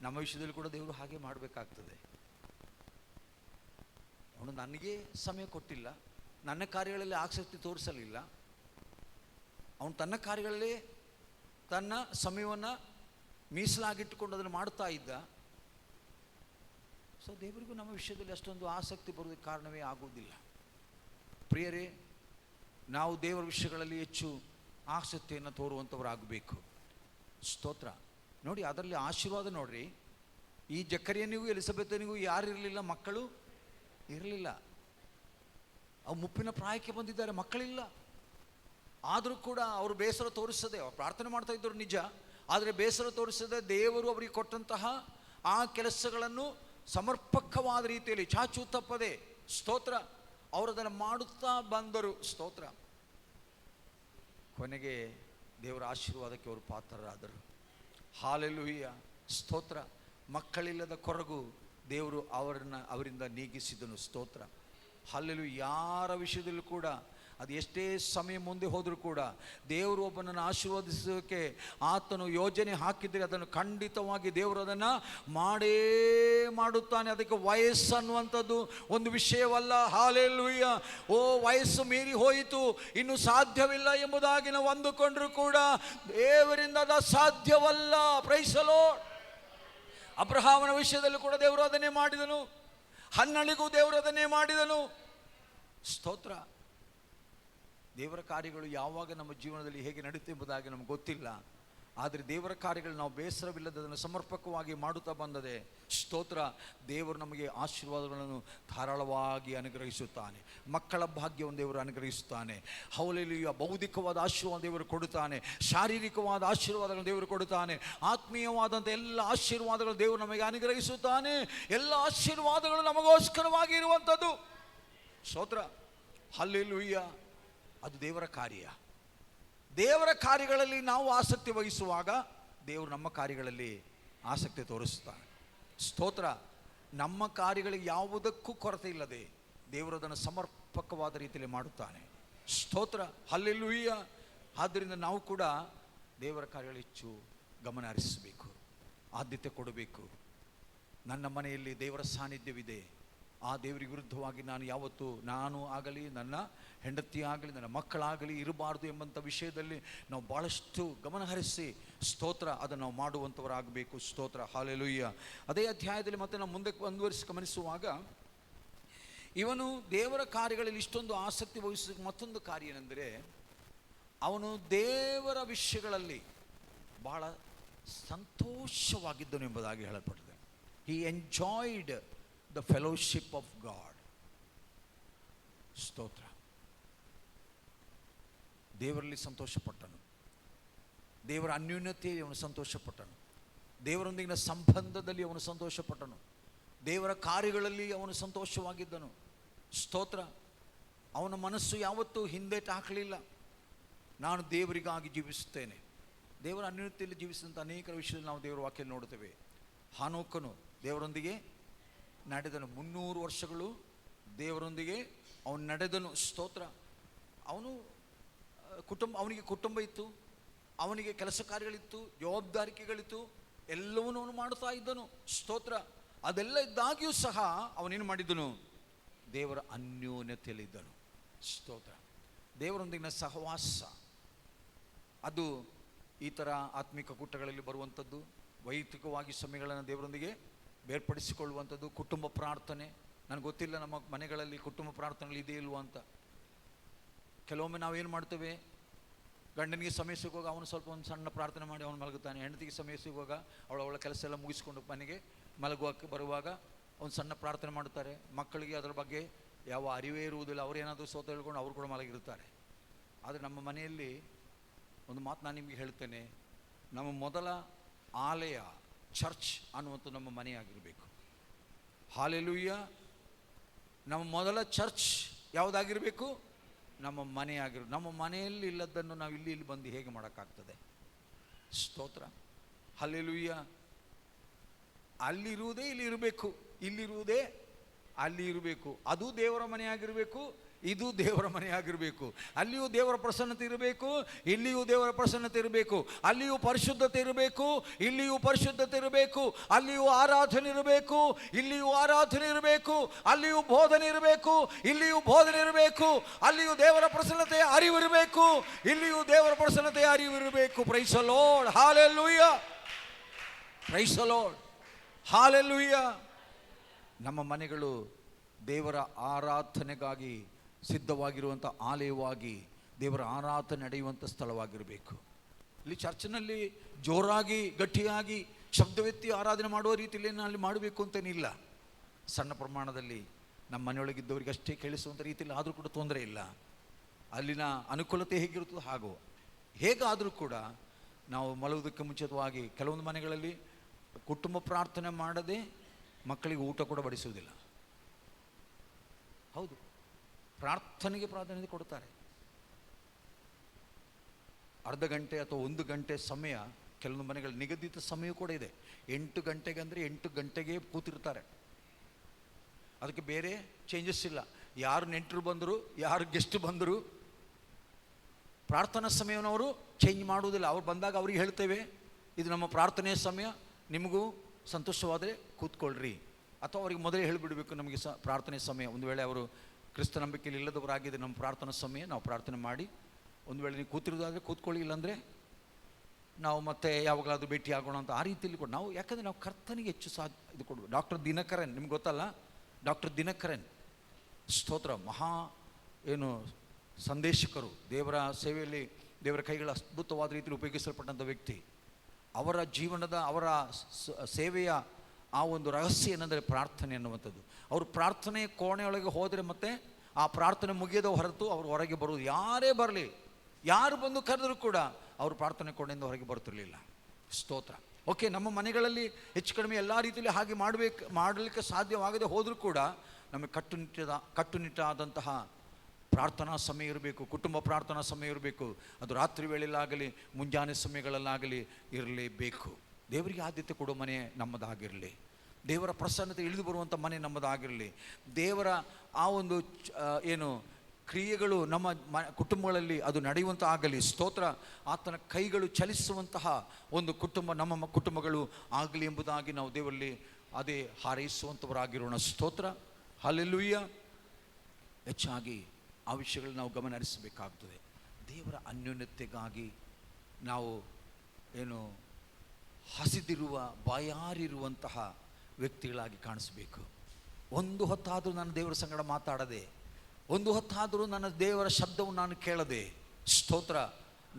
ನಮ್ಮ ವಿಷಯದಲ್ಲಿ ಕೂಡ ದೇವರು ಹಾಗೆ ಮಾಡಬೇಕಾಗ್ತದೆ. ಅವನು ನನಗೆ ಸಮಯ ಕೊಟ್ಟಿಲ್ಲ, ನನ್ನ ಕಾರ್ಯಗಳಲ್ಲಿ ಆಸಕ್ತಿ ತೋರಿಸಲಿಲ್ಲ, ಅವನು ತನ್ನ ಕಾರ್ಯಗಳಲ್ಲಿ ತನ್ನ ಸಮಯವನ್ನು ಮೀಸಲಾಗಿಟ್ಟುಕೊಂಡು ಅದನ್ನು ಮಾಡ್ತಾ ಇದ್ದ. ಸೊ ದೇವರಿಗೂ ನಮ್ಮ ವಿಷಯದಲ್ಲಿ ಅಷ್ಟೊಂದು ಆಸಕ್ತಿ ಬರುವುದಕ್ಕೆ ಕಾರಣವೇ ಆಗುವುದಿಲ್ಲ. ಪ್ರಿಯರೇ, ನಾವು ದೇವರ ವಿಷಯಗಳಲ್ಲಿ ಹೆಚ್ಚು ಆಸಕ್ತಿಯನ್ನು ತೋರುವಂಥವರಾಗಬೇಕು. ಸ್ತೋತ್ರ. ನೋಡಿ, ಅದರಲ್ಲಿ ಆಶೀರ್ವಾದ ನೋಡ್ರಿ. ಈ ಜಕರಿಯನಿಗೂ ಎಲಿಸಬೆತನಿಗೂ ಯಾರು ಇರಲಿಲ್ಲ? ಮಕ್ಕಳು ಇರಲಿಲ್ಲ. ಅವು ಮುಪ್ಪಿನ ಪ್ರಾಯಕ್ಕೆ ಬಂದಿದ್ದಾರೆ, ಮಕ್ಕಳಿಲ್ಲ. ಆದರೂ ಕೂಡ ಅವರು ಬೇಸರ ತೋರಿಸದೆ, ಅವ್ರು ಪ್ರಾರ್ಥನೆ ಮಾಡ್ತಾ ಇದ್ದರು ನಿಜ, ಆದರೆ ಬೇಸರ ತೋರಿಸದೆ ದೇವರು ಅವರಿಗೆ ಕೊಟ್ಟಂತಹ ಆ ಕೆಲಸಗಳನ್ನು ಸಮರ್ಪಕವಾದ ರೀತಿಯಲ್ಲಿ ಚಾಚು ತಪ್ಪದೆ, ಸ್ತೋತ್ರ, ಅವರು ಅದನ್ನು ಮಾಡುತ್ತಾ ಬಂದರು. ಸ್ತೋತ್ರ. ಕೊನೆಗೆ ದೇವರ ಆಶೀರ್ವಾದಕ್ಕೆ ಅವರು ಪಾತ್ರರಾದರು. ಹಾಲೆಲೂಯಾ, ಸ್ತೋತ್ರ. ಮಕ್ಕಳಿಲ್ಲದ ಕೊರಗು ದೇವರು ಅವರಿಂದ ನೀಗಿಸಿದನು. ಸ್ತೋತ್ರ. ಹಾಲೆಲೂಯಾ. ಯಾರ ವಿಷಯದಲ್ಲೂ ಕೂಡ ಅದು ಎಷ್ಟೇ ಸಮಯ ಮುಂದೆ ಹೋದರೂ ಕೂಡ ದೇವರು ಒಬ್ಬನನ್ನು ಆಶೀರ್ವದಿಸೋಕ್ಕೆ ಆತನು ಯೋಜನೆ ಹಾಕಿದರೆ ಅದನ್ನು ಖಂಡಿತವಾಗಿ ದೇವರು ಅದನ್ನು ಮಾಡೇ ಮಾಡುತ್ತಾನೆ. ಅದಕ್ಕೆ ವಯಸ್ಸು ಅನ್ನುವಂಥದ್ದು ಒಂದು ವಿಷಯವಲ್ಲ. ಹಾಲೆಲೂಯಾ. ಓ, ವಯಸ್ಸು ಮೀರಿ ಹೋಯಿತು, ಇನ್ನು ಸಾಧ್ಯವಿಲ್ಲ ಎಂಬುದಾಗಿ ನಾವು ಅಂದುಕೊಂಡ್ರೂ ಕೂಡ ದೇವರಿಂದ ಅದು ಸಾಧ್ಯವಲ್ಲ. Price the lord. ಅಬ್ರಹಾಮನ ವಿಷಯದಲ್ಲೂ ಕೂಡ ದೇವರು ಅದನ್ನೇ ಮಾಡಿದನು. ಹನ್ನಳಿಗೂ ದೇವರು ಅದನ್ನೇ ಮಾಡಿದನು. ಸ್ತೋತ್ರ. ದೇವರ ಕಾರ್ಯಗಳು ಯಾವಾಗ ನಮ್ಮ ಜೀವನದಲ್ಲಿ ಹೇಗೆ ನಡೀತೆ ಎಂಬುದಾಗಿ ನಮ್ಗೆ ಗೊತ್ತಿಲ್ಲ. ಆದರೆ ದೇವರ ಕಾರ್ಯಗಳು ನಾವು ಬೇಸರವಿಲ್ಲದನ್ನು ಸಮರ್ಪಕವಾಗಿ ಮಾಡುತ್ತಾ ಬಂದದೆ. ಸ್ತೋತ್ರ. ದೇವರು ನಮಗೆ ಆಶೀರ್ವಾದಗಳನ್ನು ಧಾರಾಳವಾಗಿ ಅನುಗ್ರಹಿಸುತ್ತಾನೆ. ಮಕ್ಕಳ ಭಾಗ್ಯವನ್ನು ದೇವರು ಅನುಗ್ರಹಿಸುತ್ತಾನೆ. ಹೌಲೆಲೂಯಾ. ಬೌದ್ಧಿಕವಾದ ಆಶೀರ್ವಾದ ದೇವರು ಕೊಡುತ್ತಾನೆ. ಶಾರೀರಿಕವಾದ ಆಶೀರ್ವಾದಗಳನ್ನು ದೇವರು ಕೊಡುತ್ತಾನೆ. ಆತ್ಮೀಯವಾದಂಥ ಎಲ್ಲ ಆಶೀರ್ವಾದಗಳು ದೇವರು ನಮಗೆ ಅನುಗ್ರಹಿಸುತ್ತಾನೆ. ಎಲ್ಲ ಆಶೀರ್ವಾದಗಳು ನಮಗೋಸ್ಕರವಾಗಿ ಇರುವಂಥದ್ದು. ಸ್ತೋತ್ರ. ಹಲ್ಲೆಲೂಯಾ. ಅದು ದೇವರ ಕಾರ್ಯ. ದೇವರ ಕಾರ್ಯಗಳಲ್ಲಿ ನಾವು ಆಸಕ್ತಿ ವಹಿಸುವಾಗ ದೇವರು ನಮ್ಮ ಕಾರ್ಯಗಳಲ್ಲಿ ಆಸಕ್ತಿ ತೋರಿಸುತ್ತಾನೆ. ಸ್ತೋತ್ರ. ನಮ್ಮ ಕಾರ್ಯಗಳಿಗೆ ಯಾವುದಕ್ಕೂ ಕೊರತೆ ಇಲ್ಲದೆ ದೇವರು ಅದನ್ನು ಸಮರ್ಪಕವಾದ ರೀತಿಯಲ್ಲಿ ಮಾಡುತ್ತಾನೆ. ಸ್ತೋತ್ರ, ಹಲ್ಲೆಲೂಯ್ಯ. ಆದ್ದರಿಂದ ನಾವು ಕೂಡ ದೇವರ ಕಾರ್ಯಗಳು ಹೆಚ್ಚು ಗಮನ ಹರಿಸಬೇಕು, ಆದ್ಯತೆ ಕೊಡಬೇಕು. ನನ್ನ ಮನೆಯಲ್ಲಿ ದೇವರ ಸಾನ್ನಿಧ್ಯವಿದೆ, ಆ ದೇವರಿಗೆ ವಿರುದ್ಧವಾಗಿ ನಾನು ಆಗಲಿ, ನನ್ನ ಹೆಂಡತಿ ಆಗಲಿ, ನನ್ನ ಮಕ್ಕಳಾಗಲಿ ಇರಬಾರ್ದು ಎಂಬಂಥ ವಿಷಯದಲ್ಲಿ ನಾವು ಭಾಳಷ್ಟು ಗಮನ ಹರಿಸಿ ಸ್ತೋತ್ರ ಅದನ್ನು ನಾವು ಮಾಡುವಂಥವರಾಗಬೇಕು. ಸ್ತೋತ್ರ, ಹಲ್ಲೆಲೂಯ್ಯ. ಅದೇ ಅಧ್ಯಾಯದಲ್ಲಿ ಮತ್ತೆ ನಾವು ಮುಂದೆ ಗಮನಿಸುವಾಗ ಇವನು ದೇವರ ಕಾರ್ಯಗಳಲ್ಲಿ ಇಷ್ಟೊಂದು ಆಸಕ್ತಿ ವಹಿಸಿದ ಮತ್ತೊಂದು ಕಾರ್ಯ ಏನೆಂದರೆ, ಅವನು ದೇವರ ವಿಷಯಗಳಲ್ಲಿ ಬಹಳ ಸಂತೋಷವಾಗಿದ್ದನು ಎಂಬುದಾಗಿ ಹೇಳಲ್ಪಟ್ಟಿದೆ. He enjoyed the fellowship of God. ಸ್ತೋತ್ರ. ದೇವರಲ್ಲಿ ಸಂತೋಷಪಟ್ಟನು, ದೇವರ ಅನ್ಯೂನ್ಯತೆಯಲ್ಲಿ ಅವನು ಸಂತೋಷಪಟ್ಟನು, ದೇವರೊಂದಿಗಿನ ಸಂಬಂಧದಲ್ಲಿ ಅವನು ಸಂತೋಷಪಟ್ಟನು, ದೇವರ ಕಾರ್ಯಗಳಲ್ಲಿ ಅವನು ಸಂತೋಷವಾಗಿದ್ದನು. ಸ್ತೋತ್ರ. ಅವನ ಮನಸ್ಸು ಯಾವತ್ತೂ ಹಿಂದೇಟು ಹಾಕಲಿಲ್ಲ. ನಾನು ದೇವರಿಗಾಗಿ ಜೀವಿಸುತ್ತೇನೆ. ದೇವರ ಅನ್ಯೂನ್ಯತೆಯಲ್ಲಿ ಜೀವಿಸಿದಂಥ ಅನೇಕ ವಿಷಯದಲ್ಲಿ ನಾವು ದೇವರ ವಾಕ್ಯ ನೋಡುತ್ತೇವೆ. ಹಾನೋಕನು ದೇವರೊಂದಿಗೆ ನಡೆದನು, 300 ವರ್ಷಗಳು ದೇವರೊಂದಿಗೆ ಅವನು ನಡೆದನು. ಸ್ತೋತ್ರ. ಅವನಿಗೆ ಕುಟುಂಬ ಇತ್ತು, ಅವನಿಗೆ ಕೆಲಸ ಕಾರ್ಯಗಳಿತ್ತು, ಜವಾಬ್ದಾರಿಕೆಗಳಿತ್ತು, ಎಲ್ಲವನ್ನೂ ಅವನು ಮಾಡುತ್ತಾ ಇದ್ದನು. ಸ್ತೋತ್ರ. ಅದೆಲ್ಲ ಇದ್ದಾಗಿಯೂ ಸಹ ಅವನೇನು ಮಾಡಿದ್ದನು? ದೇವರ ಅನ್ಯೋನ್ಯತೆಯಲ್ಲಿದ್ದನು. ಸ್ತೋತ್ರ. ದೇವರೊಂದಿಗಿನ ಸಹವಾಸ ಅದು ಈ ಥರ ಆತ್ಮಿಕ ಕೂಟಗಳಲ್ಲಿ ಬರುವಂಥದ್ದು, ವೈಯಕ್ತಿಕವಾಗಿ ಸಮಯಗಳನ್ನು ದೇವರೊಂದಿಗೆ ಬೇರ್ಪಡಿಸಿಕೊಳ್ಳುವಂಥದ್ದು, ಕುಟುಂಬ ಪ್ರಾರ್ಥನೆ. ನನಗೆ ಗೊತ್ತಿಲ್ಲ ನಮ್ಮ ಮನೆಗಳಲ್ಲಿ ಕುಟುಂಬ ಪ್ರಾರ್ಥನೆಗಳು ಇದೆಯೇ ಇಲ್ವೋ ಅಂತ. ಕೆಲವೊಮ್ಮೆ ನಾವೇನು ಮಾಡ್ತೇವೆ, ಗಂಡನಿಗೆ ಸಮಯ ಸಿಗುವಾಗ ಅವನು ಸ್ವಲ್ಪ ಒಂದು ಸಣ್ಣ ಪ್ರಾರ್ಥನೆ ಮಾಡಿ ಅವನು ಮಲಗುತ್ತಾನೆ, ಹೆಂಡತಿಗೆ ಸಮಯ ಸಿಗುವಾಗ ಅವಳ ಕೆಲಸ ಎಲ್ಲ ಮುಗಿಸ್ಕೊಂಡು ಮನೆಗೆ ಮಲಗುವಕ್ಕೆ ಬರುವಾಗ ಒಂದು ಸಣ್ಣ ಪ್ರಾರ್ಥನೆ ಮಾಡುತ್ತಾರೆ. ಮಕ್ಕಳಿಗೆ ಅದರ ಬಗ್ಗೆ ಯಾವ ಅರಿವೇ ಇರುವುದಿಲ್ಲ, ಅವರೇನಾದರೂ ಸೋತ ಹೇಳ್ಕೊಂಡು ಅವರು ಕೂಡ ಮಲಗಿರುತ್ತಾರೆ. ಆದರೆ ನಮ್ಮ ಮನೆಯಲ್ಲಿ ಒಂದು ಮಾತು ನಾನು ನಿಮಗೆ ಹೇಳ್ತೇನೆ, ನಮ್ಮ ಮೊದಲ ಆಲಯ ಚರ್ಚ್ ಅನ್ನುವಂಥ ನಮ್ಮ ಮನೆಯಾಗಿರಬೇಕು. ಹಲ್ಲೆಲೂಯ್ಯ. ನಮ್ಮ ಮೊದಲ ಚರ್ಚ್ ಯಾವುದಾಗಿರಬೇಕು? ನಮ್ಮ ಮನೆಯಾಗಿರು. ನಮ್ಮ ಮನೆಯಲ್ಲಿ ಇಲ್ಲದನ್ನು ನಾವು ಇಲ್ಲಿ ಬಂದು ಹೇಗೆ ಮಾಡೋಕ್ಕಾಗ್ತದೆ? ಸ್ತೋತ್ರ, ಹಲ್ಲೆಲೂಯ್ಯ. ಅಲ್ಲಿರುವುದೇ ಇಲ್ಲಿ ಇರಬೇಕು, ಇಲ್ಲಿರುವುದೇ ಅಲ್ಲಿ ಇರಬೇಕು. ಅದು ದೇವರ ಮನೆಯಾಗಿರಬೇಕು, ಇದು ದೇವರ ಮನೆಯಾಗಿರಬೇಕು. ಅಲ್ಲಿಯೂ ದೇವರ ಪ್ರಸನ್ನತೆ ಇರಬೇಕು, ಇಲ್ಲಿಯೂ ದೇವರ ಪ್ರಸನ್ನತೆ ಇರಬೇಕು. ಅಲ್ಲಿಯೂ ಪರಿಶುದ್ಧತೆ ಇರಬೇಕು, ಇಲ್ಲಿಯೂ ಪರಿಶುದ್ಧತೆ ಇರಬೇಕು. ಅಲ್ಲಿಯೂ ಆರಾಧನೆ ಇರಬೇಕು, ಇಲ್ಲಿಯೂ ಆರಾಧನೆ ಇರಬೇಕು. ಅಲ್ಲಿಯೂ ಬೋಧನೆ ಇರಬೇಕು, ಇಲ್ಲಿಯೂ ಬೋಧನೆ ಇರಬೇಕು. ಅಲ್ಲಿಯೂ ದೇವರ ಪ್ರಸನ್ನತೆಯ ಅರಿವು ಇರಬೇಕು, ಇಲ್ಲಿಯೂ ದೇವರ ಪ್ರಸನ್ನತೆಯ ಅರಿವು ಇರಬೇಕು. Praise the Lord, hallelujah. Praise the Lord, hallelujah. ನಮ್ಮ ಮನೆಗಳು ದೇವರ ಆರಾಧನೆಗಾಗಿ ಸಿದ್ಧವಾಗಿರುವಂಥ ಆಲಯವಾಗಿ, ದೇವರ ಆರಾಧನೆ ನಡೆಯುವಂಥ ಸ್ಥಳವಾಗಿರಬೇಕು. ಇಲ್ಲಿ ಚರ್ಚ್ನಲ್ಲಿ ಜೋರಾಗಿ ಗಟ್ಟಿಯಾಗಿ ಶಬ್ದವೆತ್ತಿ ಆರಾಧನೆ ಮಾಡುವ ರೀತಿಯಲ್ಲಿ ಅಲ್ಲಿ ಮಾಡಬೇಕು ಅಂತೇನಿಲ್ಲ. ಸಣ್ಣ ಪ್ರಮಾಣದಲ್ಲಿ ನಮ್ಮ ಮನೆಯೊಳಗಿದ್ದವರಿಗೆ ಅಷ್ಟೇ ಕೇಳಿಸುವಂಥ ರೀತಿಯಲ್ಲಿ ಆದರೂ ಕೂಡ ತೊಂದರೆ ಇಲ್ಲ. ಅಲ್ಲಿನ ಅನುಕೂಲತೆ ಹೇಗಿರುತ್ತೋ ಹಾಗೂ ಹೇಗಾದರೂ ಕೂಡ ನಾವು ಮಲಗುವುದಕ್ಕೆ ಮುಂಚಿತವಾಗಿ ಕೆಲವೊಂದು ಮನೆಗಳಲ್ಲಿ ಕುಟುಂಬ ಪ್ರಾರ್ಥನೆ ಮಾಡದೆ ಮಕ್ಕಳಿಗೆ ಊಟ ಕೂಡ ಬಡಿಸುವುದಿಲ್ಲ. ಹೌದು, ಪ್ರಾರ್ಥನೆಗೆ ಪ್ರಾಧಾನ್ಯತೆ ಕೊಡ್ತಾರೆ. ಅರ್ಧ ಗಂಟೆ ಅಥವಾ 1 ಗಂಟೆ ಸಮಯ, ಕೆಲವೊಂದು ಮನೆಗಳ ನಿಗದಿತ ಸಮಯ ಕೂಡ ಇದೆ. 8 ಗಂಟೆಗೆ ಅಂದರೆ 8 ಗಂಟೆಗೆ ಕೂತಿರ್ತಾರೆ. ಅದಕ್ಕೆ ಬೇರೆ ಚೇಂಜಸ್ ಇಲ್ಲ. ಯಾರು ನೆಂಟರು ಬಂದರು, ಯಾರು ಗೆಸ್ಟ್ ಬಂದರು, ಪ್ರಾರ್ಥನಾ ಸಮಯವನ್ನು ಅವರು ಚೇಂಜ್ ಮಾಡುವುದಿಲ್ಲ. ಅವ್ರು ಬಂದಾಗ ಅವ್ರಿಗೆ ಹೇಳ್ತೇವೆ, ಇದು ನಮ್ಮ ಪ್ರಾರ್ಥನೆಯ ಸಮಯ, ನಿಮಗೂ ಸಂತೋಷವಾದರೆ ಕೂತ್ಕೊಳ್ರಿ. ಅಥವಾ ಅವರಿಗೆ ಮೊದಲೇ ಹೇಳಿಬಿಡಬೇಕು, ನಮಗೆ ಪ್ರಾರ್ಥನೆ ಸಮಯ. ಒಂದು ವೇಳೆ ಅವರು ಕ್ರಿಸ್ತ ನಂಬಿಕೆಯಲ್ಲಿ ಇಲ್ಲದವರಾಗಿದೆ, ನಮ್ಮ ಪ್ರಾರ್ಥನಾ ಸಮಯ, ನಾವು ಪ್ರಾರ್ಥನೆ ಮಾಡಿ, ಒಂದು ವೇಳೆ ನೀವು ಕೂತಿರೋದಾದರೆ ಕೂತ್ಕೊಳ್ಳಿ, ಇಲ್ಲಾಂದರೆ ನಾವು ಮತ್ತೆ ಯಾವಾಗಲಾದರೂ ಭೇಟಿ ಆಗೋಣ ಅಂತ ಆ ರೀತಿಯಲ್ಲಿ ಕೂಡ ನಾವು, ಯಾಕಂದರೆ ನಾವು ಕರ್ತನಿಗೆ ಹೆಚ್ಚು ಇದು ಕೊಡಬೇಕು. ಡಾಕ್ಟರ್ ದಿನಕರನ್, ನಿಮ್ಗೆ ಗೊತ್ತಲ್ಲ, ಡಾಕ್ಟರ್ ದಿನಕರನ್, ಸ್ತೋತ್ರ, ಮಹಾ ಸಂದೇಶಕರು, ದೇವರ ಸೇವೆಯಲ್ಲಿ ದೇವರ ಕೈಗಳ ಅದ್ಭುತವಾದ ರೀತಿಯಲ್ಲಿ ಉಪಯೋಗಿಸಲ್ಪಟ್ಟಂಥ ವ್ಯಕ್ತಿ. ಅವರ ಜೀವನದ, ಅವರ ಸೇವೆಯ ಆ ಒಂದು ರಹಸ್ಯ ಏನೆಂದರೆ ಪ್ರಾರ್ಥನೆ ಅನ್ನುವಂಥದ್ದು. ಅವರು ಪ್ರಾರ್ಥನೆ ಕೋಣೆಯೊಳಗೆ ಹೋದರೆ ಮತ್ತೆ ಆ ಪ್ರಾರ್ಥನೆ ಮುಗಿಯದ ಹೊರತು ಅವರು ಹೊರಗೆ ಬರುವುದು, ಯಾರೇ ಬರಲಿ, ಯಾರು ಬಂದು ಕರೆದರೂ ಕೂಡ ಅವರು ಪ್ರಾರ್ಥನೆ ಕೋಣೆಯಿಂದ ಹೊರಗೆ ಬರ್ತಿರಲಿಲ್ಲ. ಸ್ತೋತ್ರ. ಓಕೆ, ನಮ್ಮ ಮನೆಗಳಲ್ಲಿ ಹೆಚ್ಚು ಕಡಿಮೆ ಎಲ್ಲ ರೀತಿಯಲ್ಲಿ ಹಾಗೆ ಮಾಡಲಿಕ್ಕೆ ಸಾಧ್ಯವಾಗದೆ ಹೋದರೂ ಕೂಡ ನಮಗೆ ಕಟ್ಟುನಿಟ್ಟಾದಂತಹ ಪ್ರಾರ್ಥನಾ ಸಮಯ ಇರಬೇಕು, ಕುಟುಂಬ ಪ್ರಾರ್ಥನಾ ಸಮಯ ಇರಬೇಕು. ಅದು ರಾತ್ರಿ ವೇಳೆಯಲ್ಲಾಗಲಿ ಮುಂಜಾನೆ ಸಮಯಗಳಲ್ಲಾಗಲಿ ಇರಲೇಬೇಕು. ದೇವರಿಗೆ ಆದ್ಯತೆ ಕೊಡೋ ಮನೆ ನಮ್ಮದಾಗಿರಲಿ, ದೇವರ ಪ್ರಸನ್ನತೆ ಇಳಿದು ಬರುವಂಥ ಮನೆ ನಮ್ಮದಾಗಿರಲಿ. ದೇವರ ಆ ಒಂದು ಕ್ರಿಯೆಗಳು ನಮ್ಮ ಕುಟುಂಬಗಳಲ್ಲಿ ಅದು ನಡೆಯುವಂತ ಆಗಲಿ. ಸ್ತೋತ್ರ. ಆತನ ಕೈಗಳು ಚಲಿಸುವಂತಹ ಒಂದು ಕುಟುಂಬ ನಮ್ಮ ಕುಟುಂಬಗಳು ಆಗಲಿ ಎಂಬುದಾಗಿ ನಾವು ದೇವರಲ್ಲಿ ಅದೇ ಹಾರೈಸುವಂಥವರಾಗಿರೋಣ. ಸ್ತೋತ್ರ. ಹಲ್ಲೆಲೂಯಾ. ಹೆಚ್ಚಾಗಿ ಆ ವಿಷಯಗಳನ್ನ ನಾವು ಗಮನ ಹರಿಸಬೇಕಾಗ್ತದೆ. ದೇವರ ಅನ್ಯೋನ್ಯತೆಗಾಗಿ ನಾವು ಏನು ಹಸಿದಿರುವ ಬಾಯಾರಿರುವಂತಹ ವ್ಯಕ್ತಿಗಳಾಗಿ ಕಾಣಿಸಬೇಕು. ಒಂದು ಹೊತ್ತಾದರೂ ನನ್ನ ದೇವರ ಸಂಗಡ ಮಾತಾಡದೆ, ಒಂದು ಹೊತ್ತಾದರೂ ನನ್ನ ದೇವರ ಶಬ್ದವನ್ನು ನಾನು ಕೇಳದೆ, ಸ್ತೋತ್ರ,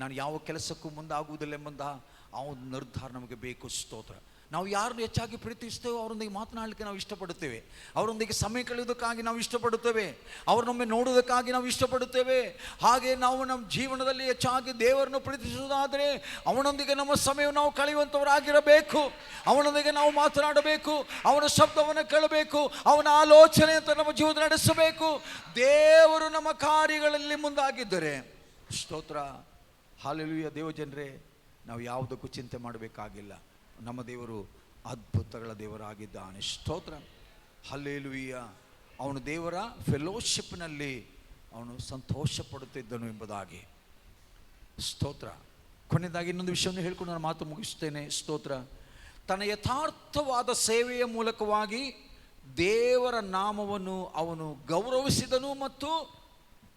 ನಾನು ಯಾವ ಕೆಲಸಕ್ಕೂ ಮುಂದಾಗುವುದಿಲ್ಲ ಎಂಬಂತಹ ಆ ಒಂದು ನಿರ್ಧಾರ ನಮಗೆ ಬೇಕು. ಸ್ತೋತ್ರ. ನಾವು ಯಾರನ್ನು ಹೆಚ್ಚಾಗಿ ಪ್ರೀತಿಸ್ತೇವೋ ಅವರೊಂದಿಗೆ ಮಾತನಾಡಲಿಕ್ಕೆ ನಾವು ಇಷ್ಟಪಡುತ್ತೇವೆ, ಅವರೊಂದಿಗೆ ಸಮಯ ಕಳೆಯೋದಕ್ಕಾಗಿ ನಾವು ಇಷ್ಟಪಡುತ್ತೇವೆ, ಅವರನ್ನೊಮ್ಮೆ ನೋಡುವುದಕ್ಕಾಗಿ ನಾವು ಇಷ್ಟಪಡುತ್ತೇವೆ. ಹಾಗೆ ನಾವು ನಮ್ಮ ಜೀವನದಲ್ಲಿ ಹೆಚ್ಚಾಗಿ ದೇವರನ್ನು ಪ್ರೀತಿಸುವುದಾದರೆ ಅವನೊಂದಿಗೆ ನಮ್ಮ ಸಮಯವನ್ನು ನಾವು ಕಳೆಯುವಂಥವರಾಗಿರಬೇಕು. ಅವನೊಂದಿಗೆ ನಾವು ಮಾತನಾಡಬೇಕು, ಅವನ ಶಬ್ದವನ್ನು ಕೇಳಬೇಕು, ಅವನ ಆಲೋಚನೆ ಅಂತ ನಮ್ಮ ಜೀವನ ನಡೆಸಬೇಕು. ದೇವರು ನಮ್ಮ ಕಾರ್ಯಗಳಲ್ಲಿ ಮುಂದಾಗಿದ್ದರೆ ಸ್ತೋತ್ರ. ಹಲ್ಲೆಲೂಯಾ. ದೇವಜನರೇ, ನಾವು ಯಾವುದಕ್ಕೂ ಚಿಂತೆ ಮಾಡಬೇಕಾಗಿಲ್ಲ. ನಮ್ಮ ದೇವರು ಅದ್ಭುತಗಳ ದೇವರಾಗಿದ್ದಾನೆ. ಸ್ತೋತ್ರ. ಹಲ್ಲೆಲೂಯಾ. ಅವನು ದೇವರ ಫೆಲೋಶಿಪ್ನಲ್ಲಿ ಅವನು ಸಂತೋಷ ಪಡುತ್ತಿದ್ದನು ಎಂಬುದಾಗಿ. ಸ್ತೋತ್ರ. ಕೊನೆಯದಾಗಿ ಇನ್ನೊಂದು ವಿಷಯವನ್ನು ಹೇಳ್ಕೊಂಡು ನಾನು ಮಾತು ಮುಗಿಸ್ತೇನೆ. ಸ್ತೋತ್ರ. ತನ್ನ ಯಥಾರ್ಥವಾದ ಸೇವೆಯ ಮೂಲಕವಾಗಿ ದೇವರ ನಾಮವನ್ನು ಅವನು ಗೌರವಿಸಿದನು ಮತ್ತು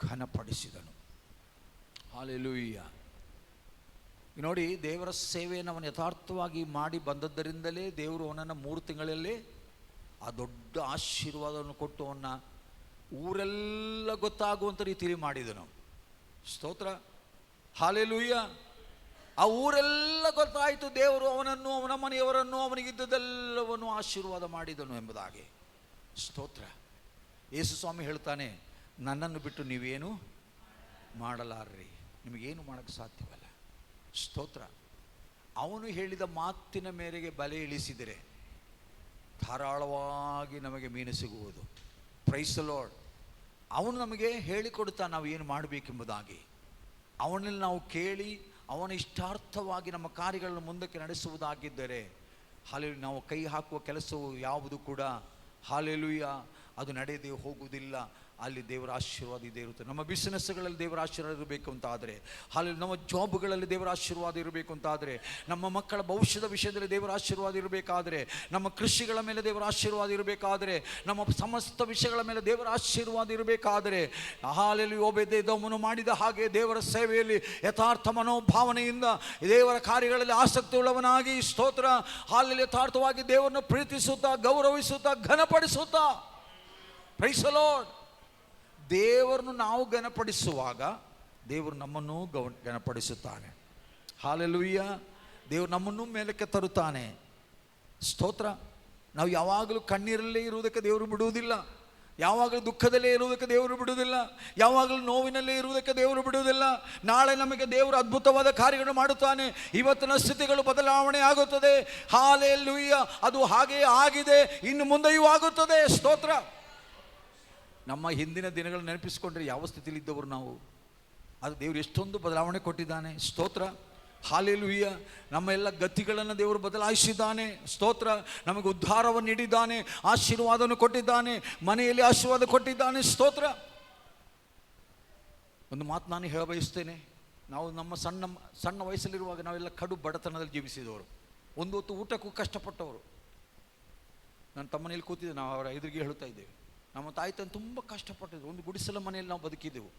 ಘನಪಡಿಸಿದನು. ಹಲ್ಲೆಲೂಯಾ. ನೋಡಿ, ದೇವರ ಸೇವೆಯನ್ನು ಅವನು ಯಥಾರ್ಥವಾಗಿ ಮಾಡಿ ಬಂದದ್ದರಿಂದಲೇ ದೇವರು ಅವನನ್ನು 3 ತಿಂಗಳಲ್ಲೇ ಆ ದೊಡ್ಡ ಆಶೀರ್ವಾದವನ್ನು ಕೊಟ್ಟು ಅವನ್ನ ಊರೆಲ್ಲ ಗೊತ್ತಾಗುವಂಥ ರೀತಿಯಲ್ಲಿ ಮಾಡಿದನು. ಸ್ತೋತ್ರ. ಹಲ್ಲೆಲೂಯಾ. ಆ ಊರೆಲ್ಲ ಗೊತ್ತಾಯಿತು, ದೇವರು ಅವನನ್ನು, ಅವನ ಮನೆಯವರನ್ನು, ಅವನಿಗಿದ್ದದೆಲ್ಲವನ್ನು ಆಶೀರ್ವಾದ ಮಾಡಿದನು ಎಂಬುದಾಗಿ. ಸ್ತೋತ್ರ. ಯೇಸು ಸ್ವಾಮಿ ಹೇಳ್ತಾನೆ, ನನ್ನನ್ನು ಬಿಟ್ಟು ನೀವೇನು ಮಾಡಲಾರ್ರಿ, ನಿಮಗೇನು ಮಾಡೋಕ್ಕೆ ಸಾಧ್ಯವಲ್ಲ. ಸ್ತೋತ್ರ. ಅವನು ಹೇಳಿದ ಮಾತಿನ ಮೇರೆಗೆ ಬಲೆ ಇಳಿಸಿದರೆ ಧಾರಾಳವಾಗಿ ನಮಗೆ ಮೀನು ಸಿಗುವುದು. Praise the Lord. ಅವನು ನಮಗೆ ಹೇಳಿಕೊಡುತ್ತಾ ನಾವು ಏನು ಮಾಡಬೇಕೆಂಬುದಾಗಿ. ಅವನಲ್ಲಿ ನಾವು ಕೇಳಿ ಅವನ ಇಷ್ಟಾರ್ಥವಾಗಿ ನಮ್ಮ ಕಾರ್ಯಗಳನ್ನು ಮುಂದಕ್ಕೆ ನಡೆಸುವುದಾಗಿದ್ದರೆ ಹಲ್ಲೆಲೂಯಾ, ನಾವು ಕೈ ಹಾಕುವ ಕೆಲಸವು ಯಾವುದು ಕೂಡ ಹಲ್ಲೆಲೂಯಾ ಅದು ನಡೆಯದೇ ಹೋಗುವುದಿಲ್ಲ. ಅಲ್ಲಿ ದೇವರ ಆಶೀರ್ವಾದ ಇದೇ ಇರುತ್ತೆ. ನಮ್ಮ ಬಿಸಿನೆಸ್ಗಳಲ್ಲಿ ದೇವರ ಆಶೀರ್ವಾದ ಇರಬೇಕು ಅಂತಾದರೆ, ಅಲ್ಲಿ ನಮ್ಮ ಜಾಬ್ಗಳಲ್ಲಿ ದೇವರ ಆಶೀರ್ವಾದ ಇರಬೇಕು ಅಂತಾದರೆ, ನಮ್ಮ ಮಕ್ಕಳ ಭವಿಷ್ಯದ ವಿಷಯದಲ್ಲಿ ದೇವರ ಆಶೀರ್ವಾದ ಇರಬೇಕಾದರೆ, ನಮ್ಮ ಕೃಷಿಗಳ ಮೇಲೆ ದೇವರ ಆಶೀರ್ವಾದ ಇರಬೇಕಾದರೆ, ನಮ್ಮ ಸಮಸ್ತ ವಿಷಯಗಳ ಮೇಲೆ ದೇವರ ಆಶೀರ್ವಾದ ಇರಬೇಕಾದರೆ, ಹಾಲೆಯಲ್ಲಿ ಓಬೇದೆದೋಮನು ಮಾಡಿದ ಹಾಗೆ ದೇವರ ಸೇವೆಯಲ್ಲಿ ಯಥಾರ್ಥ ಮನೋಭಾವನೆಯಿಂದ ದೇವರ ಕಾರ್ಯಗಳಲ್ಲಿ ಆಸಕ್ತಿ ಉಳ್ಳವನಾಗಿ, ಸ್ತೋತ್ರ, ಹಾಲೆಯಲ್ಲಿ ಯಥಾರ್ಥವಾಗಿ ದೇವರನ್ನು ಪ್ರೀತಿಸುತ್ತಾ, ಗೌರವಿಸುತ್ತಾ, ಘನಪಡಿಸುತ್ತಾ, ಪ್ರೈಸ್ ದಿ ಲಾರ್ಡ್. ದೇವರನ್ನು ನಾವು ಘನಪಡಿಸುವಾಗ ದೇವರು ನಮ್ಮನ್ನು ಘನಪಡಿಸುತ್ತಾನೆ. ಹಲ್ಲೆಲೂಯಾ. ದೇವರು ನಮ್ಮನ್ನು ಮೇಲಕ್ಕೆ ತರುತ್ತಾನೆ. ಸ್ತೋತ್ರ. ನಾವು ಯಾವಾಗಲೂ ಕಣ್ಣೀರಲ್ಲೇ ಇರುವುದಕ್ಕೆ ದೇವರು ಬಿಡುವುದಿಲ್ಲ, ಯಾವಾಗಲೂ ದುಃಖದಲ್ಲೇ ಇರುವುದಕ್ಕೆ ದೇವರು ಬಿಡುವುದಿಲ್ಲ, ಯಾವಾಗಲೂ ನೋವಿನಲ್ಲೇ ಇರುವುದಕ್ಕೆ ದೇವರು ಬಿಡುವುದಿಲ್ಲ. ನಾಳೆ ನಮಗೆ ದೇವರು ಅದ್ಭುತವಾದ ಕಾರ್ಯಗಳನ್ನು ಮಾಡುತ್ತಾನೆ. ಇವತ್ತಿನ ಸ್ಥಿತಿಗಳು ಬದಲಾವಣೆ ಆಗುತ್ತದೆ. ಹಲ್ಲೆಲೂಯಾ. ಅದು ಹಾಗೆಯೇ ಆಗಿದೆ, ಇನ್ನು ಮುಂದೆಯೂ ಆಗುತ್ತದೆ. ಸ್ತೋತ್ರ. ನಮ್ಮ ಹಿಂದಿನ ದಿನಗಳು ನೆನಪಿಸಿಕೊಂಡ್ರೆ ಯಾವ ಸ್ಥಿತಿಯಲ್ಲಿ ಇದ್ದವರು ನಾವು, ಅದು ದೇವರು ಎಷ್ಟೊಂದು ಬದಲಾವಣೆ ಕೊಟ್ಟಿದ್ದಾನೆ. ಸ್ತೋತ್ರ. ಹಲ್ಲೆಲೂಯಾ. ನಮ್ಮ ಎಲ್ಲ ಗತಿಗಳನ್ನು ದೇವರು ಬದಲಾಯಿಸಿದ್ದಾನೆ. ಸ್ತೋತ್ರ. ನಮಗೆ ಉದ್ಧಾರವನ್ನು ನೀಡಿದ್ದಾನೆ, ಆಶೀರ್ವಾದವನ್ನು ಕೊಟ್ಟಿದ್ದಾನೆ, ಮನೆಯಲ್ಲಿ ಆಶೀರ್ವಾದ ಕೊಟ್ಟಿದ್ದಾನೆ. ಸ್ತೋತ್ರ. ಒಂದು ಮಾತು ನಾನು ಹೇಳ ಬಯಸ್ತೇನೆ. ನಾವು ನಮ್ಮ ಸಣ್ಣ ವಯಸ್ಸಲ್ಲಿರುವಾಗ ನಾವೆಲ್ಲ ಕಡು ಬಡತನದಲ್ಲಿ ಜೀವಿಸಿದವರು, ಒಂದು ಹೊತ್ತು ಊಟಕ್ಕೂ ಕಷ್ಟಪಟ್ಟವರು. ನನ್ನ ತಮ್ಮನೇಲಿ ಕೂತಿದ್ದೆ, ನಾವು ಅವರ ಎದುರಿಗೆ ಹೇಳುತ್ತಾ ಇದ್ದೇವೆ, ನಮ್ಮ ತಾಯಿ ತಂದೆ ತುಂಬ ಕಷ್ಟಪಟ್ಟಿದ್ರು. ಒಂದು ಗುಡಿಸಲ ಮನೆಯಲ್ಲಿ ನಾವು ಬದುಕಿದ್ದೆವು.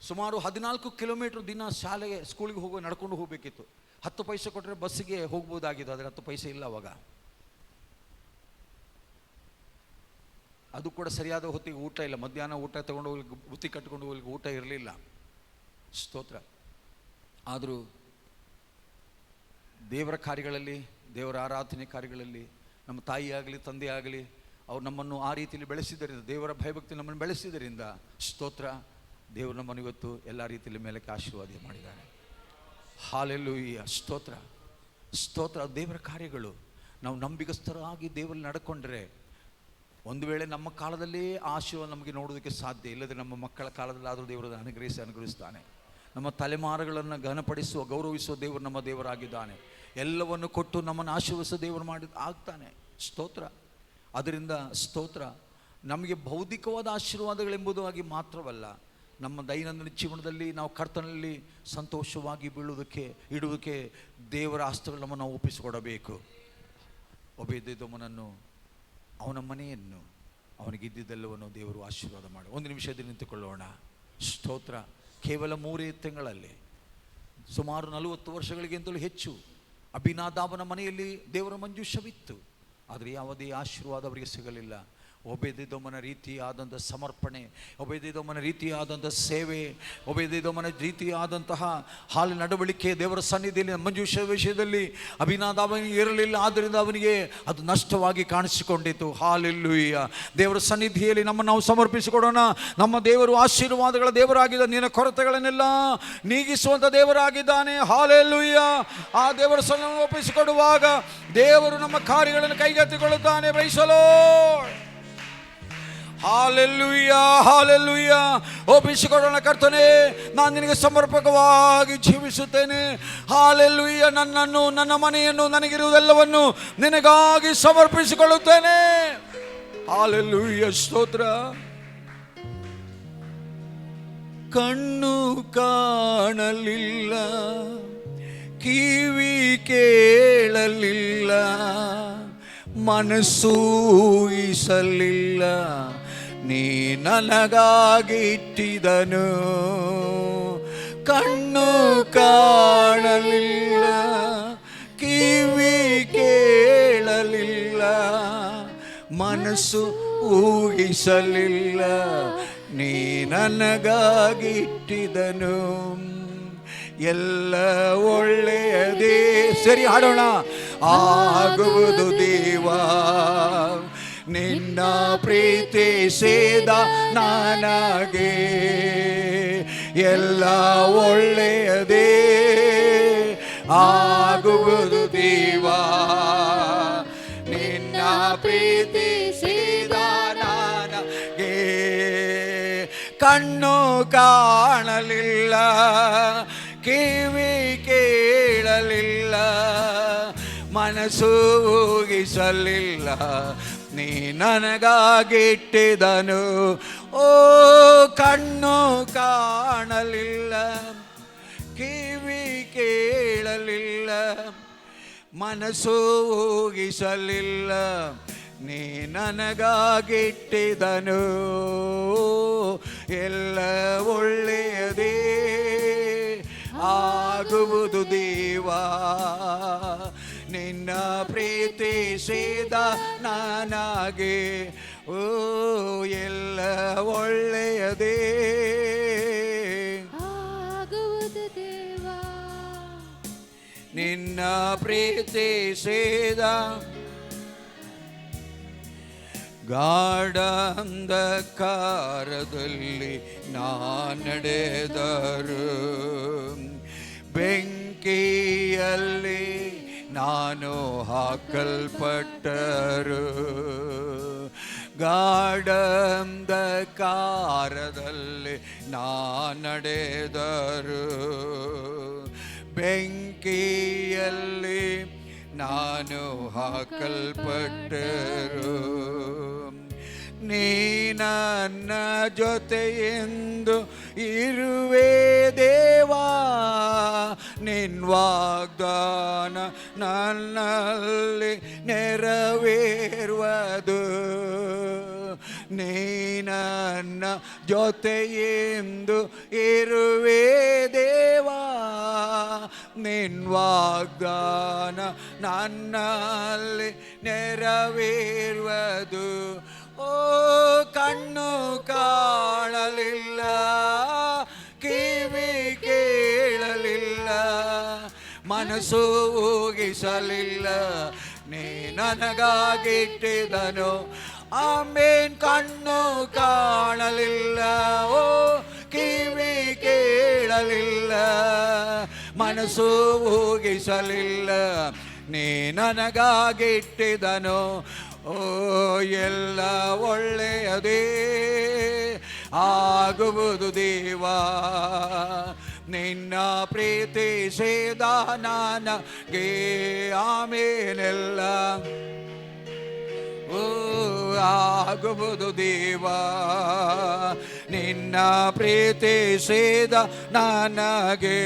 ಸುಮಾರು 14 ಕಿಲೋಮೀಟರ್ ದಿನ ಶಾಲೆಗೆ ಸ್ಕೂಲಿಗೆ ನಡ್ಕೊಂಡು ಹೋಗಬೇಕಿತ್ತು. 10 ಪೈಸೆ ಕೊಟ್ಟರೆ ಬಸ್ಸಿಗೆ ಹೋಗ್ಬೋದಾಗಿತ್ತು, ಆದರೆ 10 ಪೈಸೆ ಇಲ್ಲ ಅವಾಗ. ಅದು ಕೂಡ ಸರಿಯಾದ ಹೊತ್ತಿಗೆ ಊಟ ಇಲ್ಲ. ಮಧ್ಯಾಹ್ನ ಊಟ ತಗೊಂಡು ಹೋಗ್ಲಿಕ್ಕೆ, ಬುತ್ತಿ ಕಟ್ಕೊಂಡು ಹೋಗ್ಲಿಕ್ಕೆ ಊಟ ಇರಲಿಲ್ಲ. ಸ್ತೋತ್ರ. ಆದರೂ ದೇವರ ಕಾರ್ಯಗಳಲ್ಲಿ, ದೇವರ ಆರಾಧನೆ ಕಾರ್ಯಗಳಲ್ಲಿ ನಮ್ಮ ತಾಯಿ ಆಗಲಿ ತಂದೆ ಆಗಲಿ ಅವ್ರು ನಮ್ಮನ್ನು ಆ ರೀತಿಯಲ್ಲಿ ಬೆಳೆಸಿದ್ದರಿಂದ, ದೇವರ ಭಯಭಕ್ತಿ ನಮ್ಮನ್ನು ಬೆಳೆಸಿದ್ದರಿಂದ, ಸ್ತೋತ್ರ, ದೇವರು ನಮ್ಮನ್ನು ಇವತ್ತು ಎಲ್ಲ ರೀತಿಯಲ್ಲಿ ಮೇಲಕ್ಕೆ ಆಶೀರ್ವಾದ ಮಾಡಿದ್ದಾನೆ. ಹಲ್ಲೆಲೂಯಾ. ಸ್ತೋತ್ರ. ಸ್ತೋತ್ರ. ದೇವರ ಕಾರ್ಯಗಳು ನಾವು ನಂಬಿಗಸ್ತರಾಗಿ ದೇವರಲ್ಲಿ ನಡ್ಕೊಂಡ್ರೆ ಒಂದು ವೇಳೆ ನಮ್ಮ ಕಾಲದಲ್ಲಿ ಆಶೀರ್ವಾದ ನಮಗೆ ನೋಡೋದಕ್ಕೆ ಸಾಧ್ಯ, ಇಲ್ಲದೆ ನಮ್ಮ ಮಕ್ಕಳ ಕಾಲದಲ್ಲಾದರೂ ದೇವರನ್ನು ಅನುಗ್ರಹಿಸ್ತಾನೆ. ನಮ್ಮ ತಲೆಮಾರುಗಳನ್ನು ಘನಪಡಿಸುವ, ಗೌರವಿಸುವ ದೇವರು ನಮ್ಮ ದೇವರಾಗಿದ್ದಾನೆ. ಎಲ್ಲವನ್ನು ಕೊಟ್ಟು ನಮ್ಮನ್ನು ಆಶೀರ್ವದಿಸುವ ದೇವರು ಆಗ್ತಾನೆ. ಸ್ತೋತ್ರ. ಅದರಿಂದ ಸ್ತೋತ್ರ, ನಮಗೆ ಭೌತಿಕವಾದ ಆಶೀರ್ವಾದಗಳೆಂಬುದಾಗಿ ಮಾತ್ರವಲ್ಲ, ನಮ್ಮ ದೈನಂದಿನ ಜೀವನದಲ್ಲಿ ನಾವು ಕರ್ತನಲ್ಲಿ ಸಂತೋಷವಾಗಿ ಇಡುವುದಕ್ಕೆ ದೇವರ ಹಸ್ತಗಳು ನಮ್ಮನ್ನು ನಾವು ಒಪ್ಪಿಸಿಕೊಡಬೇಕು. ಒಬೇದೆದೋಮನನ್ನು, ಅವನ ಮನೆಯನ್ನು, ಅವನಿಗಿದ್ದಿದ್ದೆಲ್ಲವನ್ನು ದೇವರು ಆಶೀರ್ವಾದ ಮಾಡಿ. ಒಂದು ನಿಮಿಷದಲ್ಲಿ ನಿಂತುಕೊಳ್ಳೋಣ. ಸ್ತೋತ್ರ. ಕೇವಲ 3 ತಿಂಗಳಲ್ಲಿ ಸುಮಾರು 40 ವರ್ಷಗಳಿಗಿಂತಲೂ ಹೆಚ್ಚು ಅಭಿನಾದಾಬನ ಮನೆಯಲ್ಲಿ ದೇವರ ಮಂಜೂಷವಿತ್ತು. ಆದರೆ ಯಾವುದೇ ಆಶೀರ್ವಾದ ಅವರಿಗೆ ಸಿಗಲಿಲ್ಲ. ಒಬೇದೆದೋಮನ ರೀತಿಯಾದಂಥ ಸಮರ್ಪಣೆ, ಒಬೇದೆದೋಮನ ರೀತಿಯಾದಂಥ ಸೇವೆ, ಒಬೇದೆದೋಮನ ರೀತಿಯಾದಂತಹ ಹಾಲಿನ ನಡವಳಿಕೆ ದೇವರ ಸನ್ನಿಧಿಯಲ್ಲಿ ಮಂಜೂಷ ವಿಷಯದಲ್ಲಿ ಅಭಿನಾದಾಬನಿಗೆ ಇರಲಿಲ್ಲ. ಆದ್ದರಿಂದ ಅವನಿಗೆ ಅದು ನಷ್ಟವಾಗಿ ಕಾಣಿಸಿಕೊಂಡಿತು. ಹಾಲೆಲ್ಲೂಯ್ಯ. ದೇವರ ಸನ್ನಿಧಿಯಲ್ಲಿ ನಮ್ಮನ್ನು ನಾವು ಸಮರ್ಪಿಸಿಕೊಡೋಣ. ನಮ್ಮ ದೇವರು ಆಶೀರ್ವಾದಗಳ ದೇವರಾಗಿದ್ದ, ನಿನ್ನ ಕೊರತೆಗಳನ್ನೆಲ್ಲ ನೀಗಿಸುವಂಥ ದೇವರಾಗಿದ್ದಾನೆ. ಹಾಲೆಲ್ಲೂಯ್ಯ. ಆ ದೇವರ ಸನ್ನಿಧಿಯನ್ನು ಒಪ್ಪಿಸಿಕೊಡುವಾಗ ದೇವರು ನಮ್ಮ ಕಾರ್ಯಗಳನ್ನು ಕೈಗೆತ್ತಿಕೊಳ್ಳುತ್ತಾನೆ. ಪ್ರೈಸಲೋ. Hallelujah, hallelujah. ಒಪ್ಪಿಸಿಕೊಡೋಣ. ಕರ್ತನೇ, ನಾನು ನಿನಗೆ ಸಮರ್ಪಕವಾಗಿ ಜೀವಿಸುತ್ತೇನೆ. ಹಾಲೆಲ್ಲೂಯ್ಯ. ನನ್ನನ್ನು, ನನ್ನ ಮನೆಯನ್ನು, ನನಗಿರುವುದೆಲ್ಲವನ್ನು ನಿನಗಾಗಿ ಸಮರ್ಪಿಸಿಕೊಳ್ಳುತ್ತೇನೆ. ಹಾಲೆಲ್ಲೂಯ್ಯ. ಸ್ತೋತ್ರ. ಕಣ್ಣು ಕಾಣಲಿಲ್ಲ, ಕಿವಿ ಕೇಳಲಿಲ್ಲ, ಮನಸ್ಸು ಊಹಿಸಲಿಲ್ಲ, ನೀ ನನಗಾಗಿಟ್ಟಿದನು. ಕಣ್ಣು ಕಾಣಲಿಲ್ಲ, ಕಿವಿ ಕೇಳಲಿಲ್ಲ, ಮನಸ್ಸು ಊಹಿಸಲಿಲ್ಲ, ನೀ ನನಗಾಗಿಟ್ಟಿದನು. ಎಲ್ಲ ಒಳ್ಳೆಯದೇ. ಸರಿ, ಹಾಡೋಣ. ಆಗುವುದು ದೇವಾ, ನಿನ್ನ ಪ್ರೀತಿಸಿದ ನನಗೆ ಎಲ್ಲ ಒಳ್ಳೆಯದೇ ಆಗುವುದು ದೇವಾ, ನಿನ್ನ ಪ್ರೀತಿಸಿದ ನನಗೆ. ಕಣ್ಣು ಕಾಣಲಿಲ್ಲ, ಕಿವಿ ಕೇಳಲಿಲ್ಲ, ಮನಸ್ಸು ಊಹಿಸಲಿಲ್ಲ, ನೀ ನನಗಾಗಿಟ್ಟಿದನು. ಓ, ಕಣ್ಣು ಕಾಣಲಿಲ್ಲ, ಕಿವಿ ಕೇಳಲಿಲ್ಲ, ಮನಸ್ಸು ಊಹಿಸಲಿಲ್ಲ, ನೀ ನನಗಾಗಿಟ್ಟಿದನು. ಎಲ್ಲ ಒಳ್ಳೆಯದೇ ಆಗುವುದು ದೇವಾ, ನಿನ್ನ ಪ್ರೀತಿಸಿದ ನನಗೆ. ಓ, ಎಲ್ಲ ಒಳ್ಳೆಯದೇ ಆಗುವುದು ದೇವಾ, ನಿನ್ನ ಪ್ರೀತಿಸಿದ. ಗಾಢ ಅಂಧಕಾರದಲ್ಲಿ ನಡೆದರು, ಬೆಂಕಿಯಲ್ಲಿ ನಾನು ಹಾಕಲ್ಪಟ್ಟರು. ಗಾಢ ಅಂಧಕಾರದಲ್ಲಿ ನಡೆದರು, ಬೆಂಕಿಯಲ್ಲಿ ನಾನು ಹಾಕಲ್ಪಟ್ಟರು. ನೀ ನನ್ನ ಜೊತೆಯೆಂದು ಇರುವೆ ದೇವಾ, ನಿನ್ನ ವಾಗ್ದಾನ ನನ್ನಲ್ಲಿ ನೆರವೇರುವುದು. ನೀ ನನ್ನ ಜೊತೆಯೆಂದು ಇರುವೆ ದೇವಾ, ನಿನ್ನ ವಾಗ್ದಾನ ನನ್ನಲ್ಲಿ ನೆರವೇರುವುದು. ಓ, ಕಣ್ಣು ಕಾಣಲಿಲ್ಲ, ಕಿವಿ ಕೇಳಲಿಲ್ಲ, ಮನಸ್ಸು ಊಹಿಸಲಿಲ್ಲ, ನೀ ನನಗಾಗಿಟ್ಟಿದನು. ಆಮೇನ್. ಕಣ್ಣು ಕಾಣಲಿಲ್ಲ, ಓ, ಕಿವಿ ಕೇಳಲಿಲ್ಲ, ಮನಸ್ಸು ಊಹಿಸಲಿಲ್ಲ, ನೀ ನನಗಾಗಿಟ್ಟಿದನು. ಓ, ಎಲ್ಲ ಒಳ್ಳೆಯದೇ ಆಗುವುದು ದೇವಾ, ನಿನ್ನ ಪ್ರೀತಿಸಿದ ನನಗೆ. ಆಮೇನೆಲ್ಲ. ಓ, ಆಗುವುದು ದೇವ. ನಿನ್ನ ಪ್ರೀತಿಸಿದ ನನಗೆ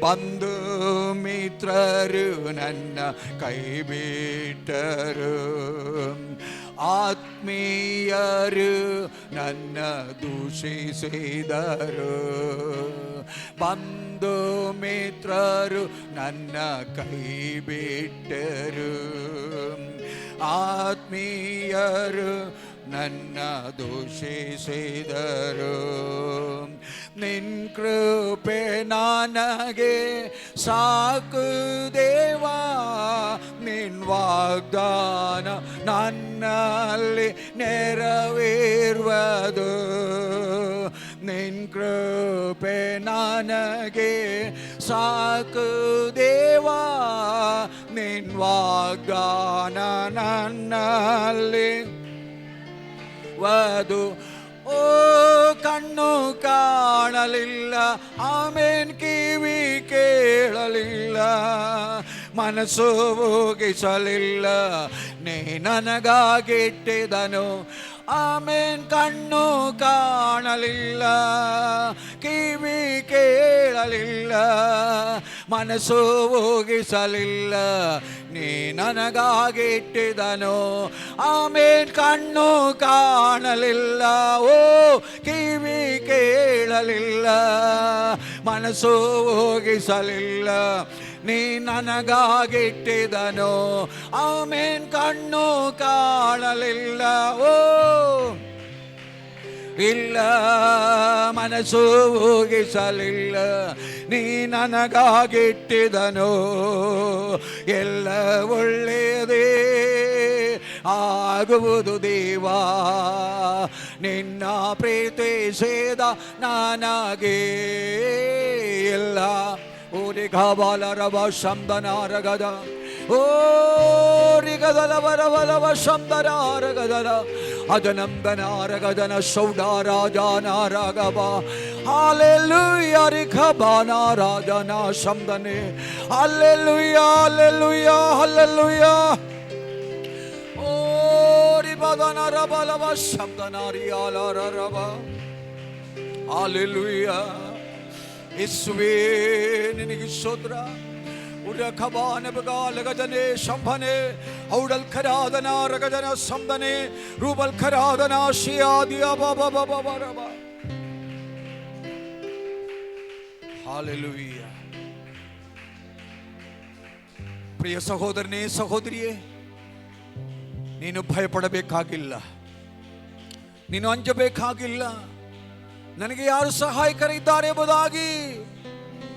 ಬಂಧು ಮಿತ್ರರು ನನ್ನ ಕೈ ಬಿಟ್ಟರು, ಆತ್ಮೀಯರು ನನ್ನ ದೂಷಿಸಿದರು, ಬಂಧು ಮಿತ್ರರು ನನ್ನ ಕೈ ಬಿಟ್ಟರು, ಆತ್ಮೀಯರು ನನ್ನ ದೂಷಿಸಿದರು. ನಿನ್ ಕೃಪೆ ನನಗೆ ಸಾಕು ದೇವಾ, ನಿನ್ ವಾಗ್ದಾನ ನನ್ನಲ್ಲಿ ನೆರವೇರುವುದು. ನಿನ್ ಕೃಪೆ ನನಗೆ ಸಾಕು ದೇವಾ, ನಿನ್ ವಾಗ್ದಾನ ನನ್ನಲ್ಲಿ ವಧು. ಓ ಕಣ್ಣು ಕಾಣಲಿಲ್ಲ, ಆಮೇನ್ ಕಿವಿ ಕೇಳಲಿಲ್ಲ, ಮನಸ್ಸು ಊಹಿಸಲಿಲ್ಲ, ನೀ ನನಗಾಗಿಟ್ಟಿದನು. ಆಮೇನ್ ಕಣ್ಣು ಕಾಣಲಿಲ್ಲ, ಕಿವಿ ಕೇಳಲಿಲ್ಲ, ಮನಸ್ಸು ಊಹಿಸಲಿಲ್ಲ, ನೀ ನನಗಾಗಿಟ್ಟಿದನು. ಆಮೇನ್ ಕಣ್ಣು ಕಾಣಲಿಲ್ಲ, ಓ ಕಿವಿ ಕೇಳಲಿಲ್ಲ, ಮನಸ್ಸು ಊಹಿಸಲಿಲ್ಲ, ನೀ ನನಗಾಗಿಟ್ಟಿದನು. ಆಮೇನ್ ಕಣ್ಣು ಕಾಣಲಿಲ್ಲ, ಓ ಇಲ್ಲ, ಮನಸ್ಸು ಊಹಿಸಲಿಲ್ಲ, ನೀ ನನಗಾಗಿಟ್ಟಿದನು. ಎಲ್ಲ ಒಳ್ಳೆಯದೇ ಆಗುವುದು ದೇವಾ, ನಿನ್ನ ಪ್ರೀತಿಸಿದ ನನಗೆ ಎಲ್ಲ. ಓರಿ ಘಾಬಾಲರವ ಶಬ್ದನಾರಗದ, ಓರಿ ಗದಲವರವಲವ ಶಬ್ದನಾರಗದನ, ಅಜನಂದನಾರಗದನ ಶೌಡಾರಾಜನಾರಗವ. ಹಾಲೆಲೂಯ ರಿಖಬಾನಾರಾಜನ ಶಬ್ದನೆ, ಹಾಲೆಲೂಯ ಹಾಲೆಲೂಯ ಹಾಲೆಲೂಯ. ಓರಿ ಬದನರಬಲವ ಶಬ್ದನಾರಿಯಾಲರವ. ಹಾಲೆಲೂಯ. ಯೇಸುವೇ ನಿನಗೆ ಸ್ತೋತ್ರ. ಉರಖಬಾನ ಬಗಾಲ ಗಜನೆ ಶಂಭನೆ ಔಡಲ್ ಖರಾದನ ರಗಜನ ಸಂದನೆ ರೂಬಲ್ ಖರಾದನ ಶಿಯಾದಿಯ ಬಾಬಾಬಾಬಾರಬ. ಹಾಲೆಲೂಯ. ಪ್ರಿಯ ಸಹೋದರನೇ ಸಹೋದರಿಯೇ, ನೀನು ಭಯಪಡಬೇಕಾಗಿಲ್ಲ, ನೀನು ಅಂಜಬೇಕಾಗಿಲ್ಲ. ನನಗೆ ಯಾರು ಸಹಾಯಕರಿದ್ದಾರೆ ಎಂಬುದಾಗಿ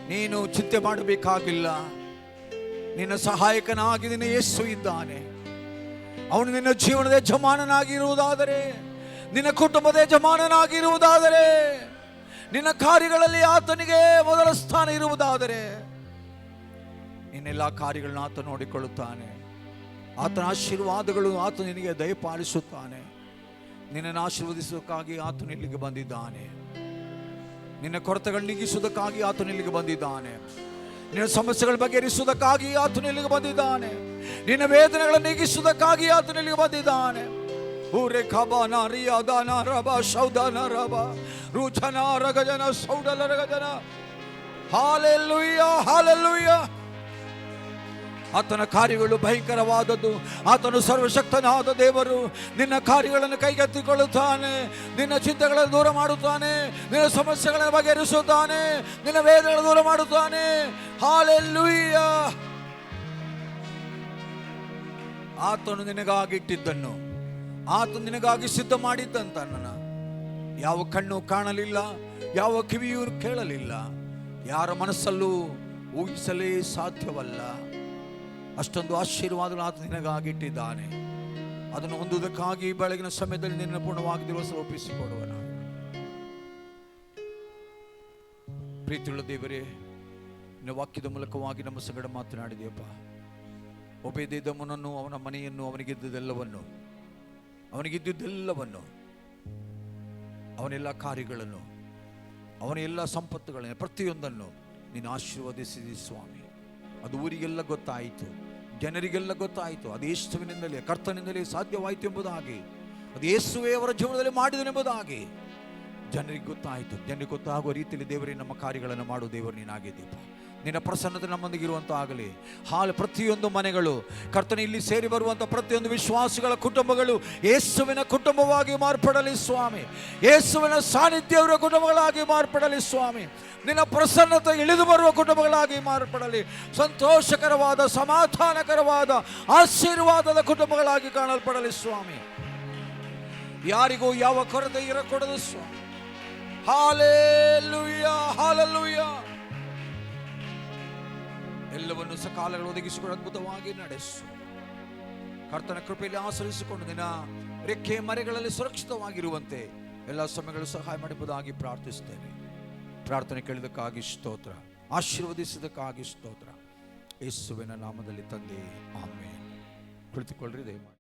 ನೀನು ಚಿಂತೆ ಮಾಡಬೇಕಾಗಿಲ್ಲ. ನಿನ್ನ ಸಹಾಯಕನಾಗಿ ನಿನ್ನ ಯೇಸು ಇದ್ದಾನೆ. ಅವನು ನಿನ್ನ ಜೀವನದ ಯಜಮಾನನಾಗಿರುವುದಾದರೆ, ನಿನ್ನ ಕುಟುಂಬದ ಯಜಮಾನನಾಗಿರುವುದಾದರೆ, ನಿನ್ನ ಕಾರ್ಯಗಳಲ್ಲಿ ಆತನಿಗೆ ಮೊದಲ ಸ್ಥಾನ ಇರುವುದಾದರೆ, ನಿನ್ನೆಲ್ಲ ಕಾರ್ಯಗಳನ್ನ ಆತ ನೋಡಿಕೊಳ್ಳುತ್ತಾನೆ. ಆತನ ಆಶೀರ್ವಾದಗಳು ಆತ ನಿನಗೆ ದಯಪಾಲಿಸುತ್ತಾನೆ. ನಿನ್ನನ್ನು ಆಶೀರ್ವದಿಸುವುದಕ್ಕಾಗಿ ಆತನು ಇಲ್ಲಿಗೆ ಬಂದಿದ್ದಾನೆ. ನಿನ್ನ ಕೊರತೆಗಳು ನೀಗಿಸುವುದಕ್ಕಾಗಿ ಆತನು ಇಲ್ಲಿಗೆ ಬಂದಿದ್ದಾನೆ. ನಿನ್ನ ಸಮಸ್ಯೆಗಳ ಬಗೆಹರಿಸುವುದಕ್ಕಾಗಿ ಆತನು ಇಲ್ಲಿಗೆ ಬಂದಿದ್ದಾನೆ. ನಿನ್ನ ವೇದನೆಗಳನ್ನು ನೀಗಿಸುವುದಕ್ಕಾಗಿ ಆತನು ಇಲ್ಲಿಗೆ ಬಂದಿದ್ದಾನೆ. ಊರೆ ಖಬಾನ ರಿಯಾದಾನ ರಬ ಶೌದಾನ ರಬ ರುಚನ ರಗಜನ ಸೌಡಲ ರಗಜನ. Hallelujah hallelujah. ಆತನ ಕಾರ್ಯಗಳು ಭಯಂಕರವಾದದ್ದು. ಆತನು ಸರ್ವಶಕ್ತನಾದ ದೇವರು. ನಿನ್ನ ಕಾರ್ಯಗಳನ್ನು ಕೈಗೆತ್ತಿಕೊಳ್ಳುತ್ತಾನೆ, ನಿನ್ನ ಚಿಂತೆಗಳನ್ನು ದೂರ ಮಾಡುತ್ತಾನೆ, ನಿನ್ನ ಸಮಸ್ಯೆಗಳನ್ನು ಬಗೆಹರಿಸುತ್ತಾನೆ, ನಿನ್ನ ವೇದನೆಗಳನ್ನು ದೂರ ಮಾಡುತ್ತಾನೆ. ಹಾಲೆಲೂಯ. ಆತನು ನಿನಗಾಗಿಟ್ಟಿದ್ದನ್ನು, ಆತನು ನಿನಗಾಗಿ ಸಿದ್ಧ ಮಾಡಿದ್ದಂತನ್ನ ಯಾವ ಕಣ್ಣು ಕಾಣಲಿಲ್ಲ, ಯಾವ ಕಿವಿಯೂ ಕೇಳಲಿಲ್ಲ, ಯಾರ ಮನಸ್ಸಲ್ಲೂ ಊಹಿಸಲೇ ಸಾಧ್ಯವಲ್ಲ. ಅಷ್ಟೊಂದು ಆಶೀರ್ವಾದಗಳು ಆತ ನಿನಗಾಗಿಟ್ಟಿದ್ದಾನೆ. ಅದನ್ನು ಹೊಂದುವುದಕ್ಕಾಗಿ ಬೆಳಗಿನ ಸಮಯದಲ್ಲಿ ನಿನ್ನ ಪೂರ್ಣವಾಗಿ ದಿವಸ ಒಪ್ಪಿಸಿಕೊಡುವನ. ಪ್ರೀತಿಯುಳ್ಳ ದೇವರೇ, ನಿನ್ನ ವಾಕ್ಯದ ಮೂಲಕವಾಗಿ ನಮ್ಮ ಸಂಗಡ ಮಾತನಾಡಿದೆಯಪ್ಪ. ಒಬೇದೆದೋಮನನ್ನು, ಅವನ ಮನೆಯನ್ನು, ಅವನಿಗಿದ್ದುದೆಲ್ಲವನ್ನು, ಅವನೆಲ್ಲ ಕಾರ್ಯಗಳನ್ನು, ಅವನ ಎಲ್ಲ ಸಂಪತ್ತುಗಳನ್ನು, ಪ್ರತಿಯೊಂದನ್ನು ನೀನು ಆಶೀರ್ವದಿಸಿದಿ ಸ್ವಾಮಿ. ಅದು ಊರಿಗೆಲ್ಲ ಗೊತ್ತಾಯಿತು, ಜನರಿಗೆಲ್ಲ ಗೊತ್ತಾಯಿತು ಅದು ಯೇಸುವಿನಿಂದಲೇ, ಕರ್ತನಿಂದಲೇ ಸಾಧ್ಯವಾಯಿತು ಎಂಬುದಾಗಿ, ಅದು ಯೇಸುವೇ ಅವರ ಜೀವನದಲ್ಲಿ ಮಾಡಿದನೆಂಬುದಾಗಿ ಜನರಿಗೆ ಗೊತ್ತಾಯಿತು. ಜನರಿಗೆ ಗೊತ್ತಾಗುವ ರೀತಿಯಲ್ಲಿ ದೇವರೇ ನಮ್ಮ ಕಾರ್ಯಗಳನ್ನು ಮಾಡು. ದೇವರು ನೀನಾಗಿದ್ದೀಪ, ನಿನ್ನ ಪ್ರಸನ್ನತೆ ನಮ್ಮೊಂದಿಗೆ ಇರುವಂತ ಆಗಲಿ. ಹಾಲು ಪ್ರತಿಯೊಂದು ಮನೆಗಳು ಕರ್ತನ ಇಲ್ಲಿ ಸೇರಿ ಬರುವಂಥ ಪ್ರತಿಯೊಂದು ವಿಶ್ವಾಸಿಗಳ ಕುಟುಂಬಗಳು ಯೇಸುವಿನ ಕುಟುಂಬವಾಗಿ ಮಾರ್ಪಡಲಿ ಸ್ವಾಮಿ. ಯೇಸುವಿನ ಸಾನ್ನಿಧ್ಯವರ ಕುಟುಂಬಗಳಾಗಿ ಮಾರ್ಪಡಲಿ ಸ್ವಾಮಿ. ನಿನ್ನ ಪ್ರಸನ್ನತೆ ಇಳಿದು ಬರುವ ಕುಟುಂಬಗಳಾಗಿ ಮಾರ್ಪಡಲಿ. ಸಂತೋಷಕರವಾದ, ಸಮಾಧಾನಕರವಾದ, ಆಶೀರ್ವಾದದ ಕುಟುಂಬಗಳಾಗಿ ಕಾಣಲ್ಪಡಲಿ ಸ್ವಾಮಿ. ಯಾರಿಗೂ ಯಾವ ಕೊರತೆ ಇರಕೂಡದು ಸ್ವಾಮಿ. Hallelujah, hallelujah. ಎಲ್ಲವನ್ನು ಸಕಾಲಗಳು ಒದಗಿಸಿಕೊಂಡು ಅದ್ಭುತವಾಗಿ ನಡೆಸು. ಕರ್ತನ ಕೃಪೆಯಲ್ಲಿ ಆಶ್ರಯಿಸಿಕೊಂಡು ನಿನ್ನ ರೆಕ್ಕೆ ಮರೆಗಳಲ್ಲಿ ಸುರಕ್ಷಿತವಾಗಿರುವಂತೆ ಎಲ್ಲ ಸಮಯಗಳು ಸಹಾಯ ಮಾಡಬಹುದಾಗಿ ಪ್ರಾರ್ಥಿಸುತ್ತೇನೆ. ಪ್ರಾರ್ಥನೆ ಕೇಳಿದಕ್ಕಾಗಿ ಸ್ತೋತ್ರ, ಆಶೀರ್ವದಿಸಿದಕ್ಕಾಗಿ ಸ್ತೋತ್ರ. ಯೇಸುವಿನ ನಾಮದಲ್ಲಿ ತಂದೆ, ಆಮೇನ್. ಕುಳಿತುಕೊಳ್ಳ್ರಿ ದಯಮಾಡಿ.